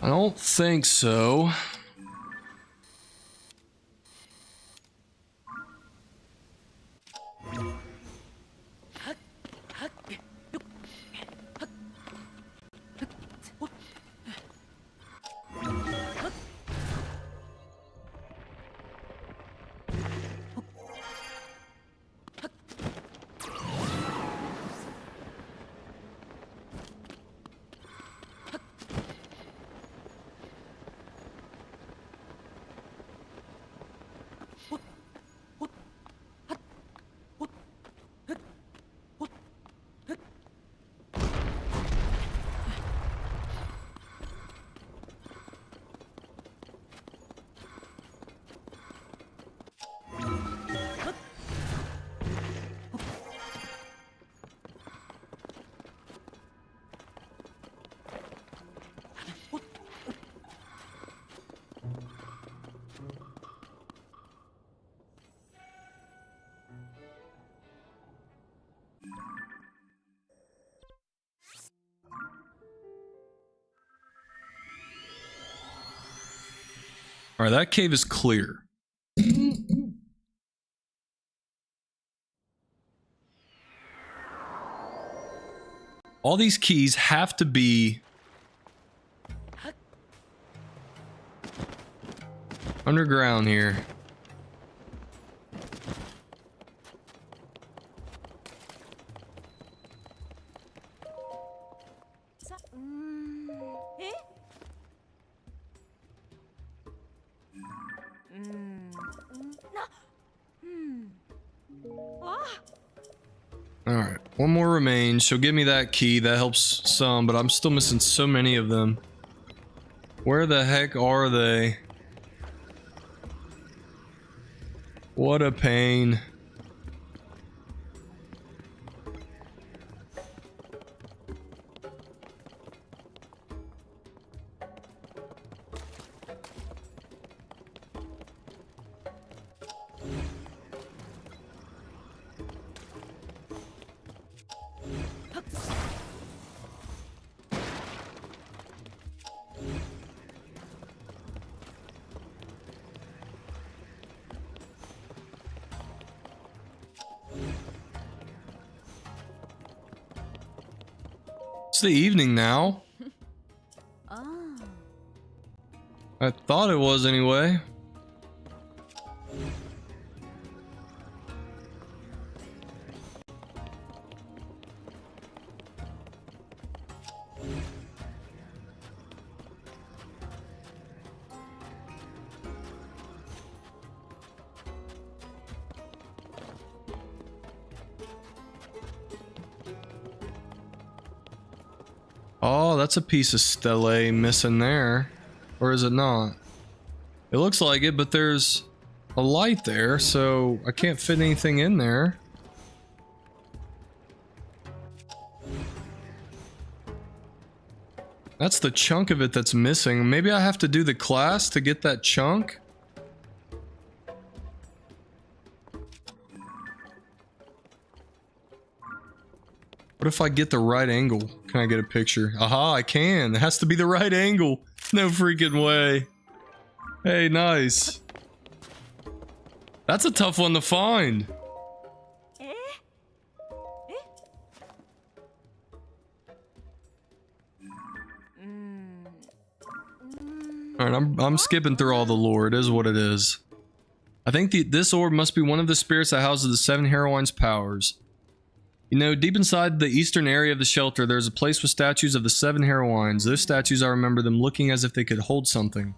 I don't think so. All right, that cave is clear. All these keys have to be underground here. Alright, one more remains. She'll give me that key. That helps some, but I'm still missing so many of them. Where the heck are they? What a pain. It's the evening now. Oh. I thought it was anyway. Oh, that's a piece of stele missing there. Or is it not? It looks like it, but there's a light there, so I can't fit anything in there. That's the chunk of it that's missing. Maybe I have to do the class to get that chunk? What if I get the right angle? Can I get a picture? Aha, I can. It has to be the right angle. No freaking way. Hey, nice. That's a tough one to find. Alright, I'm skipping through all the lore. It is what it is. I think this orb must be one of the spirits that houses the 7 Heroines' powers. You know, deep inside the eastern area of the shelter, there's a place with statues of the 7 Heroines. Those statues, I remember them looking as if they could hold something.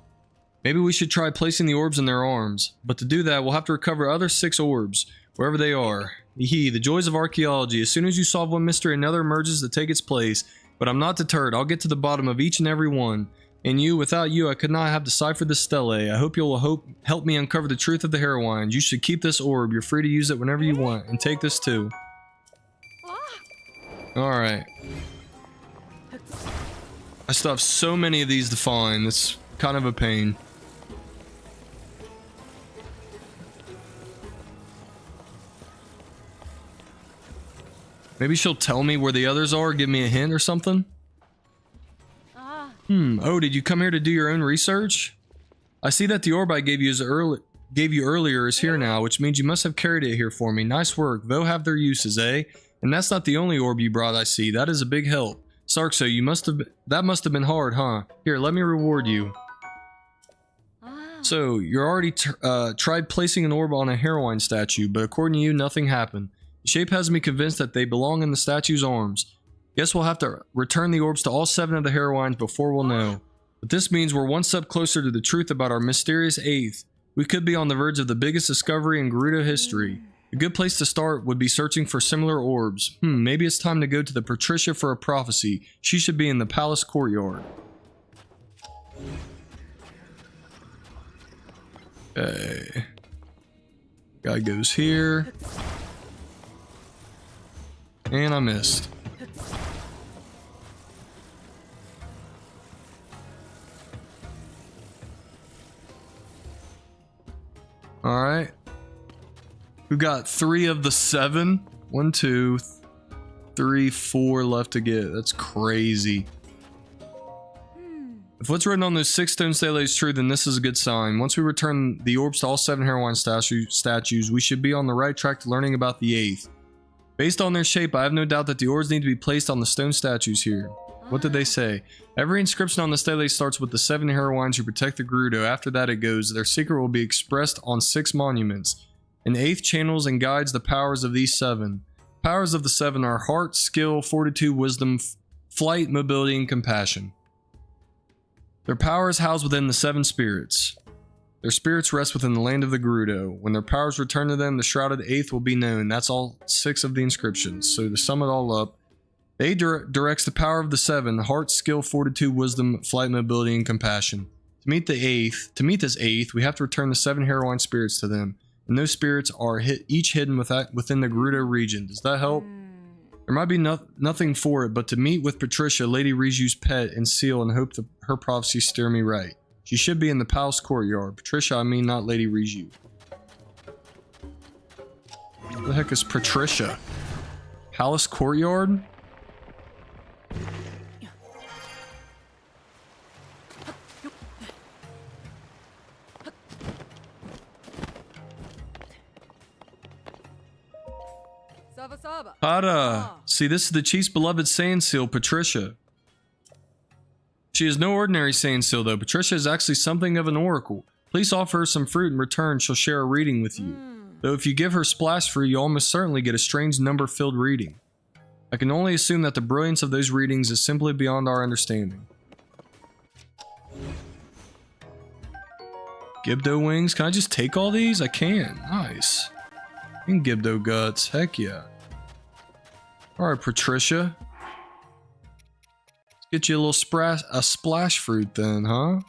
Maybe we should try placing the orbs in their arms. But to do that, we'll have to recover other 6 orbs, wherever they are. The joys of archaeology. As soon as you solve one mystery, another emerges to take its place. But I'm not deterred. I'll get to the bottom of each and every one. And you, without you, I could not have deciphered the stele. I hope you'll help me uncover the truth of the Heroines. You should keep this orb. You're free to use it whenever you want. And take this too. Alright. I still have so many of these to find. It's kind of a pain. Maybe she'll tell me where the others are, give me a hint or something? Oh, did you come here to do your own research? I see that the orb I gave you earlier is here now, which means you must have carried it here for me. Nice work. They'll have their uses, eh? And that's not the only orb you brought, I see. That is a big help. Sarkso, that must have been hard, huh? Here, let me reward you. So, you're already tried placing an orb on a heroine statue, but according to you, nothing happened. The shape has me convinced that they belong in the statue's arms. Guess we'll have to return the orbs to all 7 of the heroines before we'll know. But this means we're one step closer to the truth about our mysterious 8th. We could be on the verge of the biggest discovery in Gerudo history. A good place to start would be searching for similar orbs. Maybe it's time to go to the Patricia for a prophecy. She should be in the palace courtyard. Okay. Guy goes here. And I missed. Alright. We've got 3 of the 7. 1, 2, 3, 4 left to get. That's crazy. If what's written on those 6 stone steles is true, then this is a good sign. Once we return the orbs to all 7 heroine statues, we should be on the right track to learning about the 8th. Based on their shape, I have no doubt that the orbs need to be placed on the stone statues here. What did they say? Every inscription on the stele starts with the 7 heroines who protect the Gerudo. After that it goes, their secret will be expressed on 6 monuments. An 8th channels and guides the powers of these 7. Powers of the 7 are heart, skill, fortitude, wisdom, flight, mobility, and compassion. Their power is housed within the 7 spirits. Their spirits rest within the land of the Gerudo. When their powers return to them, the shrouded 8th will be known. That's all 6 of the inscriptions. So to sum it all up, they directs the power of the 7, heart, skill, fortitude, wisdom, flight, mobility, and compassion. To meet this 8th, we have to return the 7 heroine spirits to them. And those spirits are each hidden within the Gerudo region. Does that help? There might be nothing for it but to meet with Patricia, Lady Riju's pet, and seal and hope her prophecies steer me right. She should be in the palace courtyard. Patricia, I mean not Lady Riju. What the heck is Patricia? Palace courtyard? Hada! See, this is the chief's beloved sand seal, Patricia. She is no ordinary sand seal, though. Patricia is actually something of an oracle. Please offer her some fruit in return. She'll share a reading with you. Though if you give her splash fruit, you'll almost certainly get a strange number-filled reading. I can only assume that the brilliance of those readings is simply beyond our understanding. Gibdo wings? Can I just take all these? I can. Nice. And Gibdo guts. Heck yeah. Alright, Patricia. Get you a little splash fruit then, huh?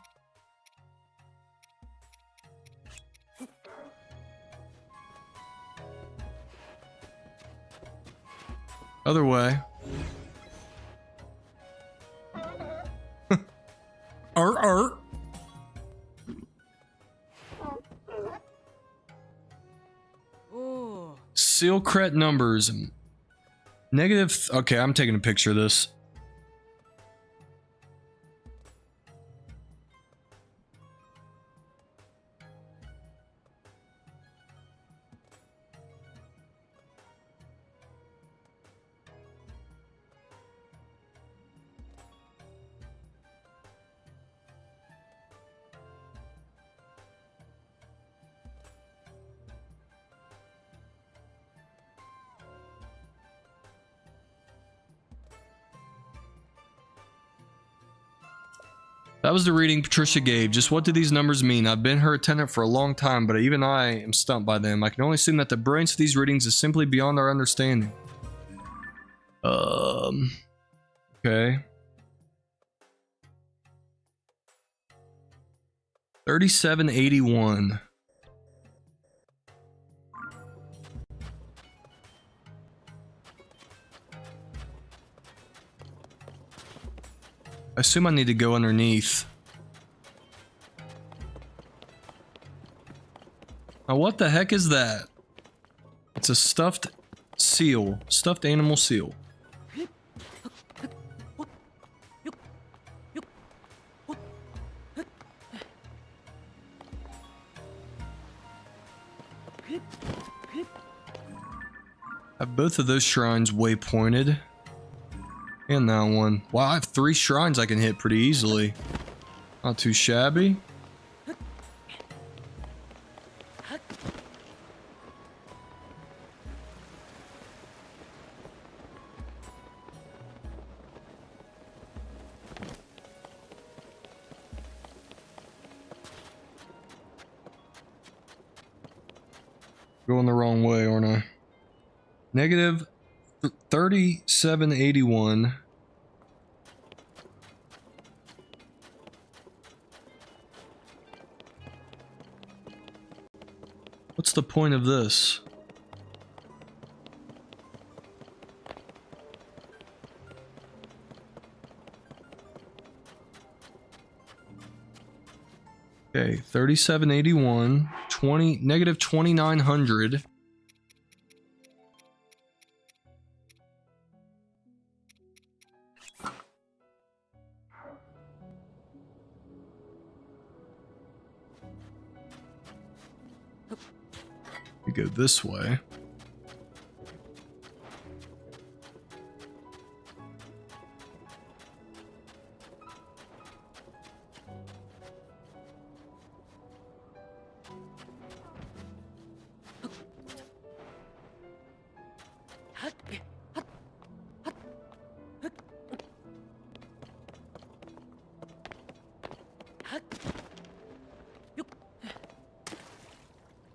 Other way. Art. Seal cret numbers. Negative. Okay, I'm taking a picture of this. That was the reading Patricia gave. Just what do these numbers mean? I've been her attendant for a long time, but even I am stumped by them. I can only assume that the brilliance of these readings is simply beyond our understanding. Okay. 3781. I assume I need to go underneath. Now what the heck is that? It's a stuffed seal. Stuffed animal seal. Have both of those shrines waypointed. And that one. Wow, I have 3 shrines I can hit pretty easily. Not too shabby. Going the wrong way, aren't I? Negative 3781. What's the point of this? Okay, 3781, negative 2900. We go this way.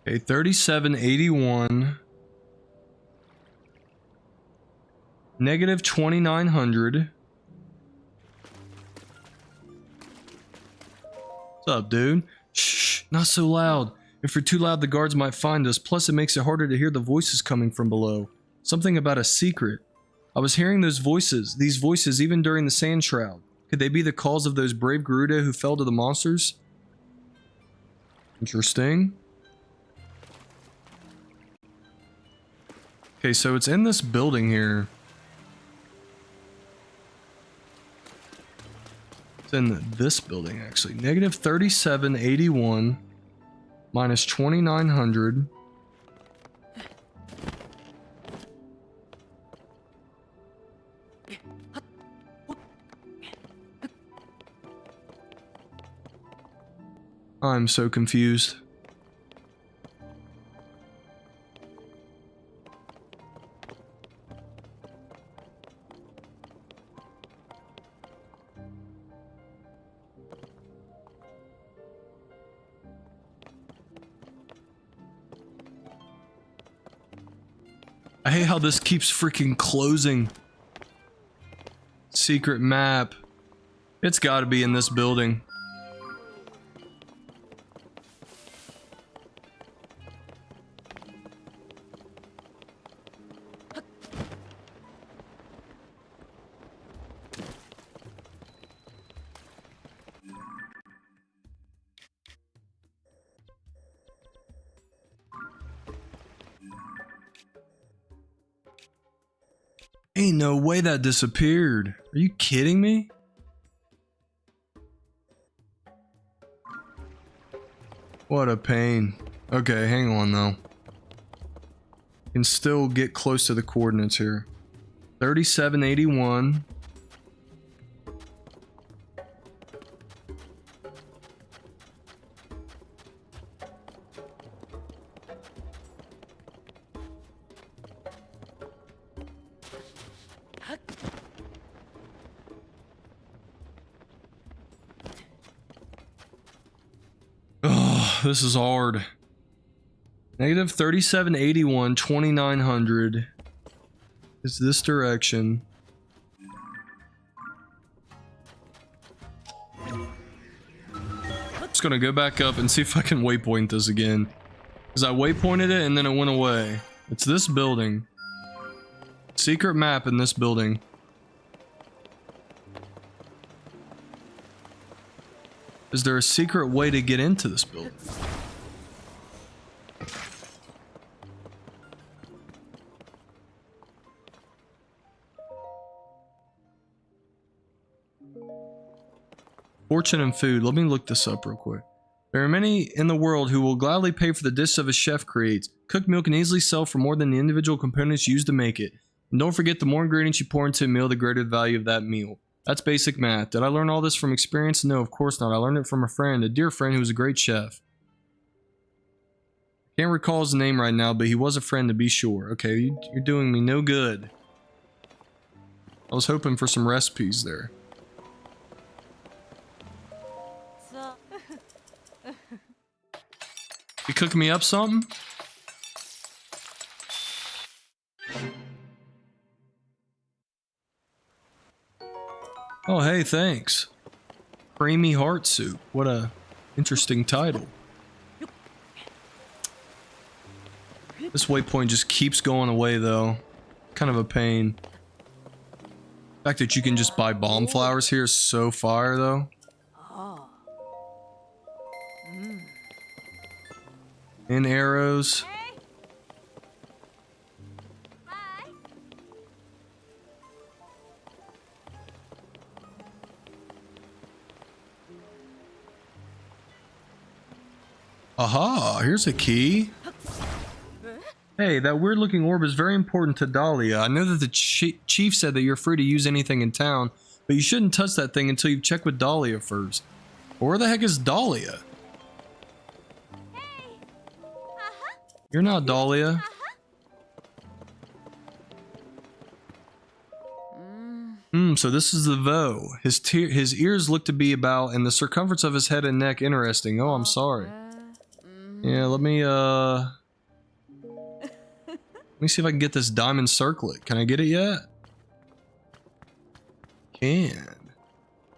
Okay, 3781. Negative 2900. What's up, dude? Shh, not so loud. If you're too loud, the guards might find us. Plus, it makes it harder to hear the voices coming from below. Something about a secret. I was hearing these voices even during the sand shroud. Could they be the calls of those brave Gerudo who fell to the monsters? Interesting. Okay, so it's in this building here. It's in this building, actually. Negative 3781 minus 2900. I'm so confused. I hate how this keeps freaking closing. Secret map. It's got to be in this building. Ain't no way that disappeared. Are you kidding me? What a pain. Okay, hang on though. Can still get close to the coordinates here. 3781. Oh, this is hard. Negative 3781, 2900 is this direction. Just gonna go back up and see if I can waypoint this again. Because I waypointed it and then it went away. It's this building. Secret map in this building. Is there a secret way to get into this building? Fortune and food. Let me look this up real quick. There are many in the world who will gladly pay for the dish of a chef creates. Cooked meal can easily sell for more than the individual components used to make it. And don't forget, the more ingredients you pour into a meal, the greater the value of that meal. That's basic math. Did I learn all this from experience? No, of course not. I learned it from a friend, a dear friend who was a great chef. Can't recall his name right now, but he was a friend to be sure. Okay, you're doing me no good. I was hoping for some recipes there. You cooking me up something? Oh, hey, thanks. Creamy heart soup. What a interesting title. This waypoint just keeps going away, though. Kind of a pain. The fact that you can just buy bomb flowers here is so fire, though. And arrows. Aha, here's a key. Hey, that weird looking orb is very important to Dahlia. I know that the chief said that you're free to use anything in town, but you shouldn't touch that thing until you've checked with Dahlia first. Where the heck is Dahlia? You're not Dahlia. So this is the Vo. His ears look to be about, and the circumference of his head and neck interesting. Oh, I'm sorry. Yeah, let me see if I can get this diamond circlet. Can I get it yet? Can.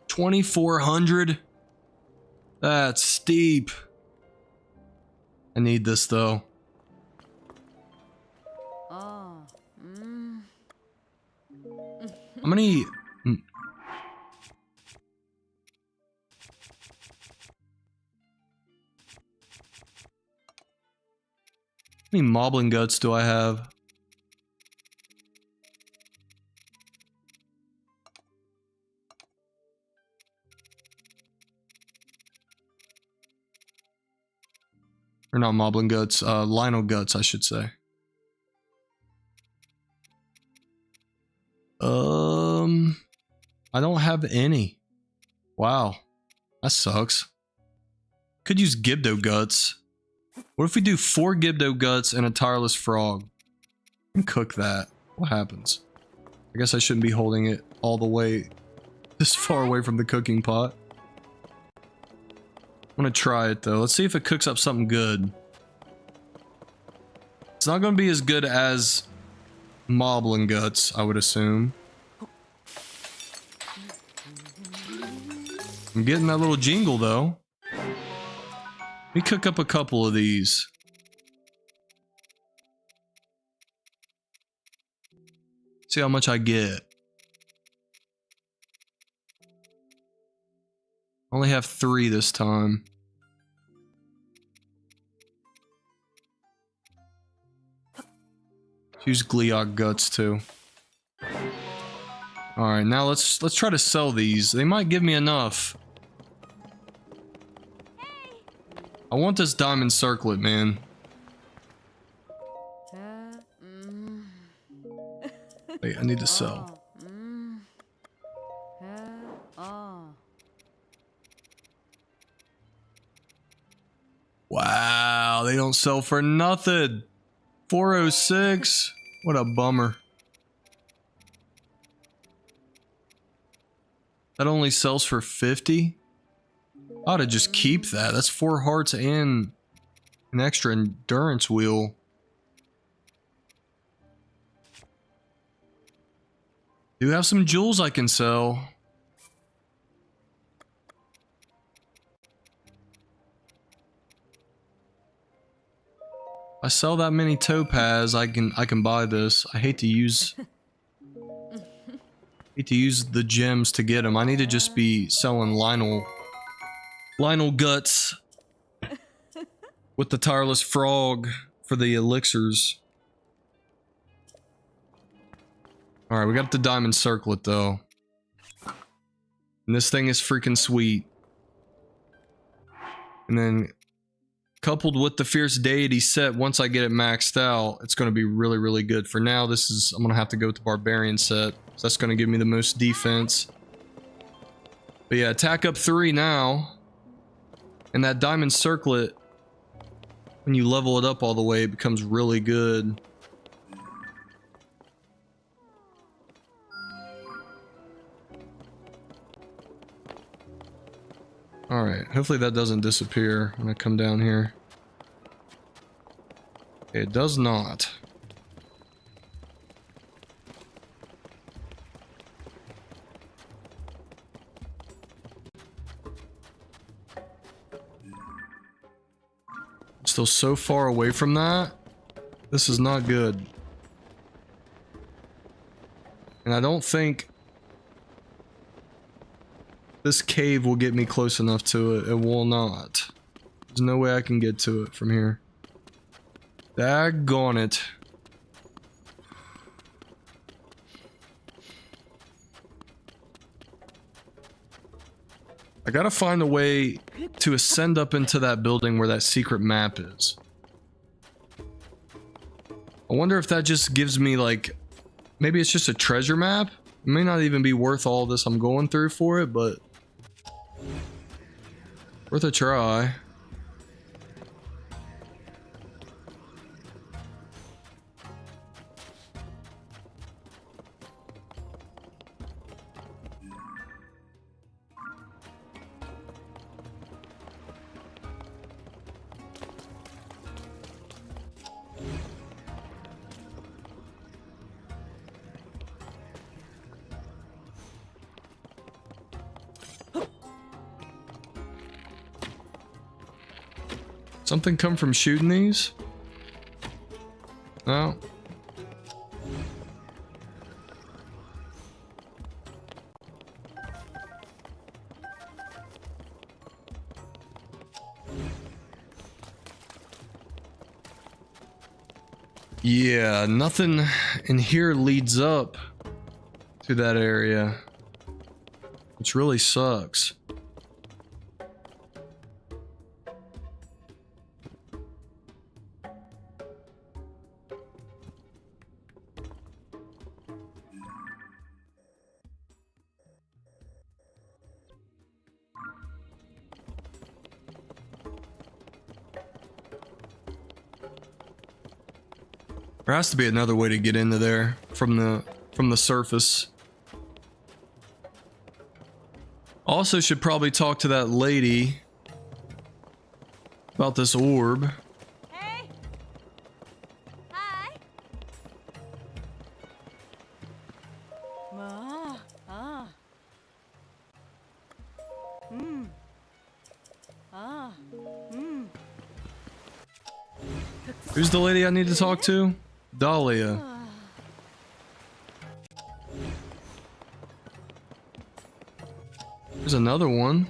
2,400? That's steep. I need this though. How many? How many moblin guts do I have? Or not moblin guts, Lionel guts, I should say. I don't have any. Wow. That sucks. Could use Gibdo guts. What if we do 4 Gibdo guts and a tireless frog? And cook that. What happens? I guess I shouldn't be holding it all the way this far away from the cooking pot. I'm gonna try it though. Let's see if it cooks up something good. It's not gonna be as good as moblin guts, I would assume. I'm getting that little jingle though. Let me cook up a couple of these. See how much I get. Only have 3 this time. Use Gliok guts too. Alright, now let's try to sell these. They might give me enough. I want this diamond circlet, man. Wait, I need to sell. Wow, they don't sell for nothing. 406. What a bummer. That only sells for 50? I ought to just keep that. That's 4 hearts and an extra endurance wheel. Do have some jewels I can sell. If I sell that many topaz, I can buy this. I hate to use the gems to get them. I need to just be selling Lionel guts with the tireless frog for the elixirs. Alright, we got the diamond circlet though. And this thing is freaking sweet. And then coupled with the fierce deity set, once I get it maxed out, it's going to be really, really good. For now, I'm going to have to go with the barbarian set. So that's going to give me the most defense. But yeah, attack up 3 now. And that diamond circlet, when you level it up all the way, it becomes really good. Alright, hopefully that doesn't disappear when I come down here. It does not. I'm still so far away from that. This is not good. And I don't think this cave will get me close enough to it. It will not. There's no way I can get to it from here. Daggone it. I gotta find a way to ascend up into that building where that secret map is. I wonder if that just gives me like... Maybe it's just a treasure map? It may not even be worth all this I'm going through for it, but... worth a try. Something come from shooting these? No. Yeah, nothing in here leads up to that area, which really sucks. There has to be another way to get into there from the surface. Also should probably talk to that lady about this orb. Hey. Hi. Who's the lady I need to talk to? Dahlia. There's another one.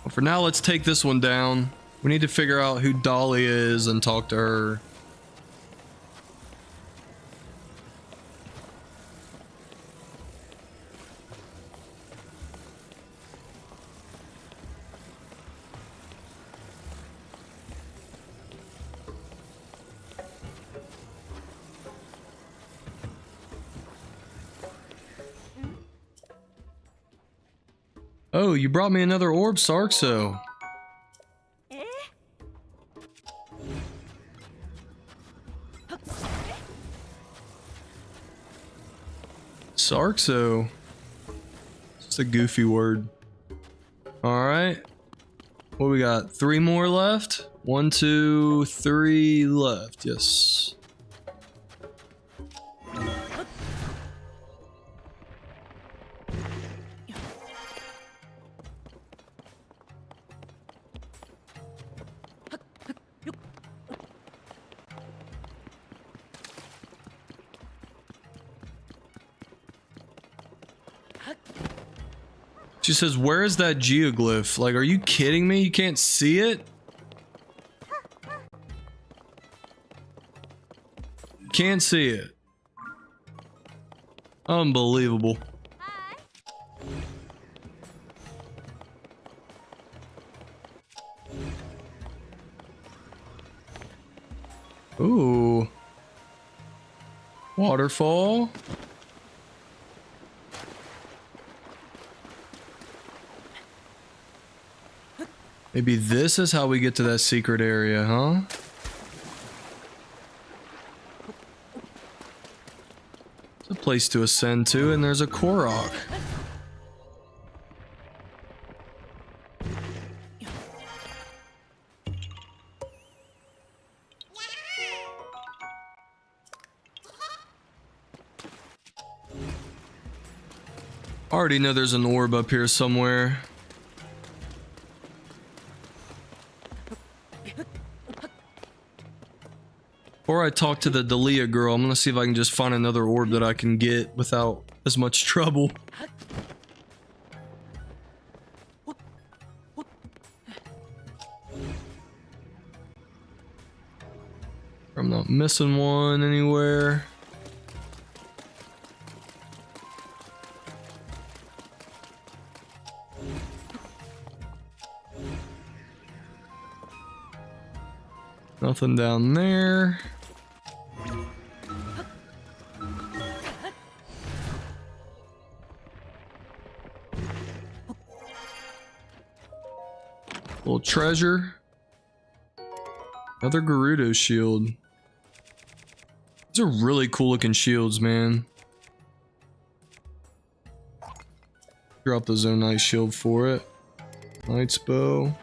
Well, for now, let's take this one down. We need to figure out who Dahlia is and talk to her. Oh, you brought me another orb, Sarkso. Sarkso. It's a goofy word. Alright. What we got? 3 more left? 1, 2, 3 left. Yes. She says, where is that geoglyph? Like, are you kidding me? You can't see it? Can't see it. Unbelievable. Ooh. Waterfall. Maybe this is how we get to that secret area, huh? It's a place to ascend to, and there's a Korok. I already know there's an orb up here somewhere. Before I talk to the Dahlia girl, I'm gonna see if I can just find another orb that I can get without as much trouble. I'm not missing one anywhere. Nothing down there. Little treasure. Another Gerudo shield. These are really cool looking shields, man. Drop the Zone Ice shield for it. Knight's bow.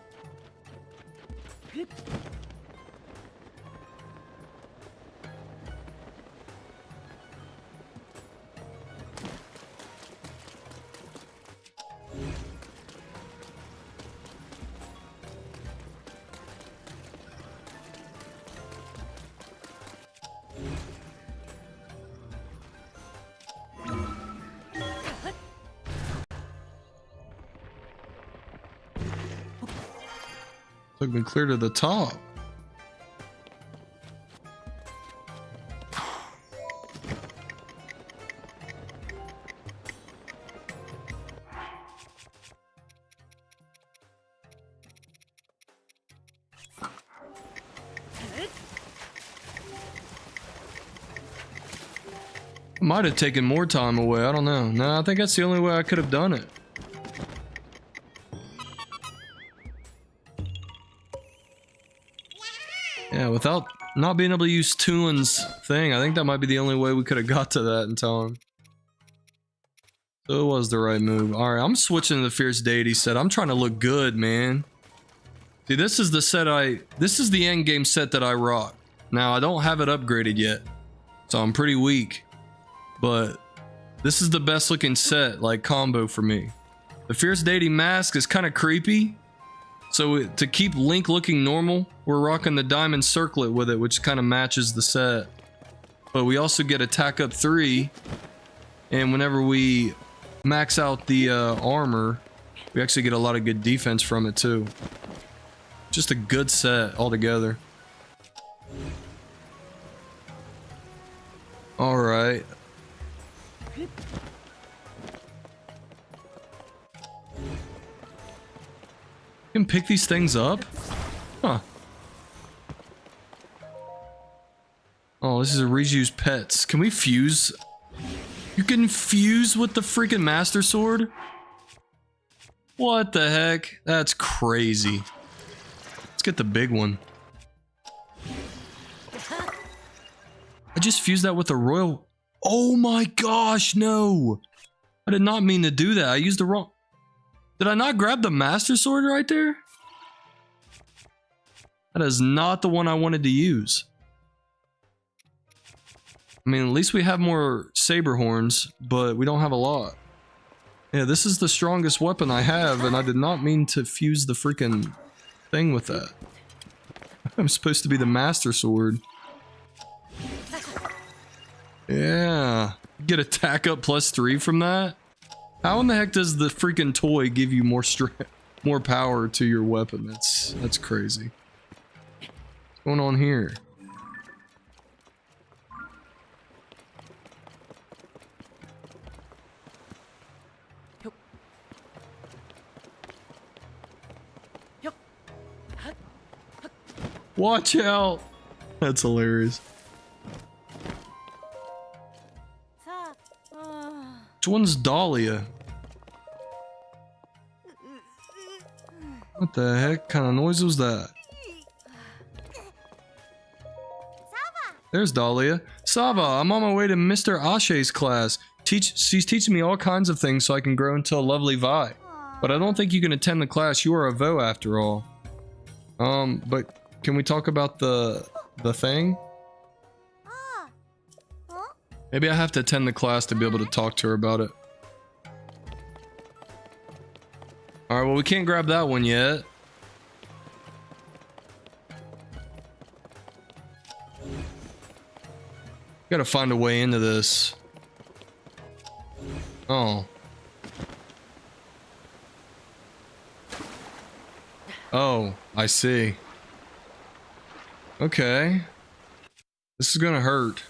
Took me clear to the top. Might have taken more time away. I don't know. No, I think that's the only way I could have done it. Yeah, without not being able to use Tulin's thing, I think that might be the only way we could have got to that in time. So it was the right move. Alright, I'm switching to the Fierce Deity set. I'm trying to look good, man. See, this is the set this is the end game set that I rock. Now, I don't have it upgraded yet, so I'm pretty weak. But This is the best looking set, like, combo for me. The Fierce Deity mask is kind of creepy. So to keep Link looking normal, we're rocking the diamond circlet with it, which kind of matches the set. But we also get attack up 3. And whenever we max out the armor, we actually get a lot of good defense from it too. Just a good set altogether. Alright. You can pick these things up? Huh. Oh, this is a Riju's pets. Can we fuse? You can fuse with the freaking Master Sword? What the heck? That's crazy. Let's get the big one. I just fused that with a royal... Oh my gosh, no! I did not mean to do that. I used the wrong... Did I not grab the Master Sword right there? That is not the one I wanted to use. I mean, at least we have more saber horns, but we don't have a lot. Yeah, this is the strongest weapon I have, and I did not mean to fuse the freaking thing with that. I'm supposed to be the Master Sword. Yeah. Get attack up +3 from that? How in the heck does the freaking toy give you more strength, more power to your weapon? That's crazy. What's going on here? Watch out! That's hilarious. Which one's Dahlia? What the heck kind of noise was that? There's Dahlia. Sava, I'm on my way to Mr. Ashe's class. She's teaching me all kinds of things so I can grow into a lovely Vi. But I don't think you can attend the class. You are a Vo after all. But can we talk about the thing? Maybe I have to attend the class to be able to talk to her about it. Alright, well we can't grab that one yet. Gotta find a way into this. Oh. Oh, I see. Okay. This is gonna hurt.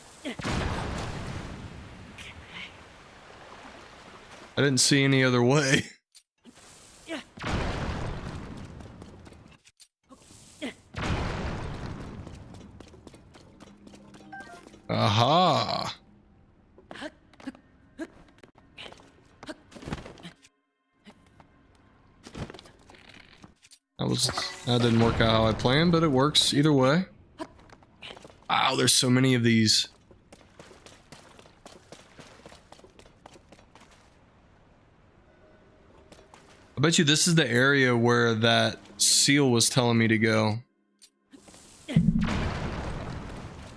I didn't see any other way. Aha! That didn't work out how I planned, but it works either way. Wow, there's so many of these. I bet you this is the area where that seal was telling me to go. I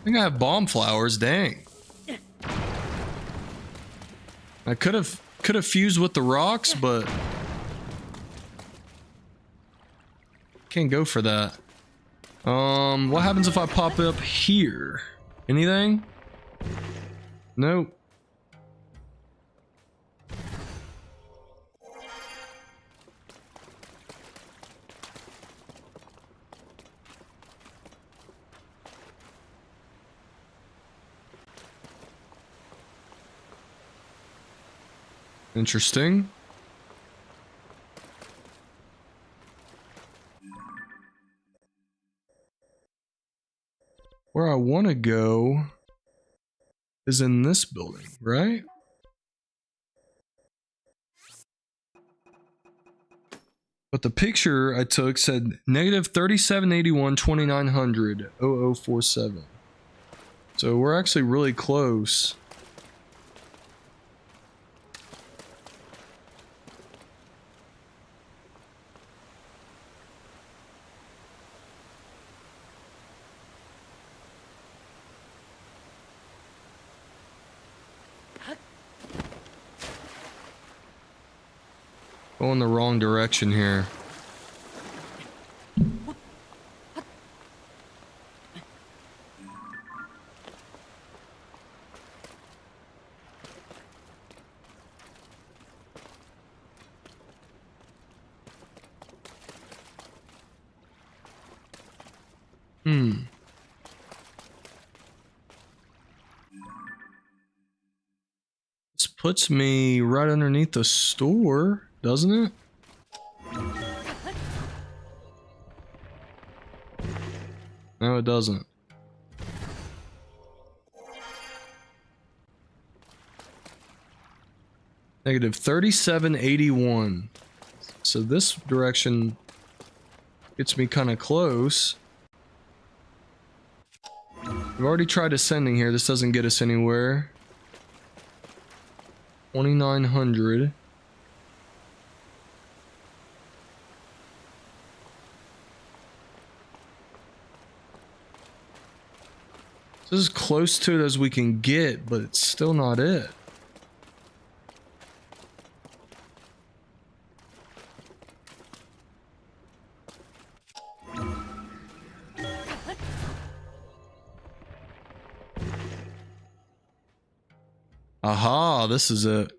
think I have bomb flowers, dang. I could have fused with the rocks, but can't go for that. What happens if I pop up here? Anything? Nope. Interesting. Where I want to go is in this building, right? But the picture I took said -3781 2900 0047. So we're actually really close. Going the wrong direction here. This puts me right underneath the store, doesn't it? No, it doesn't. Negative 3781. So this direction gets me kind of close. We've already tried ascending here. This doesn't get us anywhere. 2900. This is close to it as we can get, but it's still not it. Aha, this is it.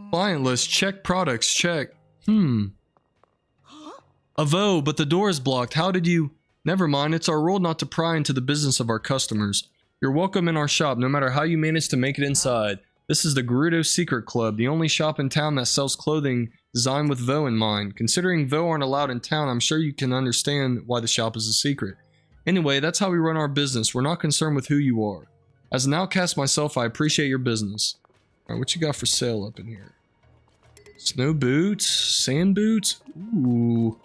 Client list, check products, check. Avo, but the door is blocked. How did you... Never mind, it's our rule not to pry into the business of our customers. You're welcome in our shop, no matter how you manage to make it inside. This is the Gerudo Secret Club, the only shop in town that sells clothing designed with Vo in mind. Considering Vo aren't allowed in town, I'm sure you can understand why the shop is a secret. Anyway, that's how we run our business. We're not concerned with who you are. As an outcast myself, I appreciate your business. Alright, what you got for sale up in here? Snow boots? Sand boots? Ooh.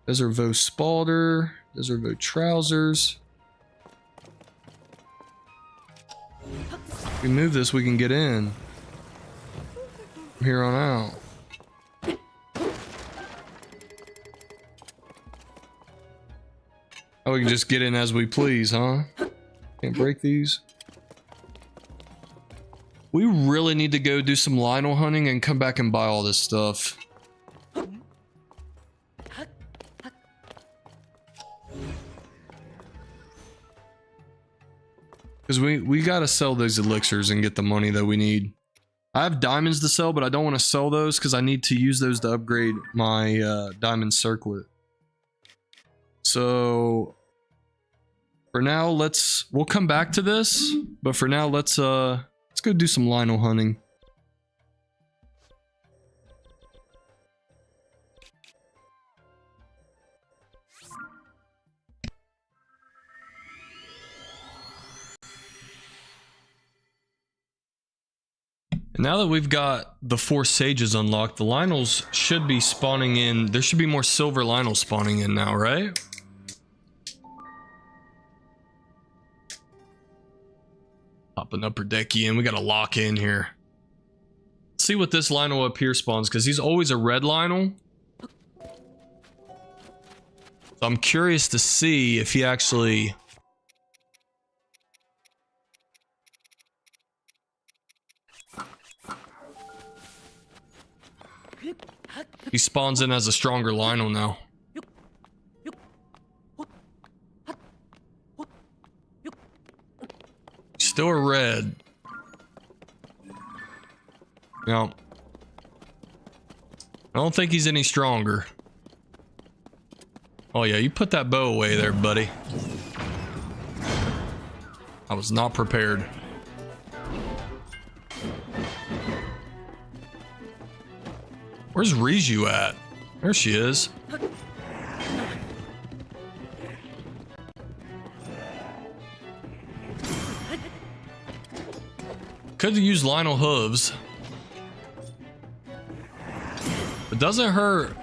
Those are Vo Spalder. Those are Vo trousers. If we move this, we can get in. From here on out. Oh, we can just get in as we please, huh? Can't break these. We really need to go do some Lionel hunting and come back and buy all this stuff. Because we gotta sell those elixirs and get the money that we need. I have diamonds to sell, but I don't want to sell those because I need to use those to upgrade my diamond circlet. So for now, we'll come back to this, but for now, let's go do some Lionel hunting. And now that we've got the 4 sages unlocked, the Lionels should be spawning in. There should be more silver Lionels spawning in now, right? Pop an upper decky in. We gotta lock in here. Let's see what this Lionel up here spawns, because he's always a red Lionel. So I'm curious to see if he actually... He spawns in as a stronger Lionel now. Still a red. No. I don't think he's any stronger. Oh yeah, you put that bow away there, buddy. I was not prepared. Where's Riju at? There she is. Could use Lionel hooves. But doesn't her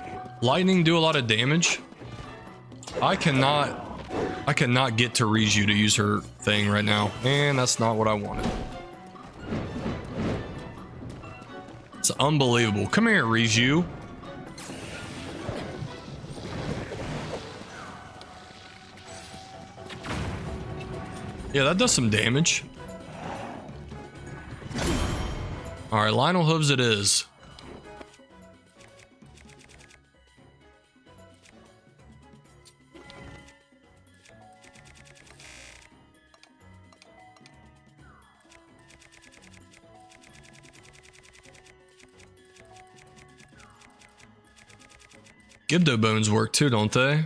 lightning do a lot of damage? I cannot get to Riju to use her thing right now. And that's not what I wanted. It's unbelievable. Come here, Riju. Yeah, that does some damage. All right, Lionel hooves it is. Gibdo bones work too, don't they?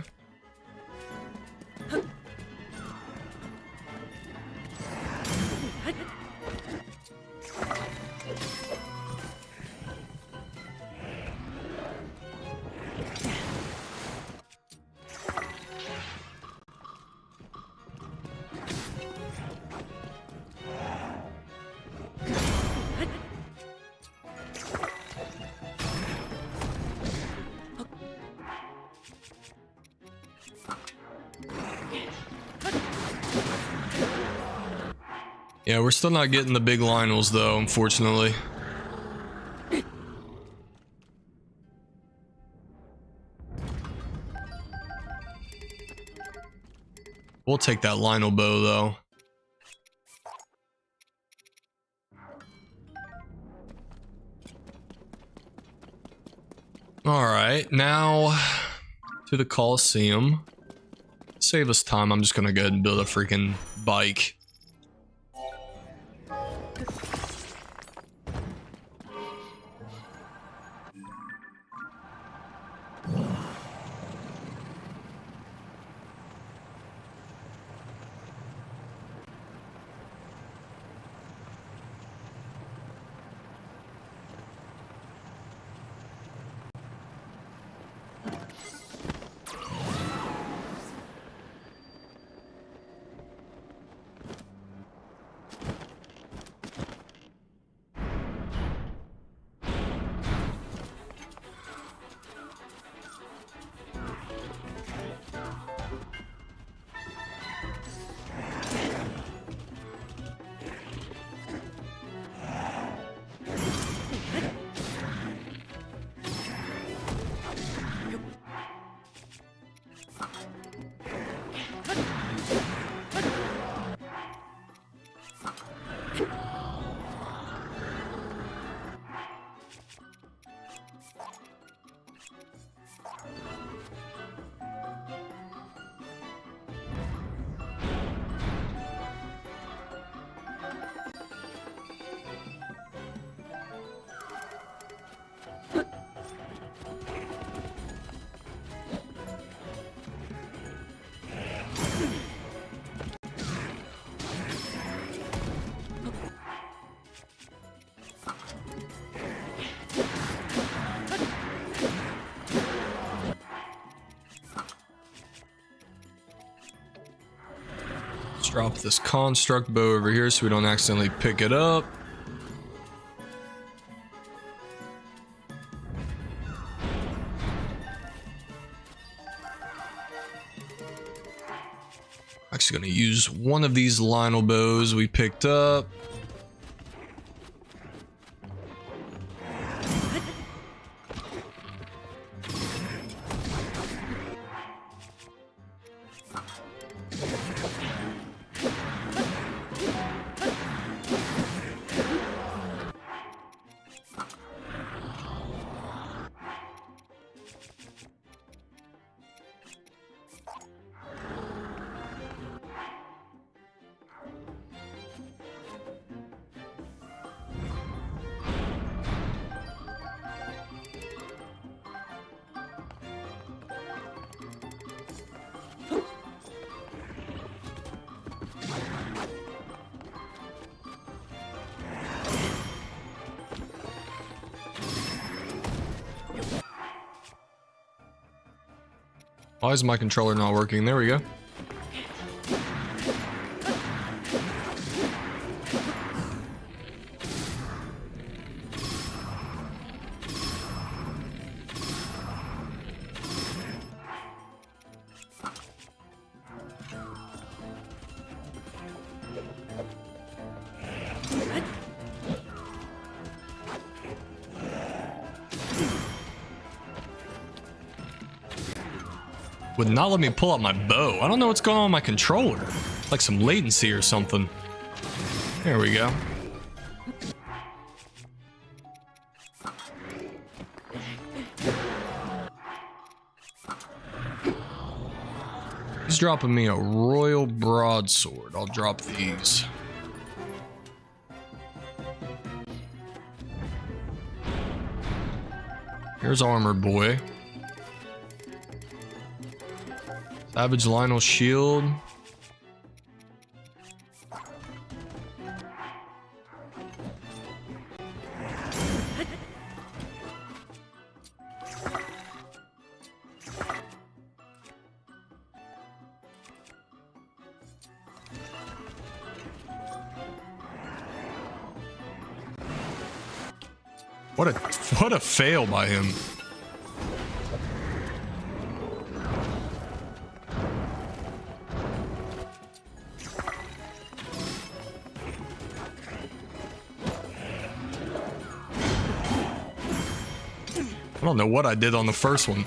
Yeah, we're still not getting the big Lionels though, unfortunately. We'll take that Lionel bow though. Alright, now to the Coliseum. Save us time, I'm just gonna go ahead and build a freaking bike. Drop this construct bow over here so we don't accidentally pick it up. Actually gonna use one of these Lionel bows we picked up. Why is my controller not working? There we go. Would not let me pull out my bow. I don't know what's going on with my controller. Like some latency or something. There we go. He's dropping me a royal broadsword. I'll drop these. Here's armor boy. Savage Lionel shield. What a fail by him. I don't know what I did on the first one.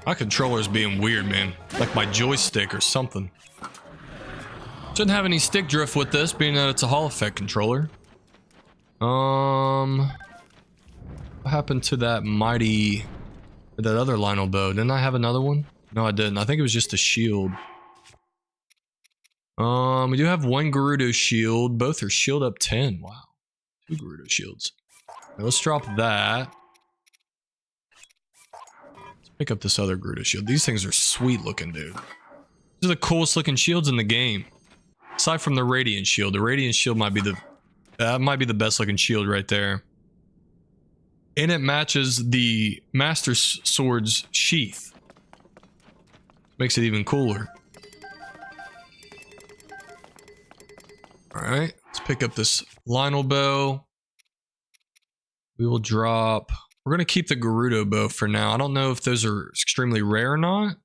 My controller's being weird, man. Like my joystick or something. Shouldn't have any stick drift with this, being that it's a Hall Effect controller. What happened to that other Lionel bow? Didn't I have another one? No, I didn't. I think it was just a shield. We do have one Gerudo shield. Both are shield up 10. Wow. 2 Gerudo shields. Now let's drop that. Pick up this other Gerudo shield. These things are sweet looking, dude. These are the coolest looking shields in the game. Aside from the Radiant shield. The Radiant shield might be the best looking shield right there. And it matches the Master Sword's sheath. Makes it even cooler. Alright, let's pick up this Lionel bow. We will drop... We're going to keep the Gerudo bow for now. I don't know if those are extremely rare or not.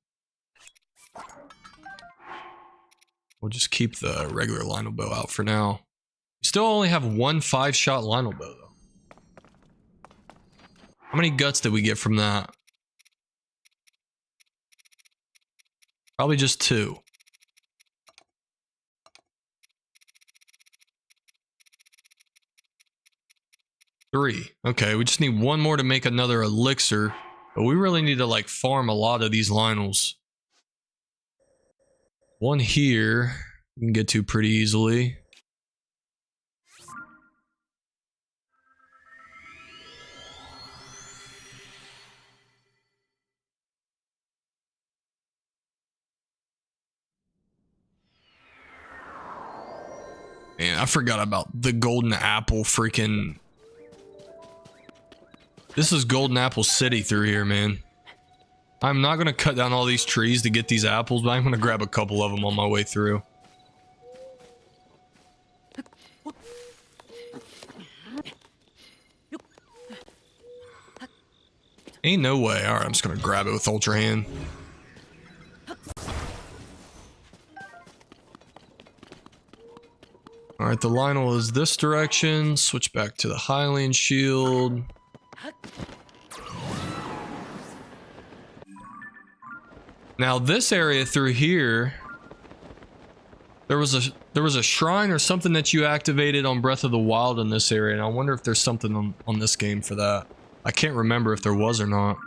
We'll just keep the regular Lionel bow out for now. We still only have one 5-shot Lionel bow, though. How many guts did we get from that? Probably just 2. Three. Okay, we just need one more to make another elixir. But we really need to like farm a lot of these Lionels. One here. We can get to pretty easily. Man, I forgot about the golden apple freaking... This is Golden Apple City through here, man. I'm not going to cut down all these trees to get these apples, but I'm going to grab a couple of them on my way through. Ain't no way. Alright, I'm just going to grab it with Ultra Hand. Alright, the Lionel is this direction. Switch back to the Hylian shield. Now this area through here, there was a shrine or something that you activated on Breath of the Wild in this area, and I wonder if there's something on this game for that. I can't remember if there was or not.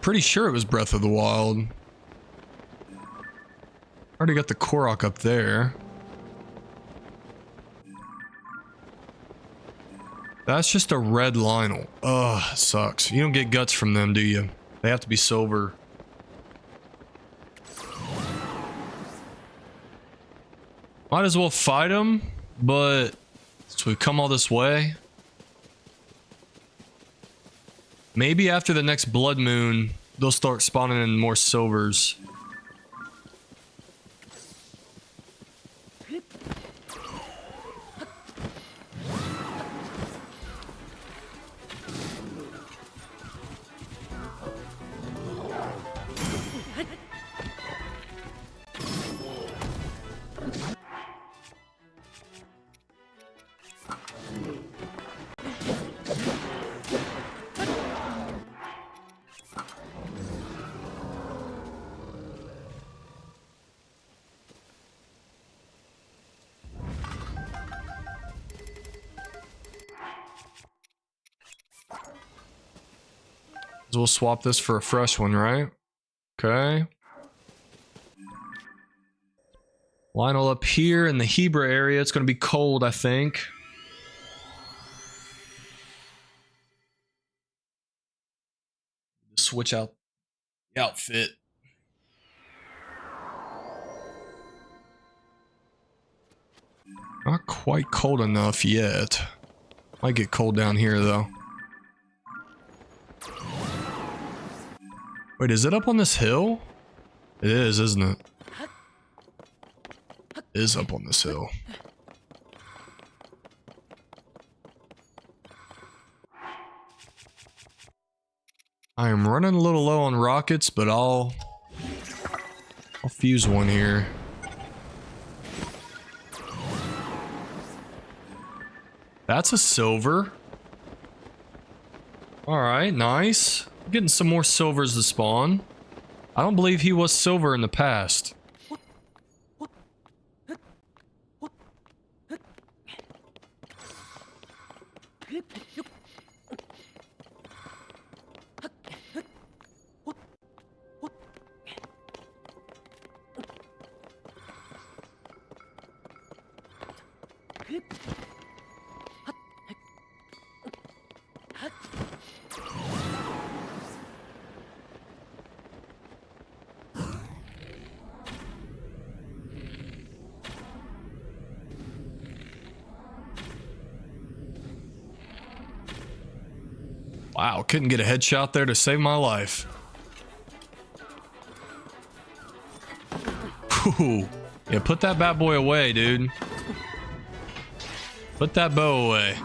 Pretty sure it was Breath of the Wild. Already got the Korok up there. That's just a red Lionel. Ugh, sucks. You don't get guts from them, do you? They have to be silver. Might as well fight them, but since we've come all this way, maybe after the next blood moon, they'll start spawning in more silvers. We'll swap this for a fresh one, right? Okay. Lionel up here in the Hebra area. It's going to be cold, I think. Switch out the outfit. Not quite cold enough yet. Might get cold down here, though. Wait, is it up on this hill? It is, isn't it? It is up on this hill. I am running a little low on rockets, but I'll fuse one here. That's a silver. Alright, nice. Getting some more silvers to spawn. I don't believe he was silver in the past. Wow, couldn't get a headshot there to save my life. Whew. Yeah, put that bad boy away, dude. Put that bow away.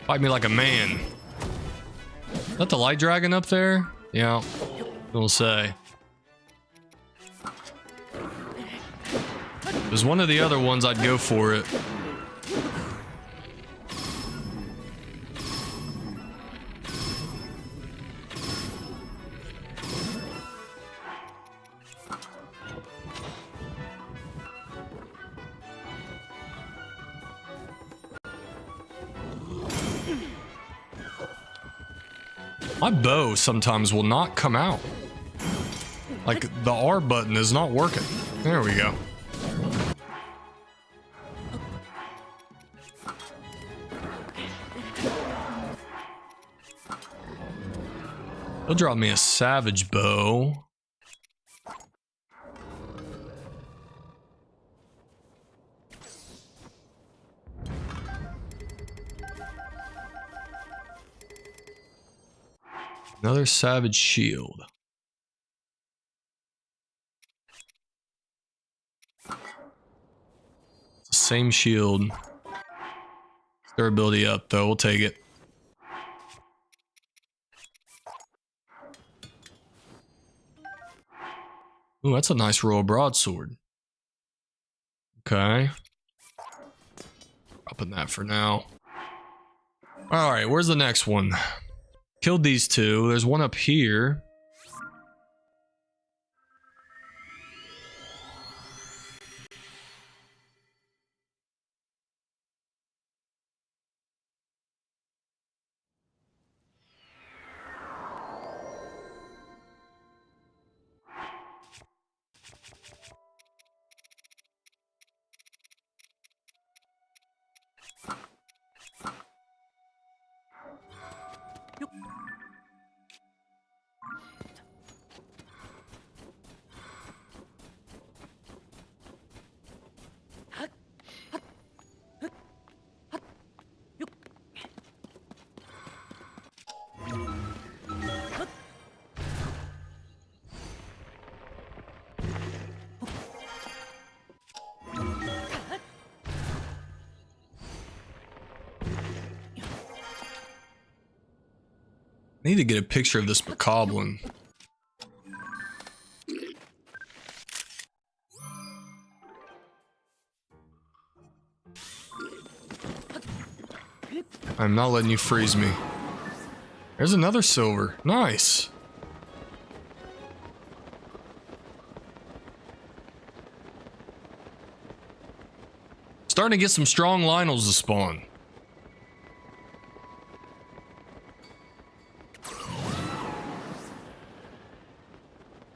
Fight me like a man. Is that the light dragon up there? Yeah, we'll say. If it was one of the other ones, I'd go for it. My bow sometimes will not come out. Like, the R button is not working. There we go. He'll drop me a savage bow. Another savage shield. It's the same shield. Durability up though, we'll take it. Ooh, that's a nice royal broadsword. Okay. Dropping that for now. Alright, where's the next one? Killed these two. There's one up here. I need to get a picture of this bokoblin. I'm not letting you freeze me. There's another silver. Nice. Starting to get some strong Lionels to spawn.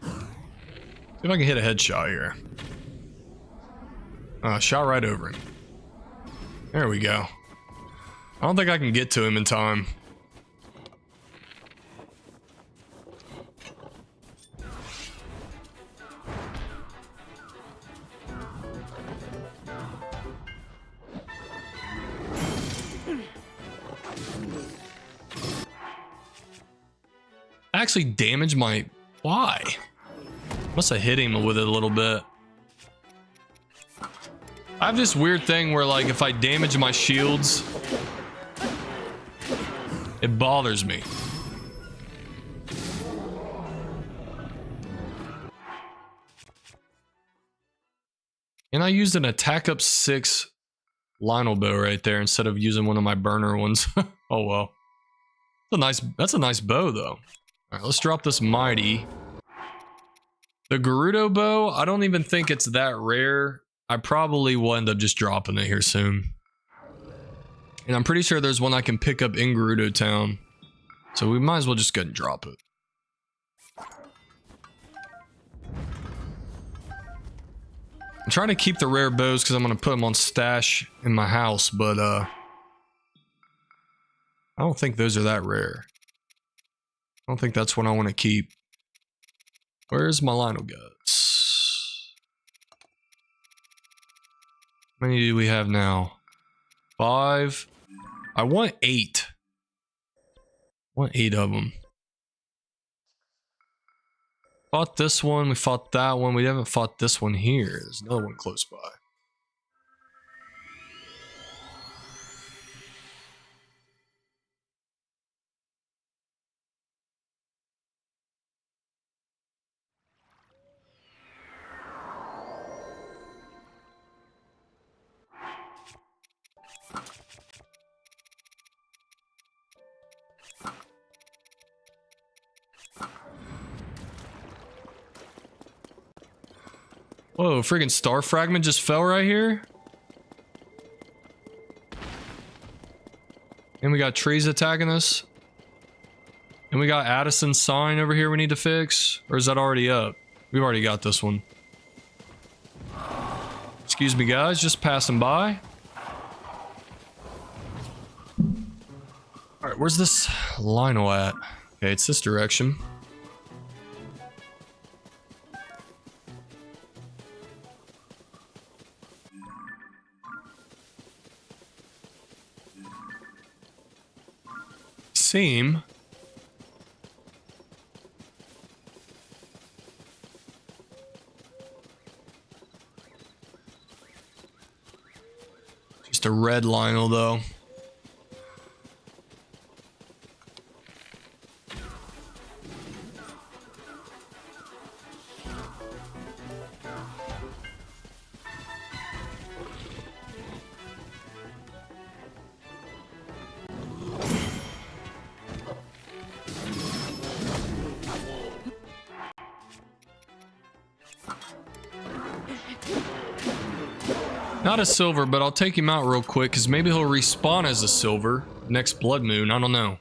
See if I can hit a headshot here. Shot right over him. There we go. I don't think I can get to him in time. Actually damaged my... Why? Must have hit him with it a little bit. I have this weird thing where, like, if I damage my shields, it bothers me. And I used an attack up 6 Lionel bow right there instead of using one of my burner ones. Oh well. That's a nice bow though. Alright, let's drop this mighty. The Gerudo bow, I don't even think it's that rare. I probably will end up just dropping it here soon. And I'm pretty sure there's one I can pick up in Gerudo Town. So we might as well just go and drop it. I'm trying to keep the rare bows because I'm going to put them on stash in my house, but I don't think those are that rare. I don't think that's what I want to keep. Where's my Lionel guts? How many do we have now? 5. I want 8. I want 8 of them. Fought this one, we fought that one, we haven't fought this one here. There's another one close by. Whoa, friggin' star fragment just fell right here? And we got trees attacking us? And we got Addison's sign over here we need to fix? Or is that already up? We've already got this one. Excuse me guys, just passing by. Alright, where's this Lionel at? Okay, it's this direction. Seem just a red Lionel though. Not a silver, but I'll take him out real quick because maybe he'll respawn as a silver next blood moon. I don't know.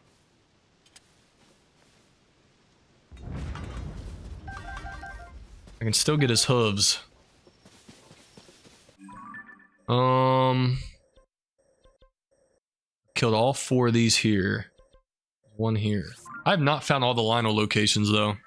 I can still get his hooves. Killed all 4 of these here. 1 here. I have not found all the Lionel locations though.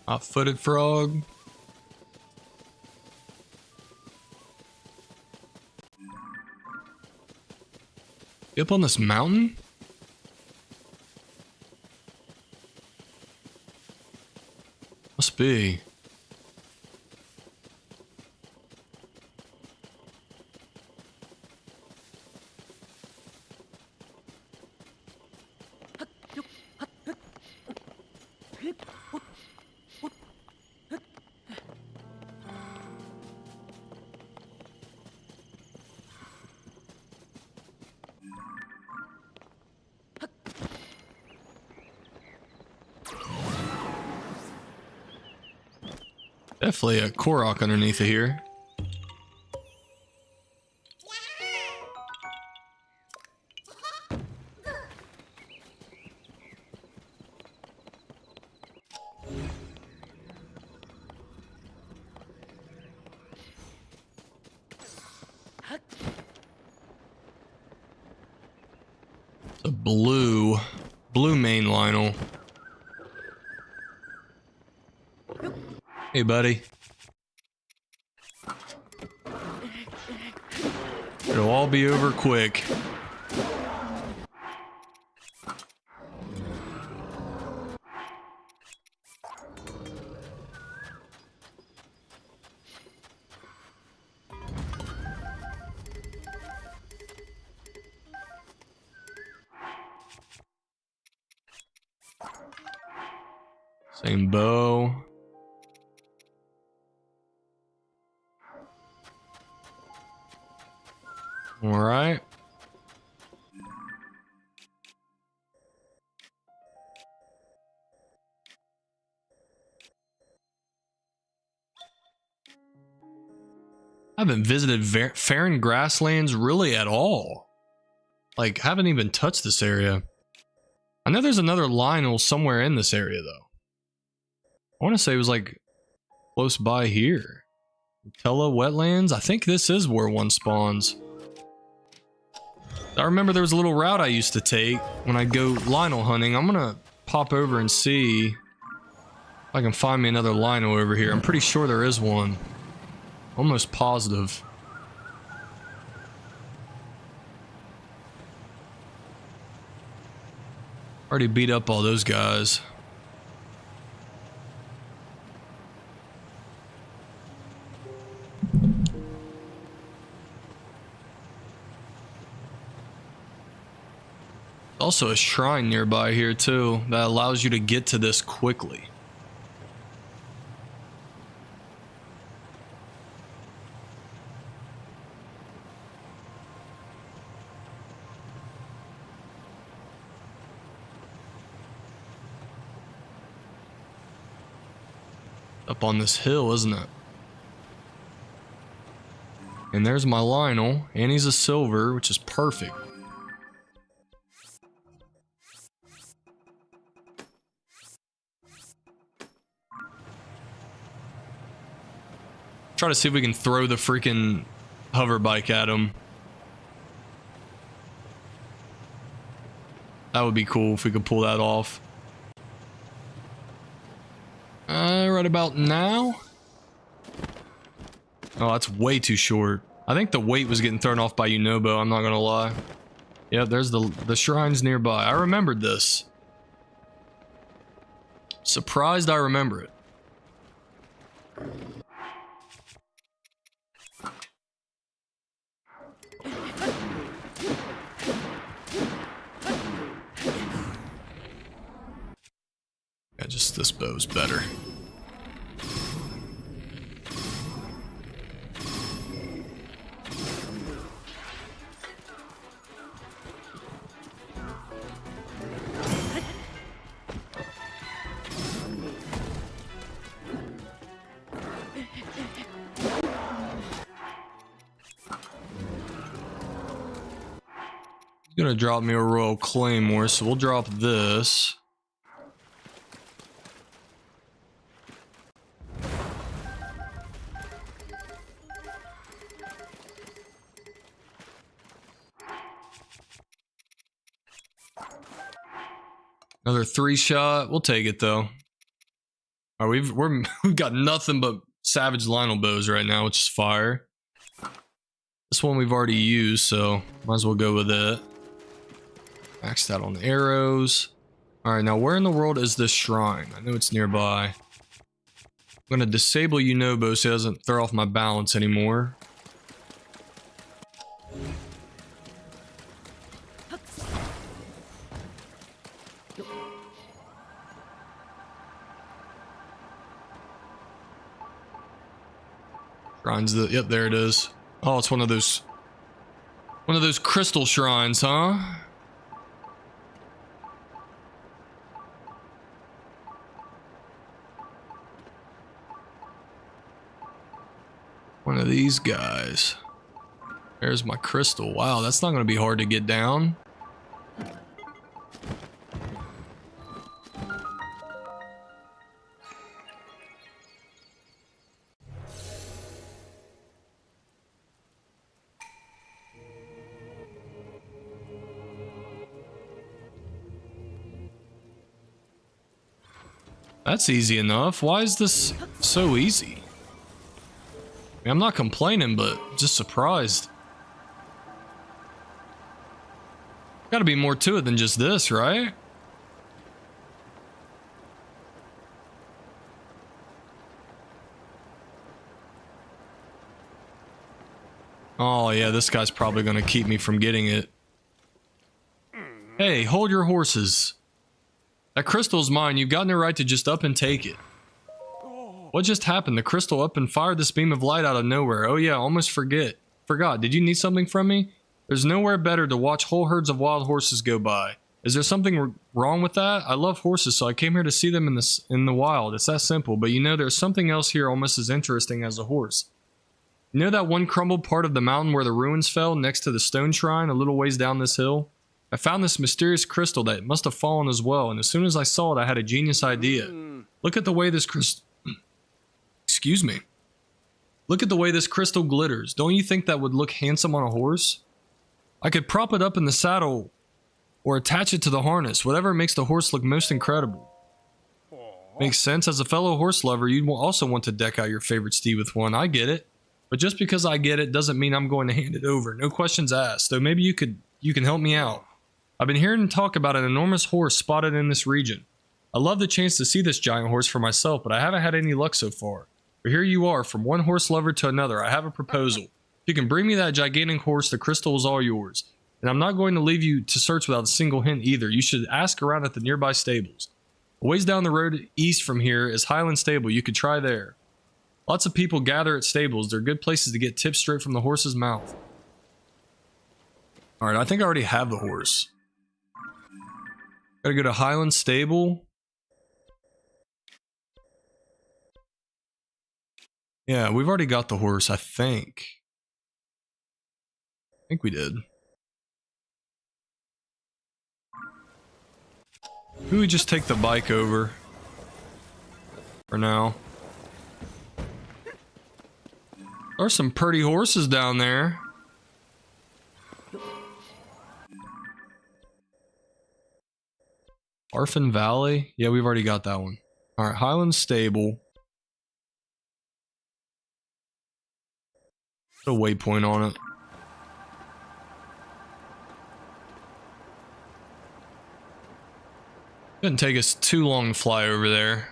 Hot-footed frog. You up on this mountain? Must be. Definitely a Korok underneath of here. It's a blue main Lionel. Hey, buddy. It'll all be over quick. Same bow. All right. I haven't visited Farron Grasslands really at all. Like, haven't even touched this area. I know there's another Lionel somewhere in this area, though. I want to say it was, like, close by here. Tella Wetlands? I think this is where one spawns. I remember there was a little route I used to take when I'd go Lionel hunting. I'm gonna pop over and see if I can find me another Lionel over here. I'm pretty sure there is one. Almost positive. Already beat up all those guys. Also a shrine nearby here too that allows you to get to this quickly. Up on this hill, isn't it? And there's my Lionel, and he's a silver, which is perfect. Try to see if we can throw the freaking hover bike at him. That would be cool if we could pull that off. Right about now. Oh, that's way too short. I think the weight was getting thrown off by Unobo, I'm not gonna lie. Yeah, there's the shrines nearby. I remembered this. Surprised I remember it. Yeah, just this bow's better. He's gonna drop me a Royal Claymore, so we'll drop this. Another 3-shot. We'll take it though. All right, we've got nothing but Savage Lionel bows right now, which is fire. This one we've already used, so might as well go with it. Maxed out on the arrows. All right, now where in the world is this shrine? I know it's nearby. I'm gonna disable Yunobo so it doesn't throw off my balance anymore. Shrines, yep, there it is. Oh, it's one of those crystal shrines, huh? One of these guys. There's my crystal. Wow, that's not going to be hard to get down. That's easy enough. Why is this so easy? I mean, I'm not complaining, but just surprised. Gotta be more to it than just this, right? Oh yeah, this guy's probably gonna keep me from getting it. Hey, hold your horses. That crystal's mine. You've got no right to just up and take it. What just happened? The crystal up and fired this beam of light out of nowhere. Oh yeah, almost forgot. Did you need something from me? There's nowhere better to watch whole herds of wild horses go by. Is there something wrong with that? I love horses, so I came here to see them in the wild. It's that simple. But you know, there's something else here almost as interesting as a horse. You know that one crumbled part of the mountain where the ruins fell next to the stone shrine a little ways down this hill? I found this mysterious crystal that must have fallen as well, and as soon as I saw it, I had a genius idea. Look at the way this crystal... Excuse me. Look at the way this crystal glitters. Don't you think that would look handsome on a horse? I could prop it up in the saddle or attach it to the harness, whatever makes the horse look most incredible. Makes sense. As a fellow horse lover, you'd also want to deck out your favorite steed with one. I get it. But just because I get it doesn't mean I'm going to hand it over. No questions asked. Though maybe you can help me out. I've been hearing talk about an enormous horse spotted in this region. I love the chance to see this giant horse for myself, but I haven't had any luck so far. But here you are, from one horse lover to another. I have a proposal. If you can bring me that gigantic horse, the crystal is all yours. And I'm not going to leave you to search without a single hint either. You should ask around at the nearby stables. A ways down the road east from here is Highland Stable. You could try there. Lots of people gather at stables. They're good places to get tips straight from the horse's mouth. Alright, I think I already have the horse. Gotta go to Highland Stable. Yeah, we've already got the horse, I think. I think we did. Maybe we just take the bike over. For now. There's some pretty horses down there. Arfin Valley? Yeah, we've already got that one. Alright, Highland Stable. Put a waypoint on it. Didn't take us too long to fly over there.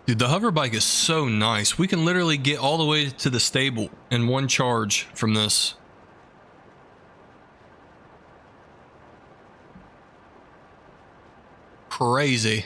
Dude, the hover bike is so nice. We can literally get all the way to the stable in one charge from this. crazy.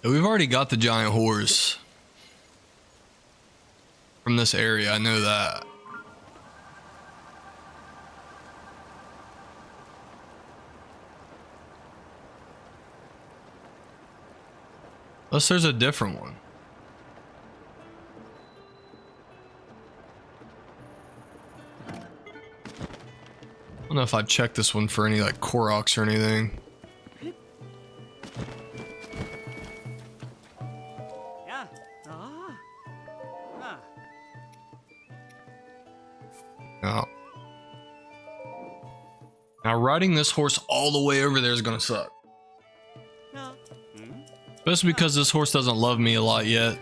We've already got the giant horse from this area, I know that. Unless there's a different one. I don't know if I've checked this one for any like Koroks or anything. No. Now riding this horse all the way over there is gonna suck. Especially because this horse doesn't love me a lot yet.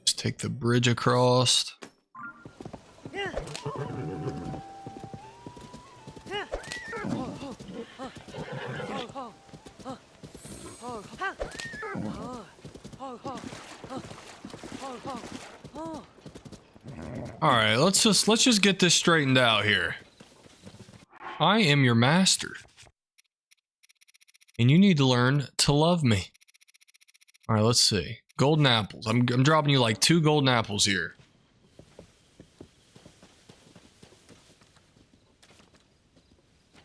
Just take the bridge across. All right, let's just get this straightened out here. I am your master, and you need to learn to love me. All right, let's see. Golden apples. I'm dropping you like 2 golden apples here.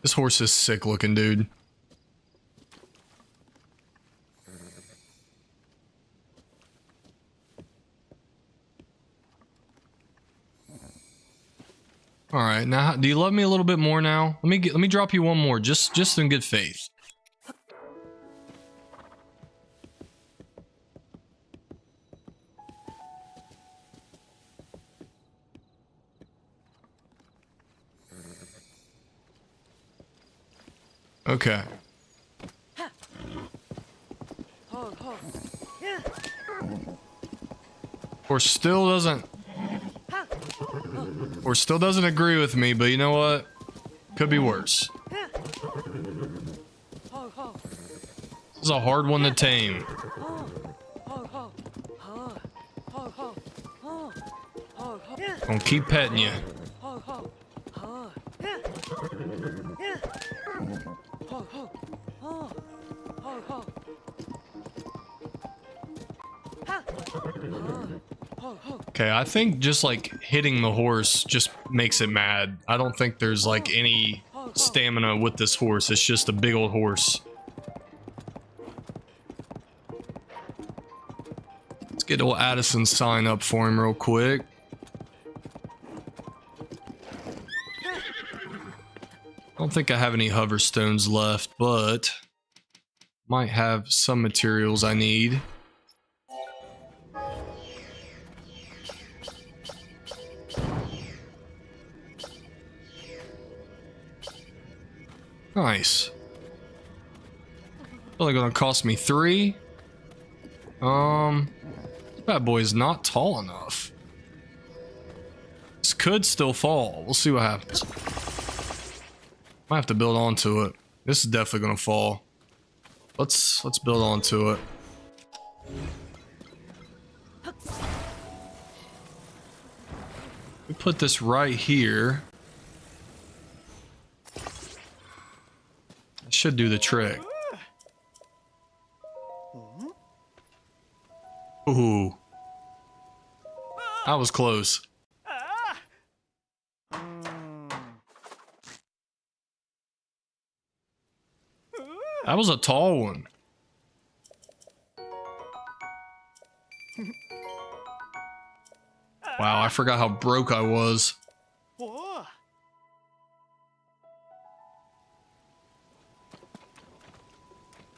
This horse is sick looking, dude. All right, now do you love me a little bit more now? Let me drop you one more, just in good faith. Okay. Horse still doesn't agree with me, but you know what? Could be worse. This is a hard one to tame. Gonna keep petting you. Okay, I think just like hitting the horse just makes it mad. I don't think there's like any stamina with this horse. It's just a big old horse. Let's get old Addison sign up for him real quick. I don't think I have any hover stones left, but might have some materials I need. Nice. Only gonna cost me 3. This bad boy is not tall enough. This could still fall. We'll see what happens. Might have to build onto it. This is definitely gonna fall. Let's build onto it. We put this right here. Should do the trick. Ooh. That was close. That was a tall one. Wow, I forgot how broke I was.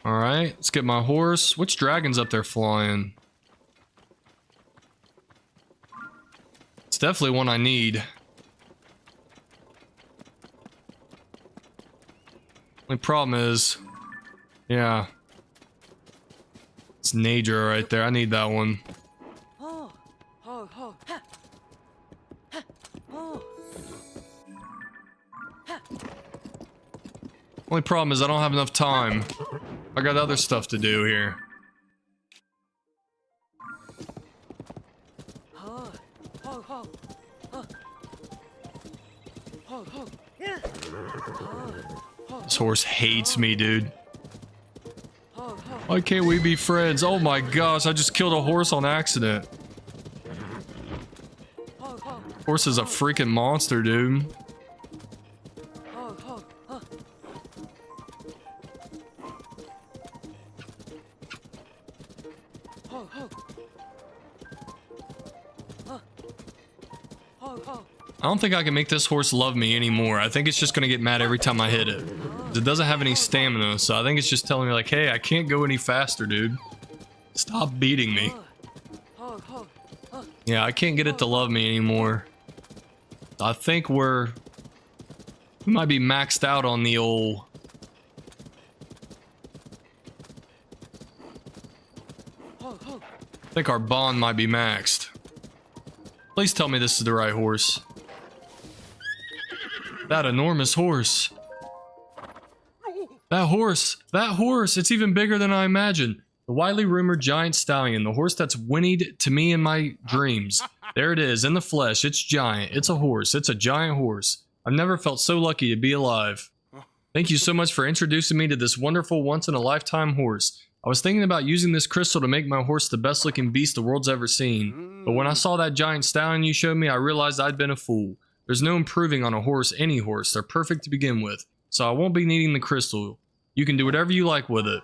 All right, let's get my horse. Which dragon's up there flying? It's definitely one I need. Only problem is, yeah, it's Nature right there. I need that one. Only problem is I don't have enough time. I got other stuff to do here. This horse hates me, dude. Why can't we be friends? Oh my gosh, I just killed a horse on accident. Horse is a freaking monster, dude. I don't think I can make this horse love me anymore. I think it's just gonna get mad every time I hit it. It doesn't have any stamina, so I think it's just telling me like, hey, I can't go any faster, dude. Stop beating me. Yeah, I can't get it to love me anymore. I think we might be maxed out on the old... I think our bond might be maxed. Please tell me this is the right horse. That enormous horse. That horse, it's even bigger than I imagined. The widely rumored giant stallion, the horse that's whinnied to me in my dreams. There it is, in the flesh. It's giant. It's a horse. It's a giant horse. I've never felt so lucky to be alive. Thank you so much for introducing me to this wonderful once-in-a-lifetime horse. I was thinking about using this crystal to make my horse the best-looking beast the world's ever seen. But when I saw that giant stallion you showed me, I realized I'd been a fool. There's no improving on a horse, any horse. They're perfect to begin with. So I won't be needing the crystal. You can do whatever you like with it.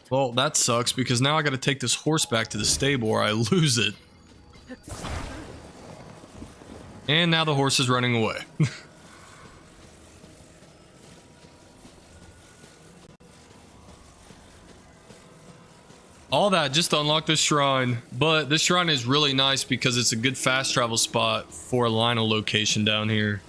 Well, that sucks because now I gotta take this horse back to the stable or I lose it. And now the horse is running away. All that just to unlock this shrine. But this shrine is really nice because it's a good fast travel spot for a Lionel location down here.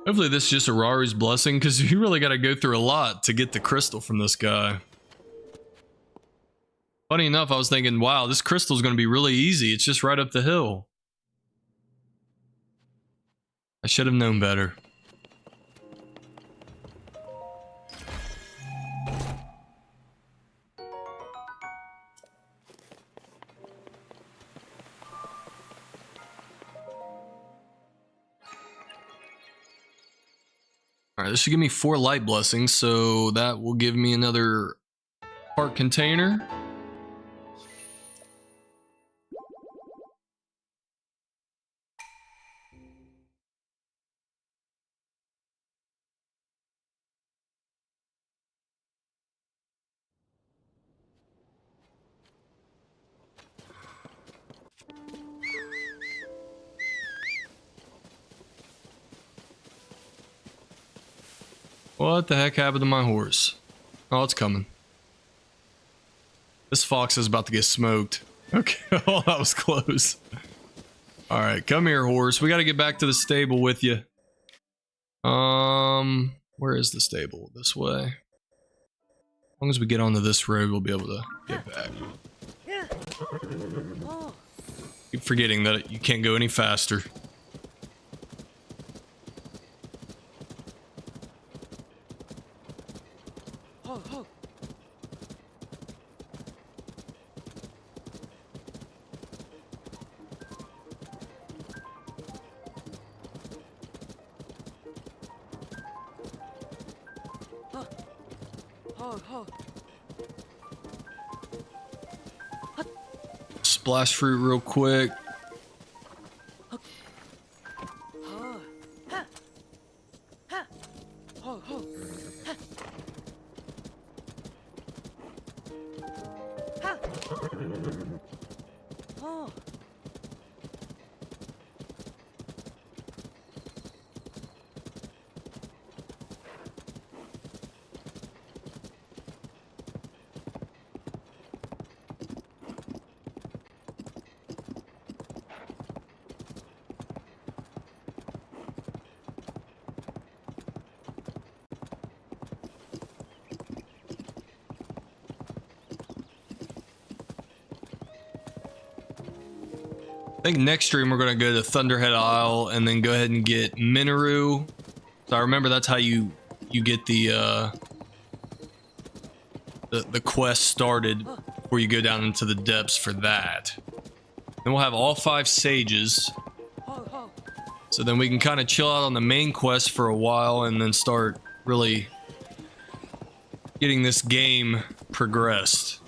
Hopefully this is just a Raru's blessing, because you really got to go through a lot to get the crystal from this guy. Funny enough, I was thinking, wow, this crystal is going to be really easy. It's just right up the hill. I should have known better. Alright, this should give me 4 light blessings, so that will give me another heart container. What the heck happened to my horse? Oh, it's coming. This fox is about to get smoked. Okay, oh, that was close. Alright, come here, horse. We gotta get back to the stable with you. Where is the stable? This way. As long as we get onto this road, we'll be able to get back. Keep forgetting that you can't go any faster. Splash fruit real quick. Oh. I think next stream we're gonna go to Thunderhead Isle and then go ahead and get Minoru. So I remember that's how you get the quest started before you go down into the depths for that. Then we'll have all 5 sages. So then we can kind of chill out on the main quest for a while and then start really getting this game progressed.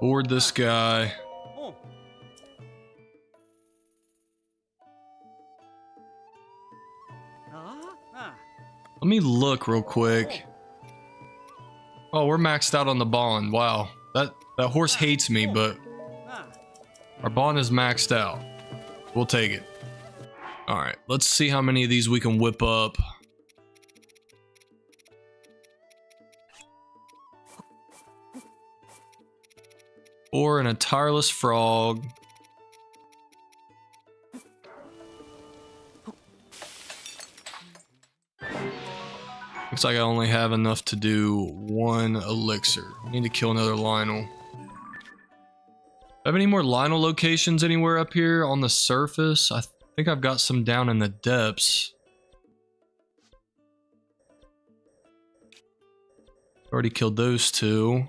Board this guy. Let me look real quick. Oh, we're maxed out on the bond. Wow. That horse hates me, but our bond is maxed out. We'll take it. Alright, let's see how many of these we can whip up. Or a tireless frog. Looks like I only have enough to do 1 elixir. I need to kill another Lionel. Have any more Lionel locations anywhere up here on the surface? I think I've got some down in the depths. Already killed those 2.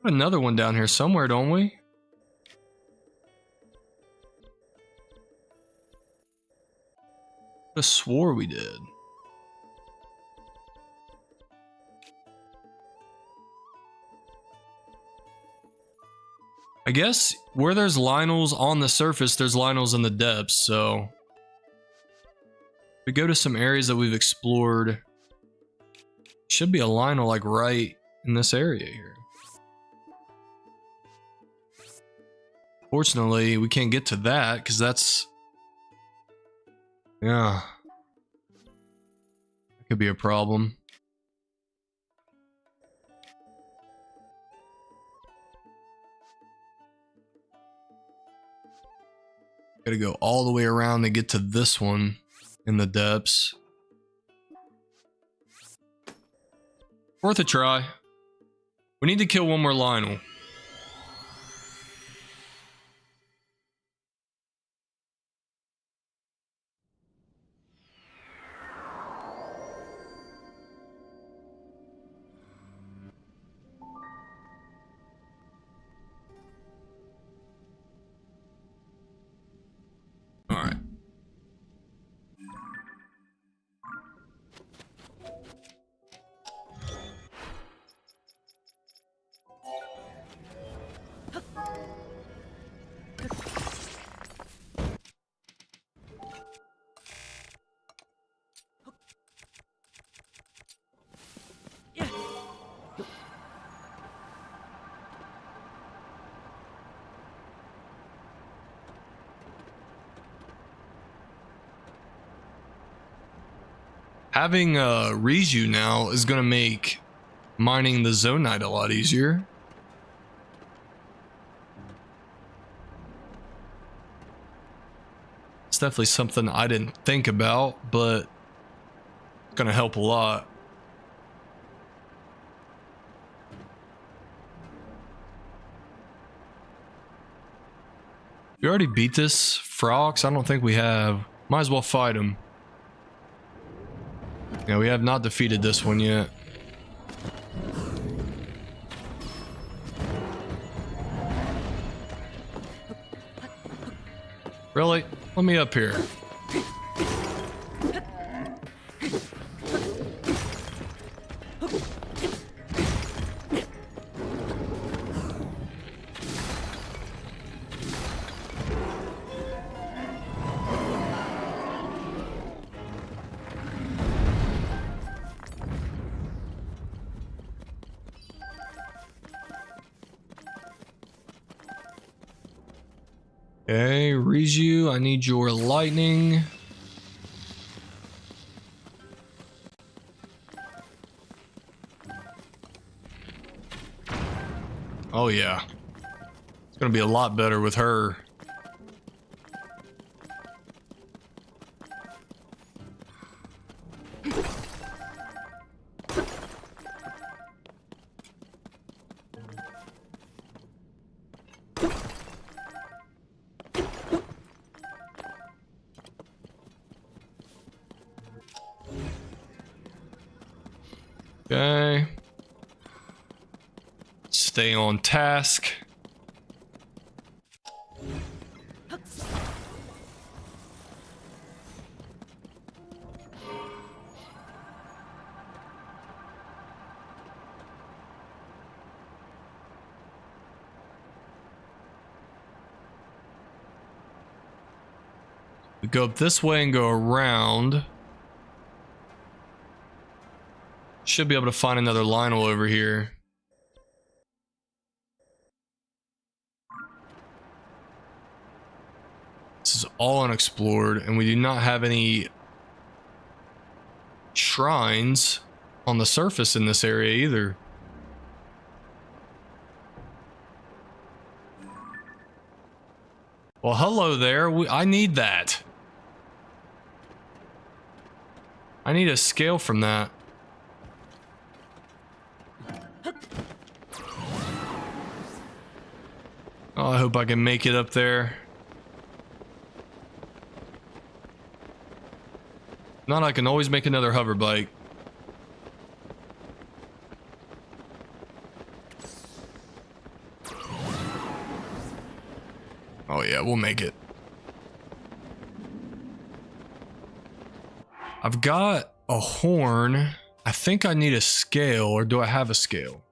Another one down here somewhere, don't we? I swore we did. I guess where there's Lionels on the surface, there's Lionels in the depths, so if we go to some areas that we've explored, should be a Lionel like right in this area here. Fortunately, we can't get to that because that's, yeah, that could be a problem. Gotta go all the way around to get to this one in the depths. Worth a try. We need to kill one more Lionel. Alright. Having Riju now is going to make mining the Zonite a lot easier. It's definitely something I didn't think about, but it's going to help a lot. We already beat this Frox? I don't think we have. Might as well fight him. Yeah, we have not defeated this one yet. Really? Let me up here. Okay, Riju, I need your lightning. Oh yeah. It's gonna be a lot better with her. Okay. Stay on task. We go up this way and go around. Should be able to find another Lionel over here. This is all unexplored, and we do not have any shrines on the surface in this area either. Well, hello there. I need that. I need a scale from that. Oh, I hope I can make it up there. Not, I can always make another hover bike. Oh yeah, we'll make it. I've got a horn. I think I need a scale, or do I have a scale?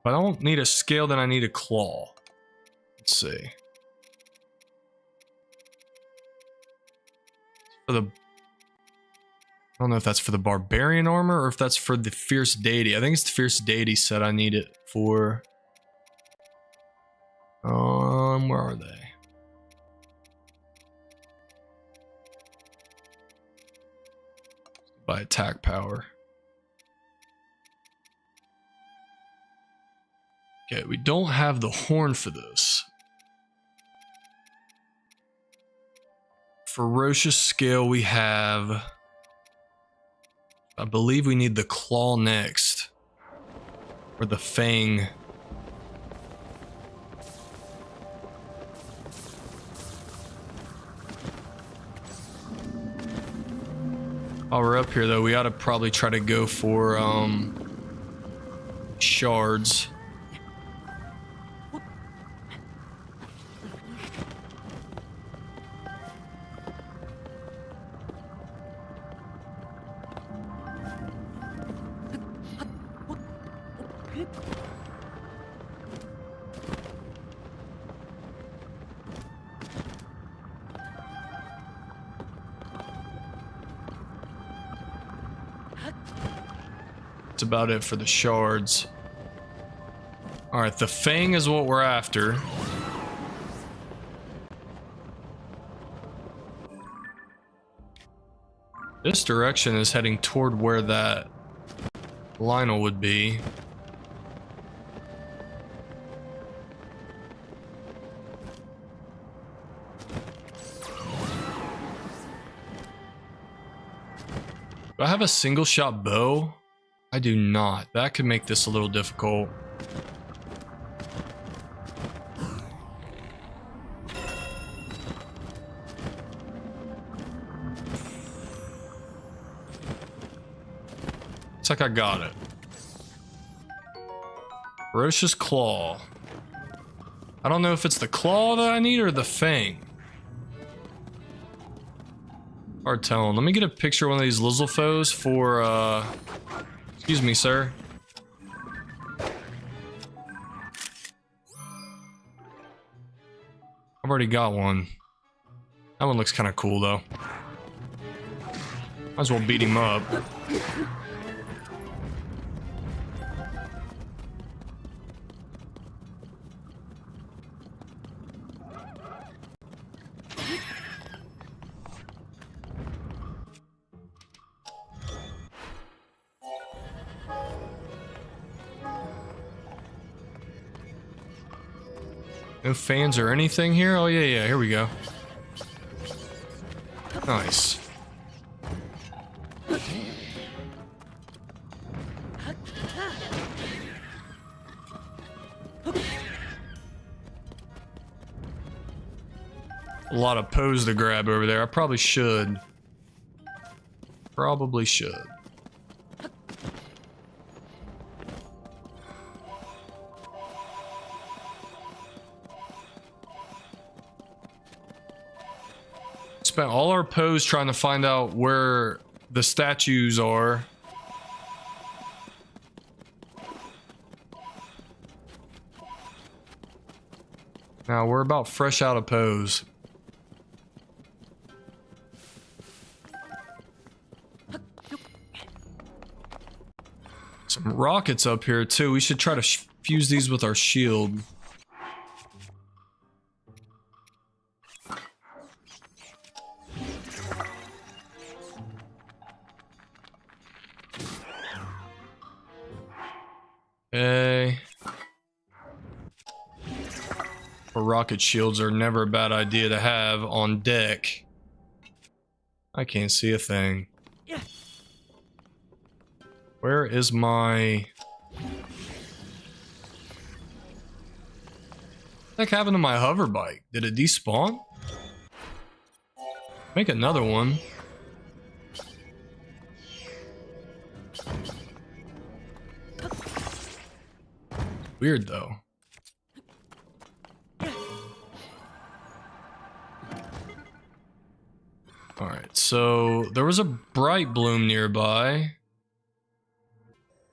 If I don't need a scale, then I need a claw. Let's see. For the... I don't know if that's for the barbarian armor or if that's for the fierce deity. I think it's the fierce deity set I need it for. Where are they? By attack power. Okay, we don't have the horn for this. Ferocious scale we have. I believe we need the claw next. Or the fang. While we're up here though, we ought to probably try to go for shards. That's about it for the shards. Alright, the fang is what we're after. This direction is heading toward where that Lionel would be. Do I have a single shot bow? I do not. That could make this a little difficult. Looks like I got it. Ferocious Claw. How I don't know if it's the claw that I need or the fang. Hard telling. Let me get a picture of one of these Lizalfos for, excuse me, sir. I've already got one. That one looks kind of cool, though. Might as well beat him up. No fans or anything here? Oh, yeah, here we go. Nice. A lot of pose to grab over there. I probably should. Probably should. Spent all our pose trying to find out where the statues are. Now we're about fresh out of pose. Some rockets up here too. We should try to fuse these with our shield. Okay. Rocket shields are never a bad idea to have on deck. I can't see a thing. Where is my... What the heck happened to my hover bike? Did it despawn? Make another one. Weird though. Alright, so there was a bright bloom nearby.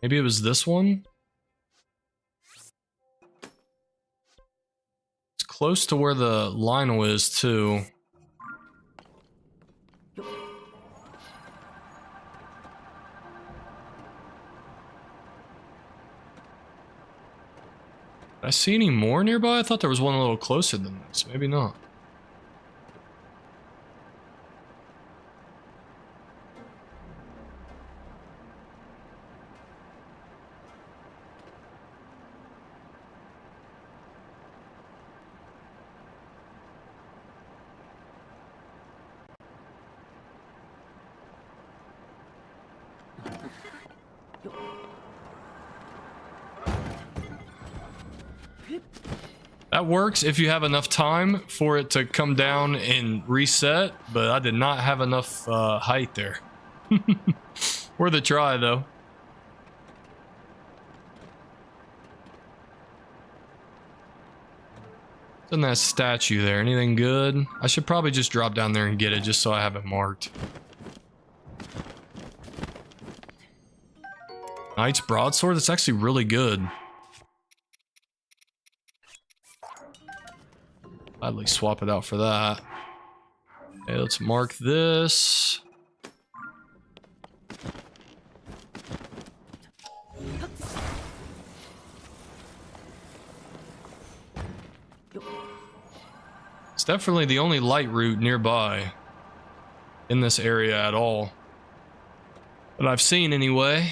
Maybe it was this one? It's close to where the Lionel is too. Did I see any more nearby? I thought there was one a little closer than this. Maybe not. That works if you have enough time for it to come down and reset, but I did not have enough height there. Worth a try, though. What's in that statue there? Anything good? I should probably just drop down there and get it just so I have it marked. Knight's broadsword? That's actually really good. I'd at least swap it out for that. Okay, let's mark this. It's definitely the only light route nearby in this area at all that I've seen anyway.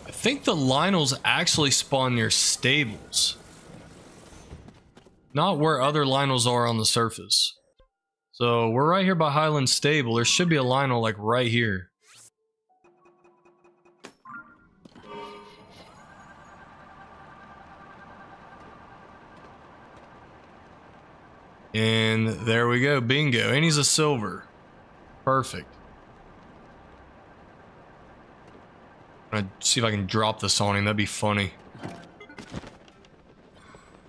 I think the Lionels actually spawn near stables. not where other Lionels are on the surface. So we're right here by Highland Stable. There should be a Lionel like right here. And there we go, bingo. And he's a silver. Perfect. I'm gonna see if I can drop this on him. That'd be funny.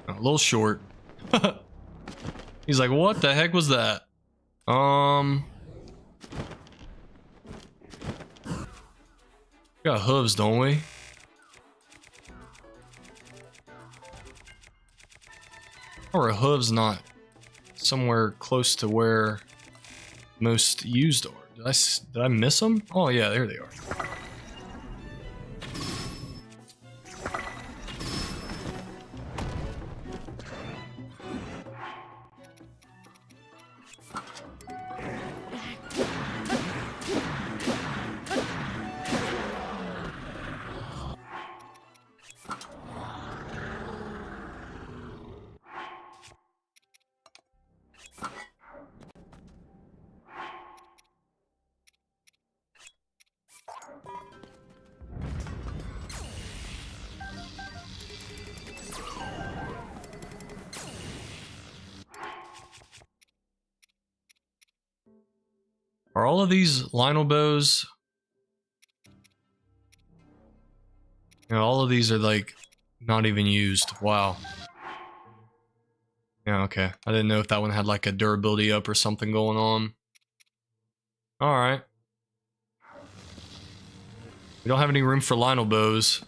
A little short. He's like, what the heck was that? We got hooves, don't we? Or are hooves not somewhere close to where most used are? Did I miss them? Oh yeah, there they are. Are all of these Lionel bows? You know, all of these are like not even used. Wow. Yeah, okay. I didn't know if that one had like a durability up or something going on. Alright. We don't have any room for Lionel bows.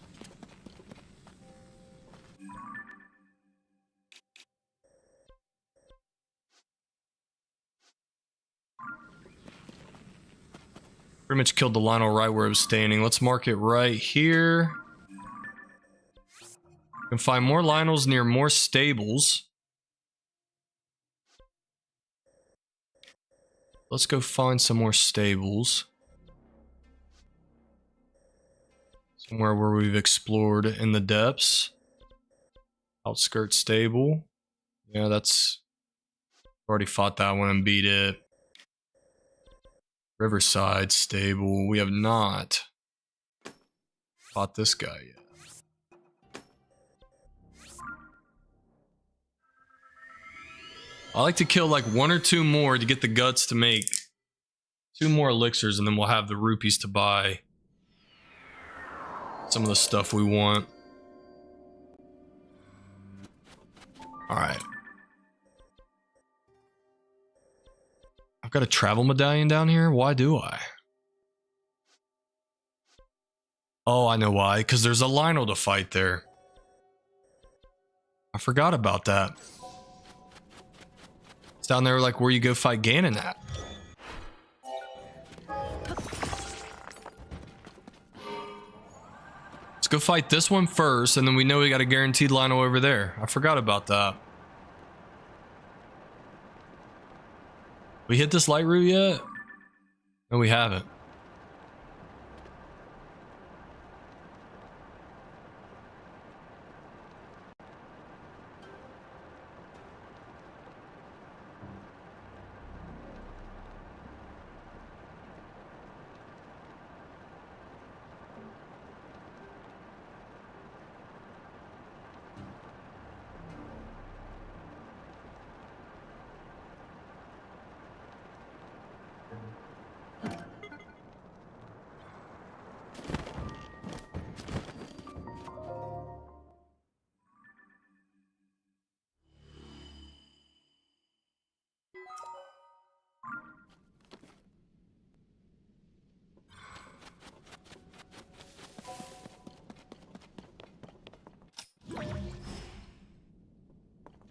Pretty much killed the Lionel right where it was standing. Let's mark it right here. You can find more Lionels near more stables. Let's go find some more stables. Somewhere where we've explored in the depths. Outskirts stable. Yeah, that's... Already fought that one and beat it. Riverside stable. We have not fought this guy yet. I like to kill like one or two more to get the guts to make 2 more elixirs, and then we'll have the rupees to buy some of the stuff we want. Alright. I've got a travel medallion down here? Why do I? Oh, I know why. Because there's a Lionel to fight there. I forgot about that. It's down there like where you go fight Ganon at. Let's go fight this one first, and then we know we got a guaranteed Lionel over there. I forgot about that. We hit this light route yet? No, we haven't.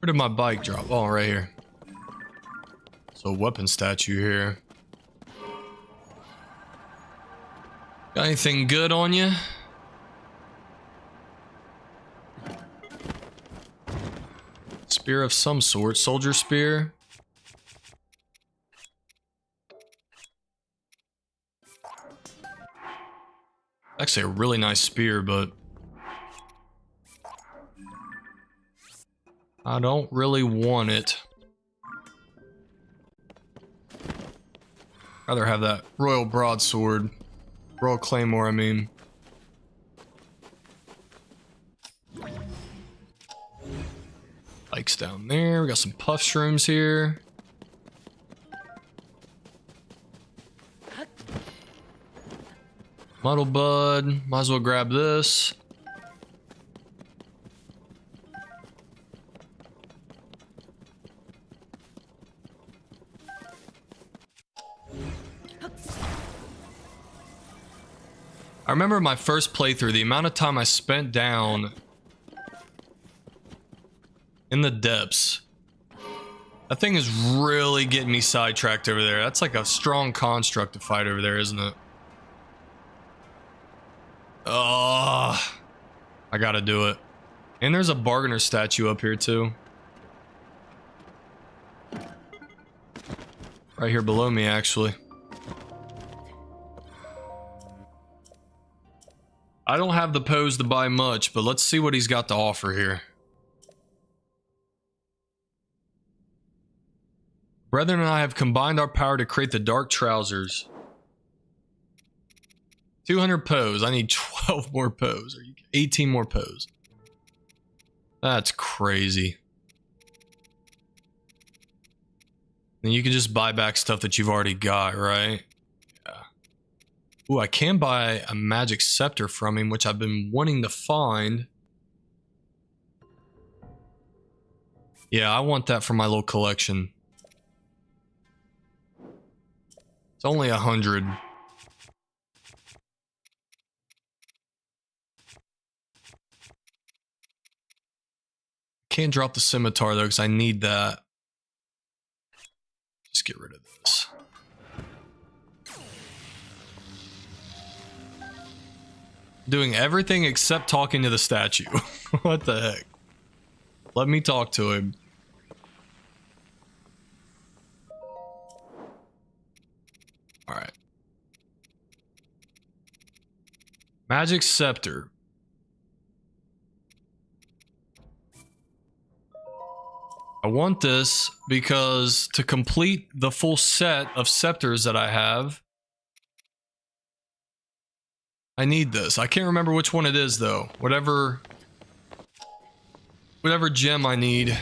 Where did my bike drop? Oh, right here. So weapon statue here. Got anything good on you? Spear of some sort. Soldier spear. Actually a really nice spear, but I don't really want it. Rather have that Royal Broadsword. Royal Claymore, I mean. Bike's down there. We got some puff shrooms here. Muddle Bud. Might as well grab this. I remember my first playthrough, the amount of time I spent down in the depths. That thing is really getting me sidetracked over there. That's like a strong construct to fight over there, isn't it? Oh, I gotta do it. And there's a bargainer statue up here too. Right here below me, actually. I don't have the pose to buy much, but let's see what he's got to offer here. Brethren and I have combined our power to create the dark trousers. 200 pose. I need 12 more pose. 18 more pose. That's crazy. Then you can just buy back stuff that you've already got, right? Ooh, I can buy a magic scepter from him, which I've been wanting to find. Yeah, I want that for my little collection. It's only 100. Can't drop the scimitar though, because I need that. Just get rid of this. Doing everything except talking to the statue. What the heck? Let me talk to him. Alright. Magic scepter. I want this because to complete the full set of scepters that I have, I need this. I can't remember which one it is though. Whatever gem I need.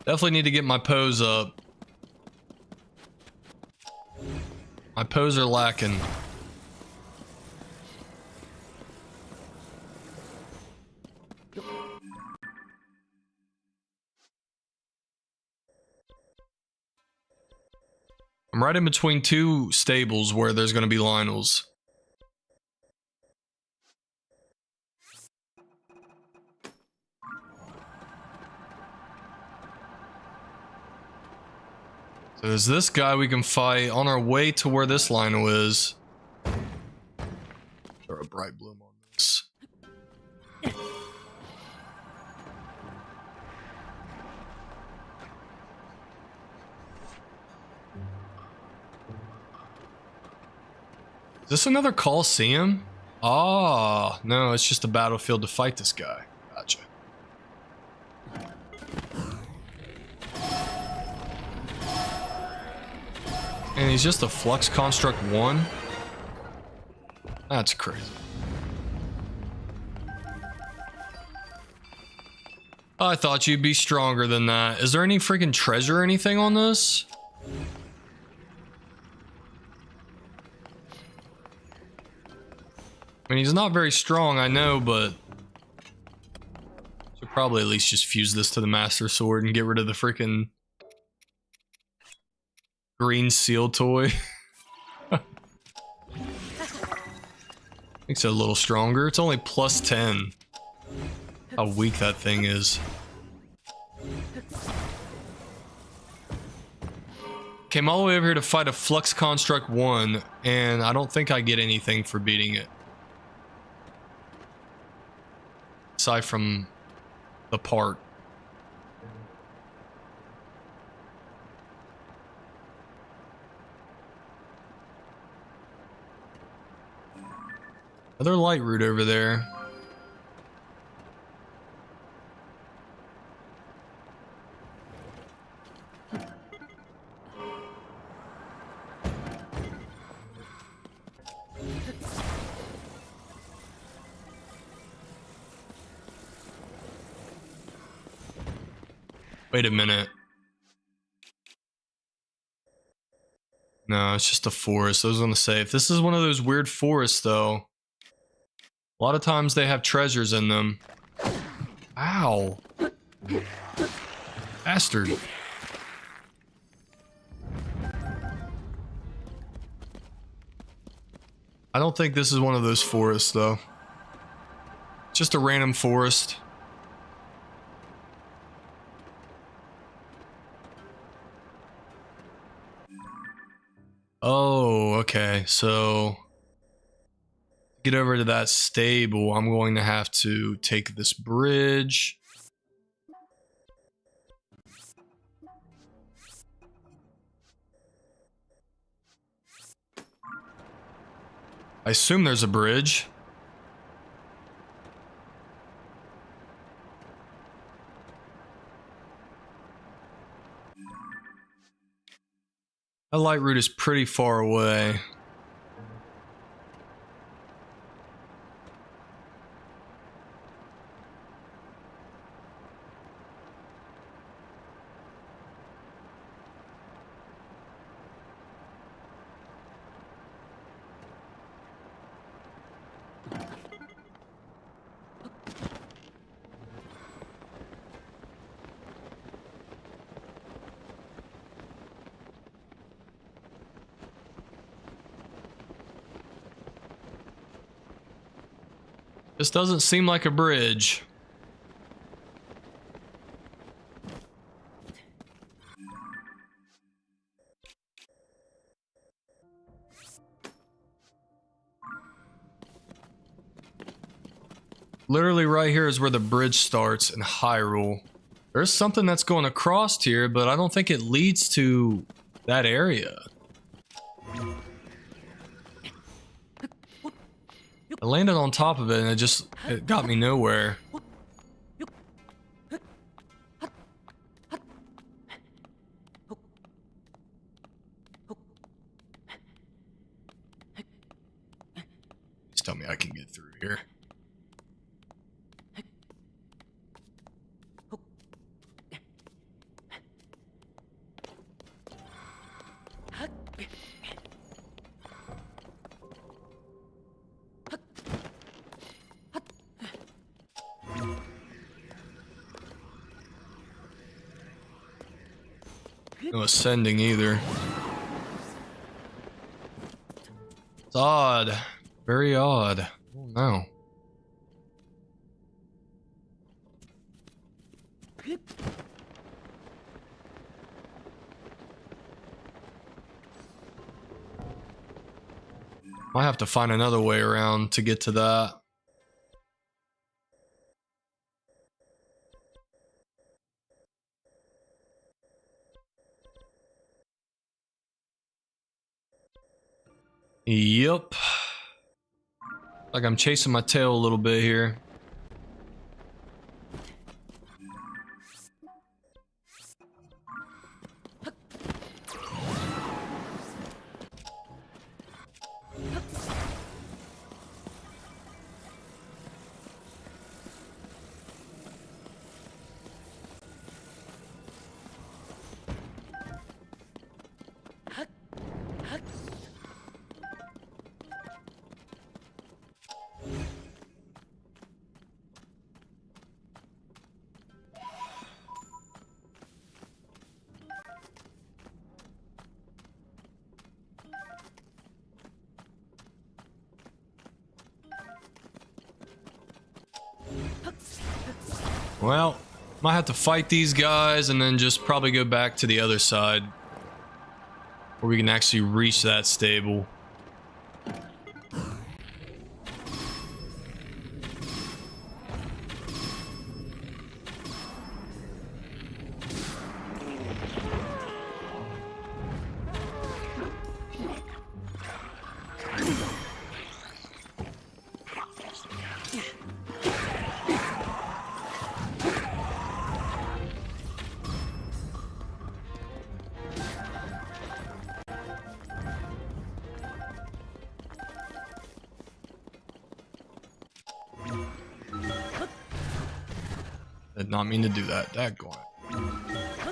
Definitely need to get my pose up. My pose are lacking. I'm right in between two stables where there's going to be Lionels. So there's this guy we can fight on our way to where this Lionel is. Throw a bright bloom on this. Is this another Coliseum? Ah, no, it's just a battlefield to fight this guy. Gotcha. And he's just a Flux Construct 1? That's crazy. I thought you'd be stronger than that. Is there any freaking treasure or anything on this? I mean, he's not very strong, I know, but should probably at least just fuse this to the Master Sword and get rid of the freaking green seal toy. Makes it a little stronger. It's only plus 10. How weak that thing is. Came all the way over here to fight a Flux Construct 1, and I don't think I get anything for beating it. Aside from the part. Another light root over there. Wait a minute. No, it's just a forest. I was gonna say, if this is one of those weird forests, though, a lot of times they have treasures in them. Ow. Bastard. I don't think this is one of those forests, though. Just a random forest. Oh, okay. So, to get over to that stable, I'm going to have to take this bridge. I assume there's a bridge. That light route is pretty far away. This doesn't seem like a bridge. Literally right here is where the bridge starts in Hyrule. There's something that's going across here, but I don't think it leads to that area. I landed on top of it and it got me nowhere. Just tell me I can get through here. No ascending either. It's odd. Very odd. Oh no. Might have to find another way around to get to that. Yep. Like I'm chasing my tail a little bit here. Well, might have to fight these guys and then just probably go back to the other side where we can actually reach that stable. Did not mean to do that. Daggone it.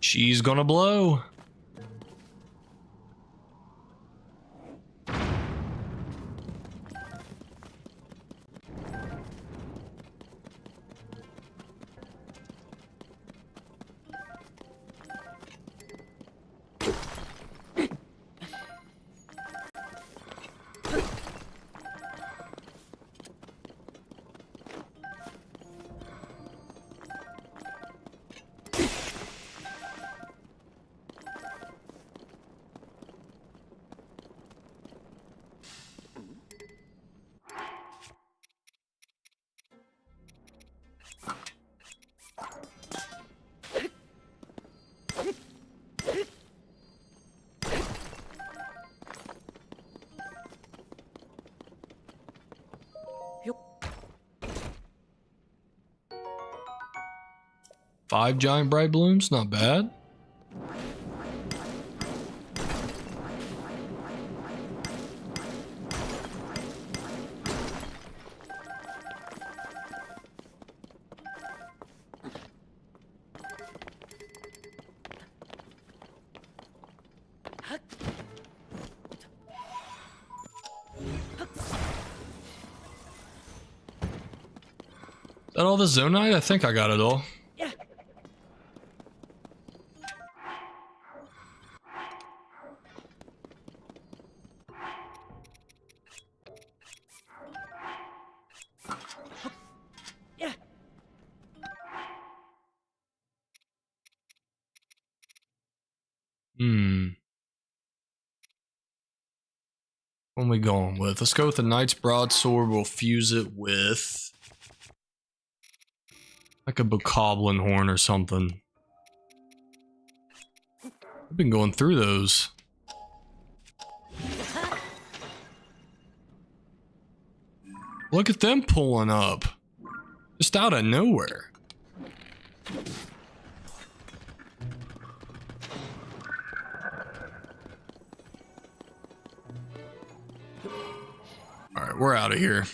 She's gonna blow. Five giant bright blooms, not bad. Is that all the zonite? I think I got it all. What are we going with? Let's go with the Knight's Broadsword. We'll fuse it with like a bokoblin horn or something. I've been going through those. Look at them pulling up. Just out of nowhere. Alright, we're out of here.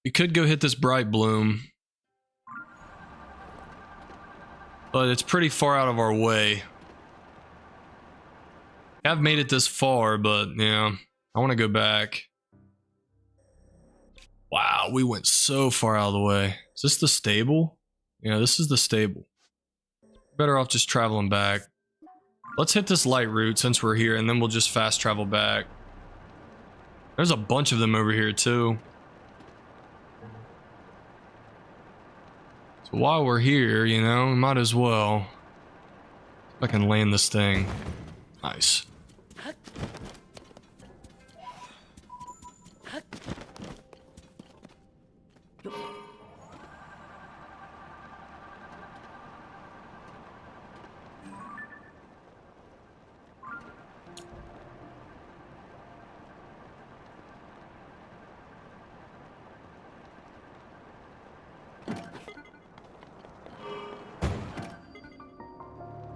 We could go hit this bright bloom, but it's pretty far out of our way. I've made it this far, but yeah, I want to go back. Wow, we went so far out of the way. Is this the stable? Yeah, this is the stable. Better off just traveling back. Let's hit this light route since we're here, and then we'll just fast travel back. There's a bunch of them over here too. So while we're here, you know, we might as well. If I can land this thing. Nice.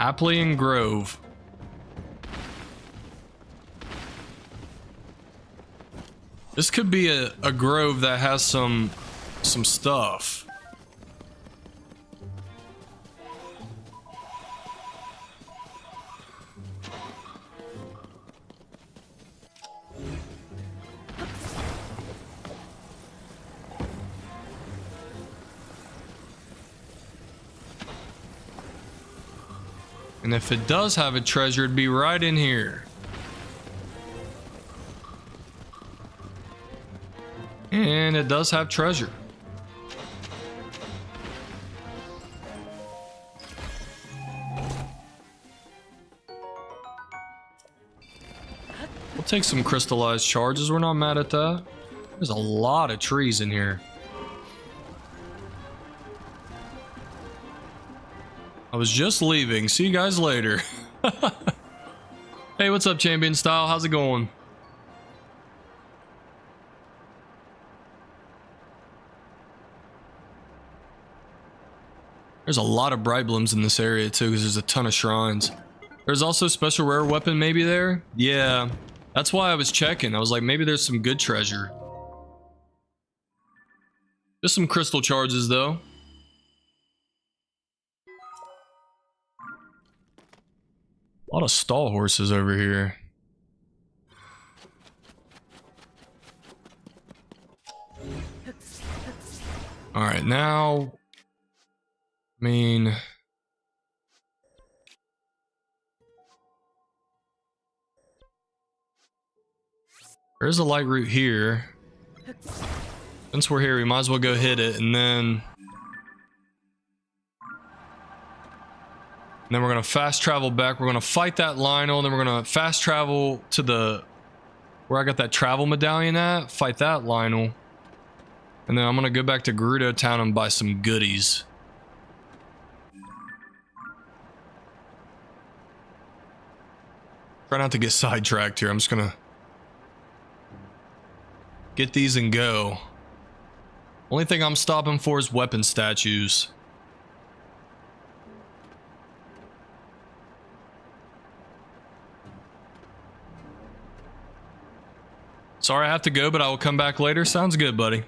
Appleton Grove. This could be a grove that has some stuff. And if it does have a treasure, it'd be right in here. And it does have treasure. We'll take some crystallized charges. We're not mad at that. There's a lot of trees in here. I was just leaving. See you guys later. Hey, what's up, Champion Style? How's it going? There's a lot of bright blooms in this area too, because there's a ton of shrines. There's also a special rare weapon maybe there. Yeah, that's why I was checking. I was like, maybe there's some good treasure. Just some crystal charges though. A lot of stall horses over here. All right, now, I mean, there's a light route here. Since we're here, we might as well go hit it, and then we're gonna fast travel back. We're gonna fight that Lionel, and then we're gonna fast travel to the where I got that travel medallion at. Fight that Lionel, and then I'm gonna go back to Gerudo Town and buy some goodies. Try not to get sidetracked here. I'm just gonna get these and go. Only thing I'm stopping for is weapon statues. Sorry I have to go, but I will come back later. Sounds good, buddy.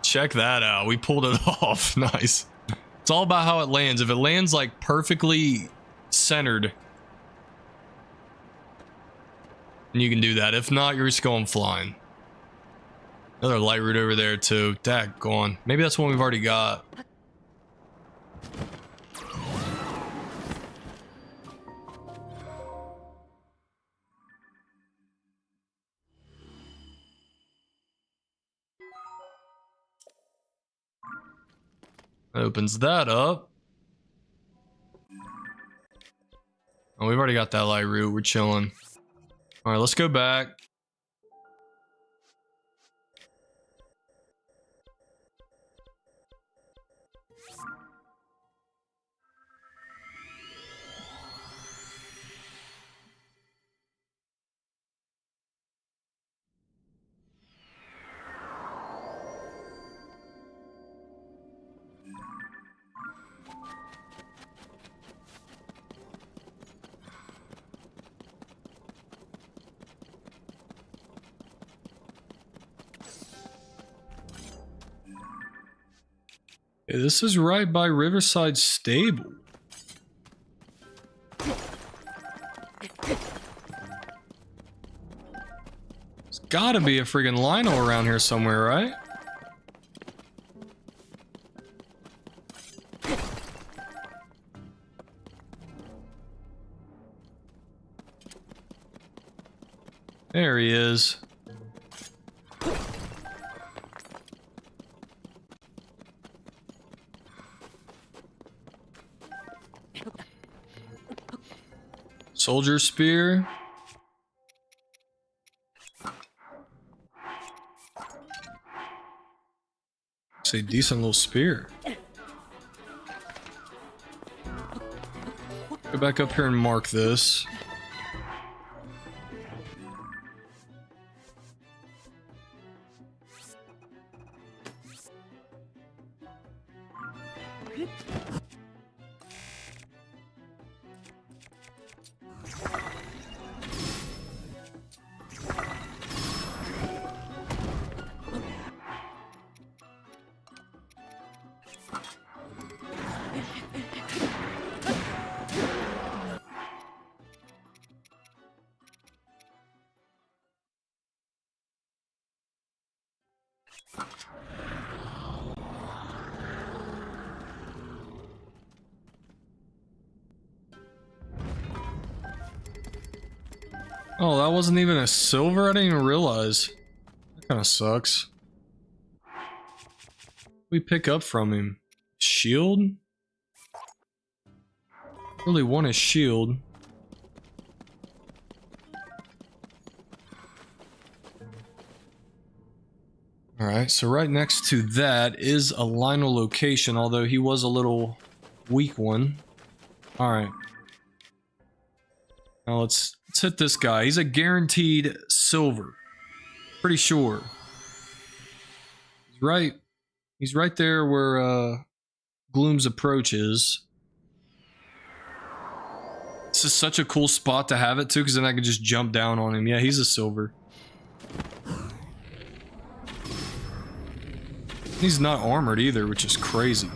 Check that out. We pulled it off. Nice. It's all about how it lands. If it lands like perfectly centered, and you can do that. If not, you're just going flying. Another light route over there too. Daggone. Maybe that's one we've already got. Opens that up. Oh, we've already got that light route. We're chilling. All right, let's go back. Hey, this is right by Riverside Stable. There's gotta be a friggin' Lionel around here somewhere, right? There he is. Soldier spear. It's a decent little spear. Go back up here and mark this. Oh, that wasn't even a silver? I didn't even realize. That kind of sucks. We pick up from him. Shield? Really want his shield. Alright, so right next to that is a Lionel location, although he was a little weak one. Alright. Now let's hit this guy. He's a guaranteed silver. Pretty sure. He's right He's right there where Gloom's approach is. This is such a cool spot to have it too, because then I could just jump down on him. Yeah, he's a silver. He's not armored either, which is crazy.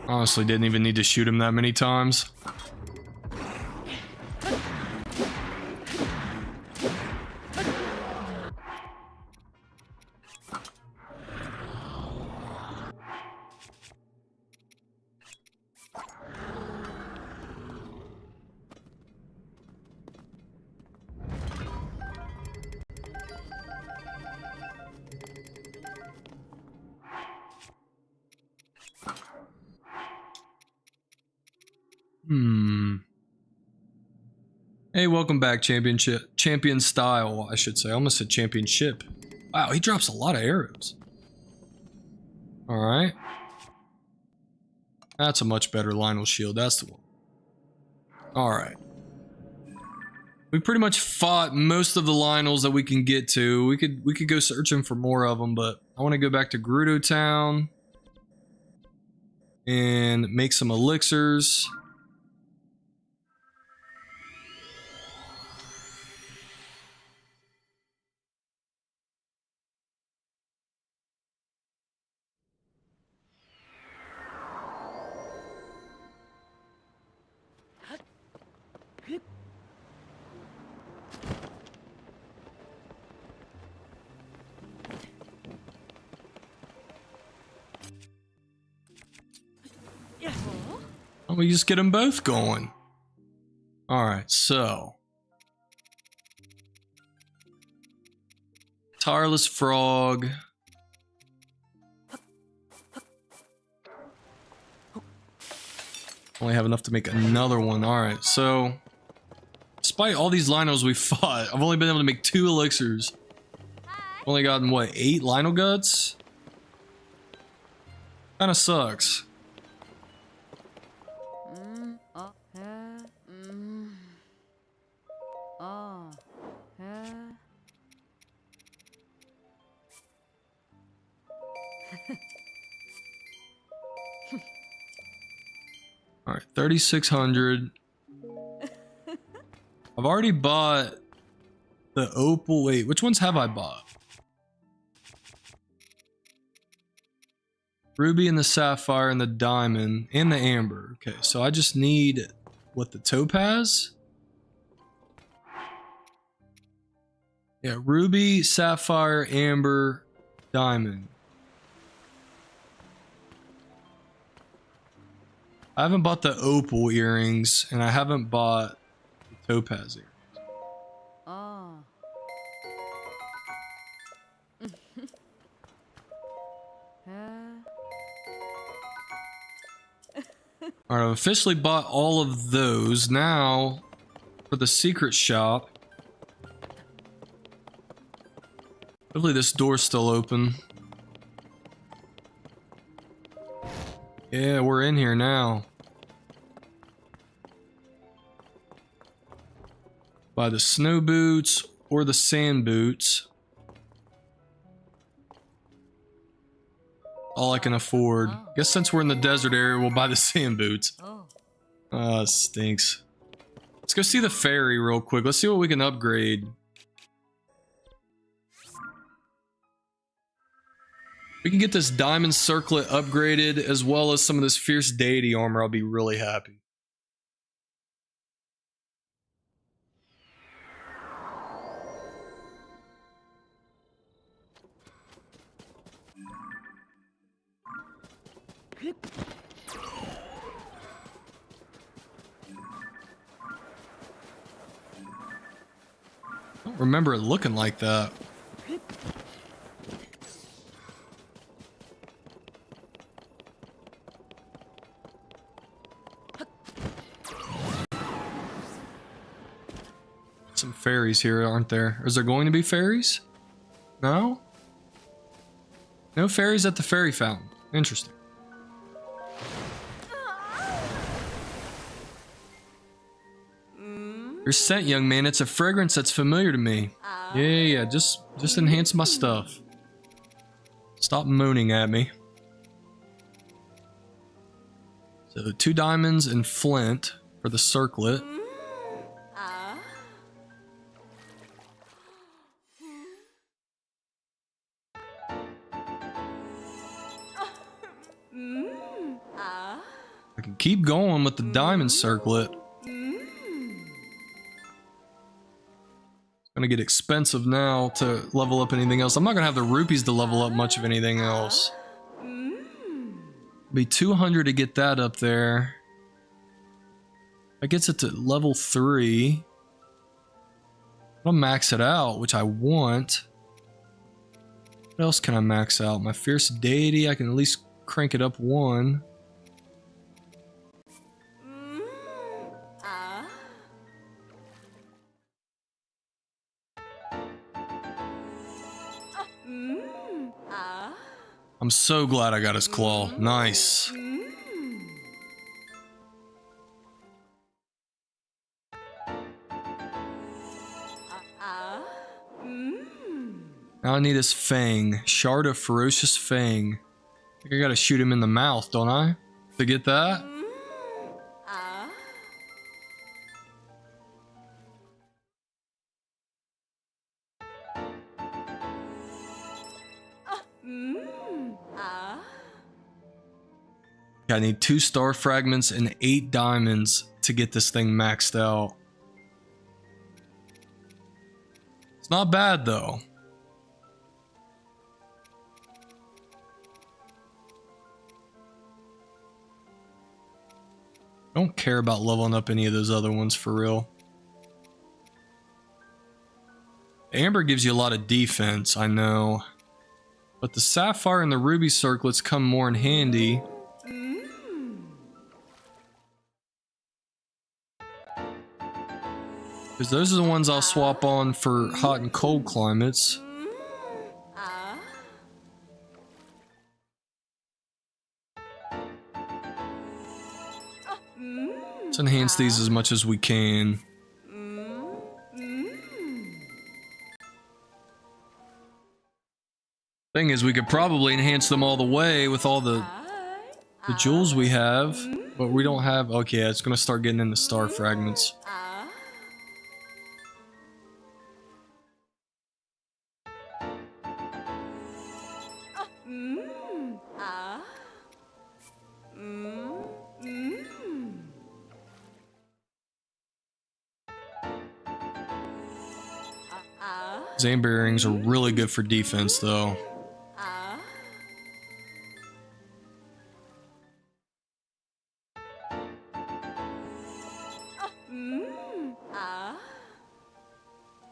Honestly, didn't even need to shoot him that many times. Hey, welcome back, championship. Champion style, I should say. I almost said championship. Wow, he drops a lot of arrows. Alright. That's a much better Lionel shield. That's the one. Alright. We pretty much fought most of the Lionels that we can get to. We could go searching for more of them, but I want to go back to Gerudo Town and make some elixirs. Why don't we just get them both going? Alright, so. Tireless Frog. Only have enough to make another one. Alright, so. Despite all these Lionels we fought, I've only been able to make 2 elixirs. Only gotten, what, 8 Lionel guts? Kinda sucks. Alright, 3,600. I've already bought the opal. Wait, which ones have I bought? Ruby and the sapphire and the diamond and the amber. Okay, so I just need, what, the topaz? Yeah, ruby, sapphire, amber, diamond. I haven't bought the opal earrings, and I haven't bought the topaz earrings. Oh. Alright, I've officially bought all of those. Now, for the secret shop. Hopefully this door's still open. Yeah, we're in here now. Buy the snow boots or the sand boots. All I can afford. Guess since we're in the desert area, we'll buy the sand boots. Stinks. Let's go see the ferry real quick. Let's see what we can upgrade. We can get this diamond circlet upgraded as well as some of this fierce deity armor. I'll be really happy. I don't remember it looking like that. Some fairies here, aren't there? Is there going to be fairies? No? No fairies at the fairy fountain. Interesting. Your scent, young man. It's a fragrance that's familiar to me. Yeah. Just enhance my stuff. Stop moaning at me. So 2 diamonds and flint for the circlet. I can keep going with the diamond circlet. It's gonna get expensive now to level up anything else. I'm not gonna have the rupees to level up much of anything else. Be 200 to get that up there. That gets it to level 3. I'll max it out, which I want. What else can I max out? My fierce deity, I can at least crank it up 1. I'm so glad I got his claw. Nice. Now I need his fang. Shard of ferocious fang. I think I gotta shoot him in the mouth, don't I? To get that? I need 2 star fragments and 8 diamonds to get this thing maxed out. It's not bad though. I don't care about leveling up any of those other ones for real. Amber gives you a lot of defense, I know. But the sapphire and the ruby circlets come more in handy. Because those are the ones I'll swap on for hot and cold climates. Let's enhance these as much as we can. Thing is, we could probably enhance them all the way with all the jewels we have, but we don't have. Okay, it's gonna start getting into star fragments. Zamber earrings are really good for defense, though.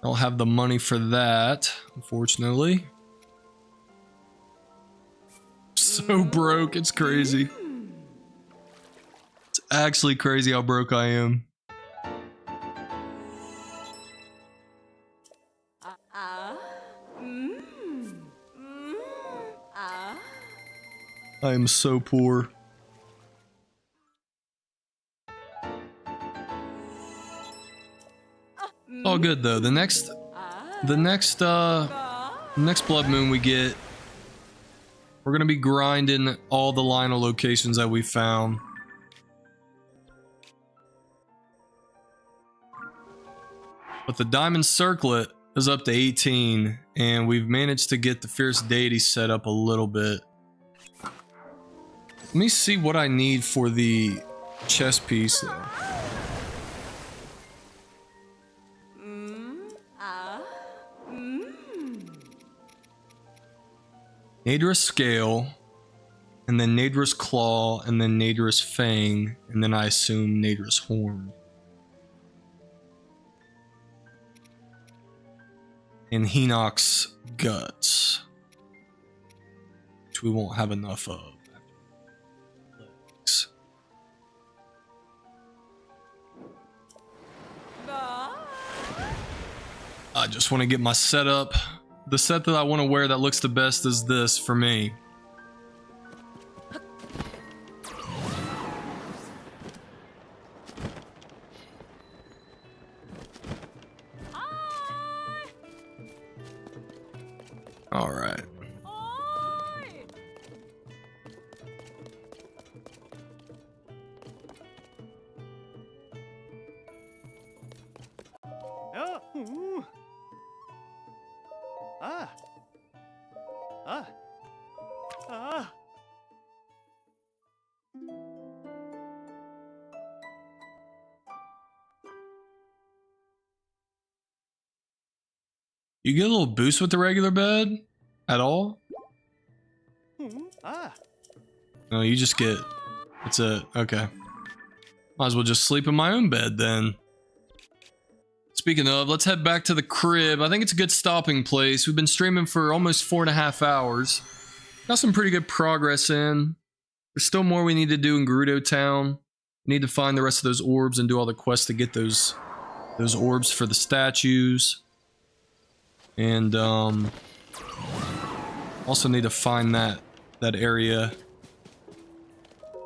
Don't have the money for that, unfortunately. So broke, it's crazy. It's actually crazy how broke I am. I am so poor. All good though. The next blood moon we get, we're gonna be grinding all the Lionel locations that we found. But the diamond circlet is up to 18, and we've managed to get the fierce deity set up a little bit. Let me see what I need for the chess piece though. Nadra's scale, and then Nadra's claw, and then Nadra's fang, and then I assume Nadra's horn. And Hinox's guts, which we won't have enough of. I just want to get my setup. The set that I want to wear that looks the best is this for me. All right. Oh, ooh. Ah. Ah. Ah. You get a little boost with the regular bed at all? Ah. No, you just get... It's a... Okay. Might as well just sleep in my own bed then. Speaking of, let's head back to the crib. I think it's a good stopping place. We've been streaming for almost 4.5 hours. Got some pretty good progress in. There's still more we need to do in Gerudo Town. We need to find the rest of those orbs and do all the quests to get those orbs for the statues. And also need to find that area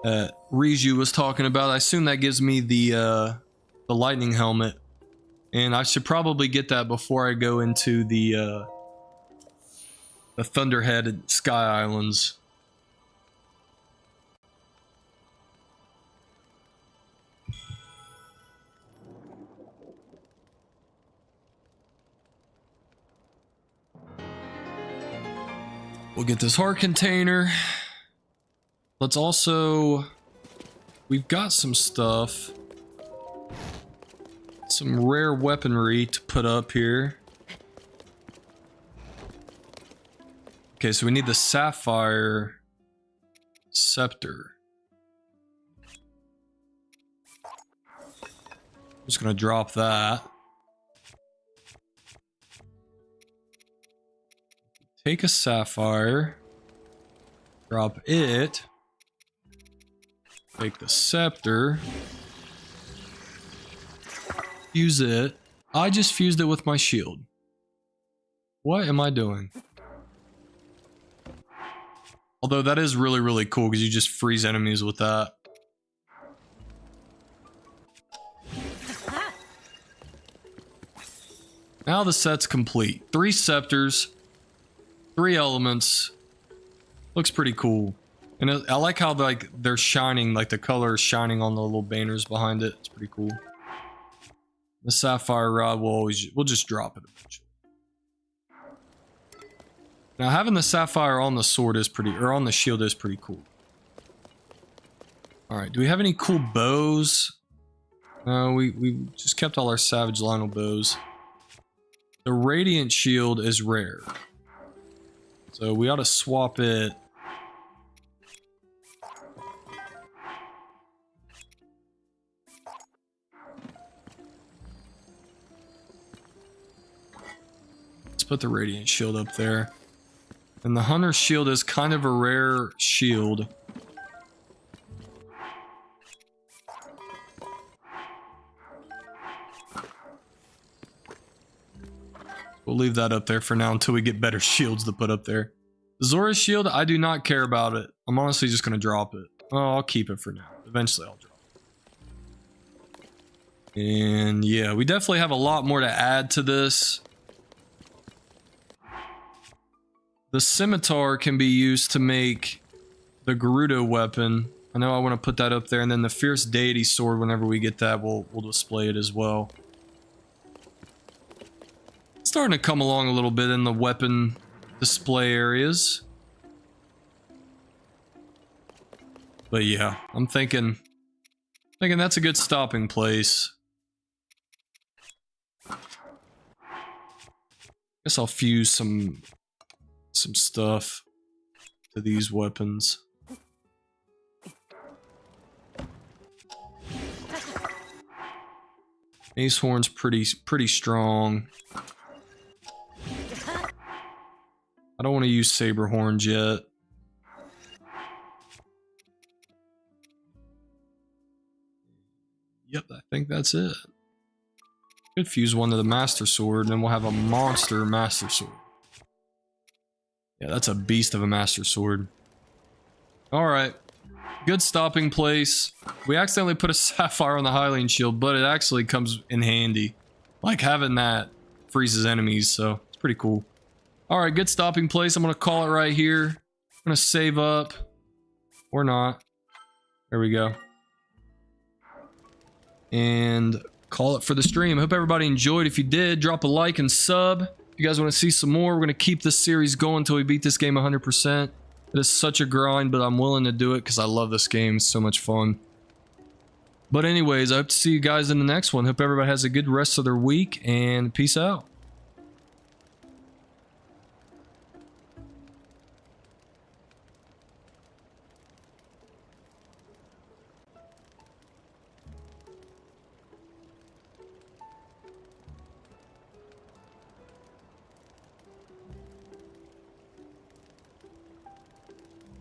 that Riju was talking about. I assume that gives me the lightning helmet. And I should probably get that before I go into the Thunderhead Sky Islands. We'll get this heart container. Let's also... We've got some stuff. Some rare weaponry to put up here. Okay, so we need the sapphire scepter. I'm just gonna drop that. Take a sapphire. Drop it. Take the scepter. Fuse it. I just fused it with my shield. What am I doing? Although that is really, really cool because you just freeze enemies with that. Now the set's complete. 3 scepters. 3 elements. Looks pretty cool. And I like how like they're shining, like the color is shining on the little banners behind it. It's pretty cool. The sapphire rod we'll just drop it eventually. Now having the sapphire on the sword is pretty, or on the shield is pretty cool. Alright, do we have any cool bows? No, we just kept all our Savage Lionel bows. The Radiant Shield is rare. So we ought to swap it. Let's put the Radiant Shield up there. And the Hunter's Shield is kind of a rare shield. We'll leave that up there for now until we get better shields to put up there. Zora's Shield, I do not care about it. I'm honestly just going to drop it. Oh, I'll keep it for now. Eventually I'll drop it. And yeah, we definitely have a lot more to add to this. The scimitar can be used to make the Gerudo weapon. I know I want to put that up there. And then the Fierce Deity sword, whenever we get that, we'll display it as well. It's starting to come along a little bit in the weapon display areas. But yeah, I'm thinking that's a good stopping place. Guess I'll fuse some stuff to these weapons. Ace Horn's pretty strong. I don't want to use Saber Horns yet. Yep, I think that's it. Could fuse one to the Master Sword, and then we'll have a monster Master Sword. Yeah, that's a beast of a Master Sword. Alright. Good stopping place. We accidentally put a Sapphire on the Hylian Shield, but it actually comes in handy. Like, having that freezes enemies, so it's pretty cool. All right, good stopping place. I'm going to call it right here. I'm going to save up. Or not. There we go. And call it for the stream. Hope everybody enjoyed. If you did, drop a like and sub. If you guys want to see some more, we're going to keep this series going until we beat this game 100%. It is such a grind, but I'm willing to do it because I love this game. It's so much fun. But anyways, I hope to see you guys in the next one. Hope everybody has a good rest of their week, and peace out.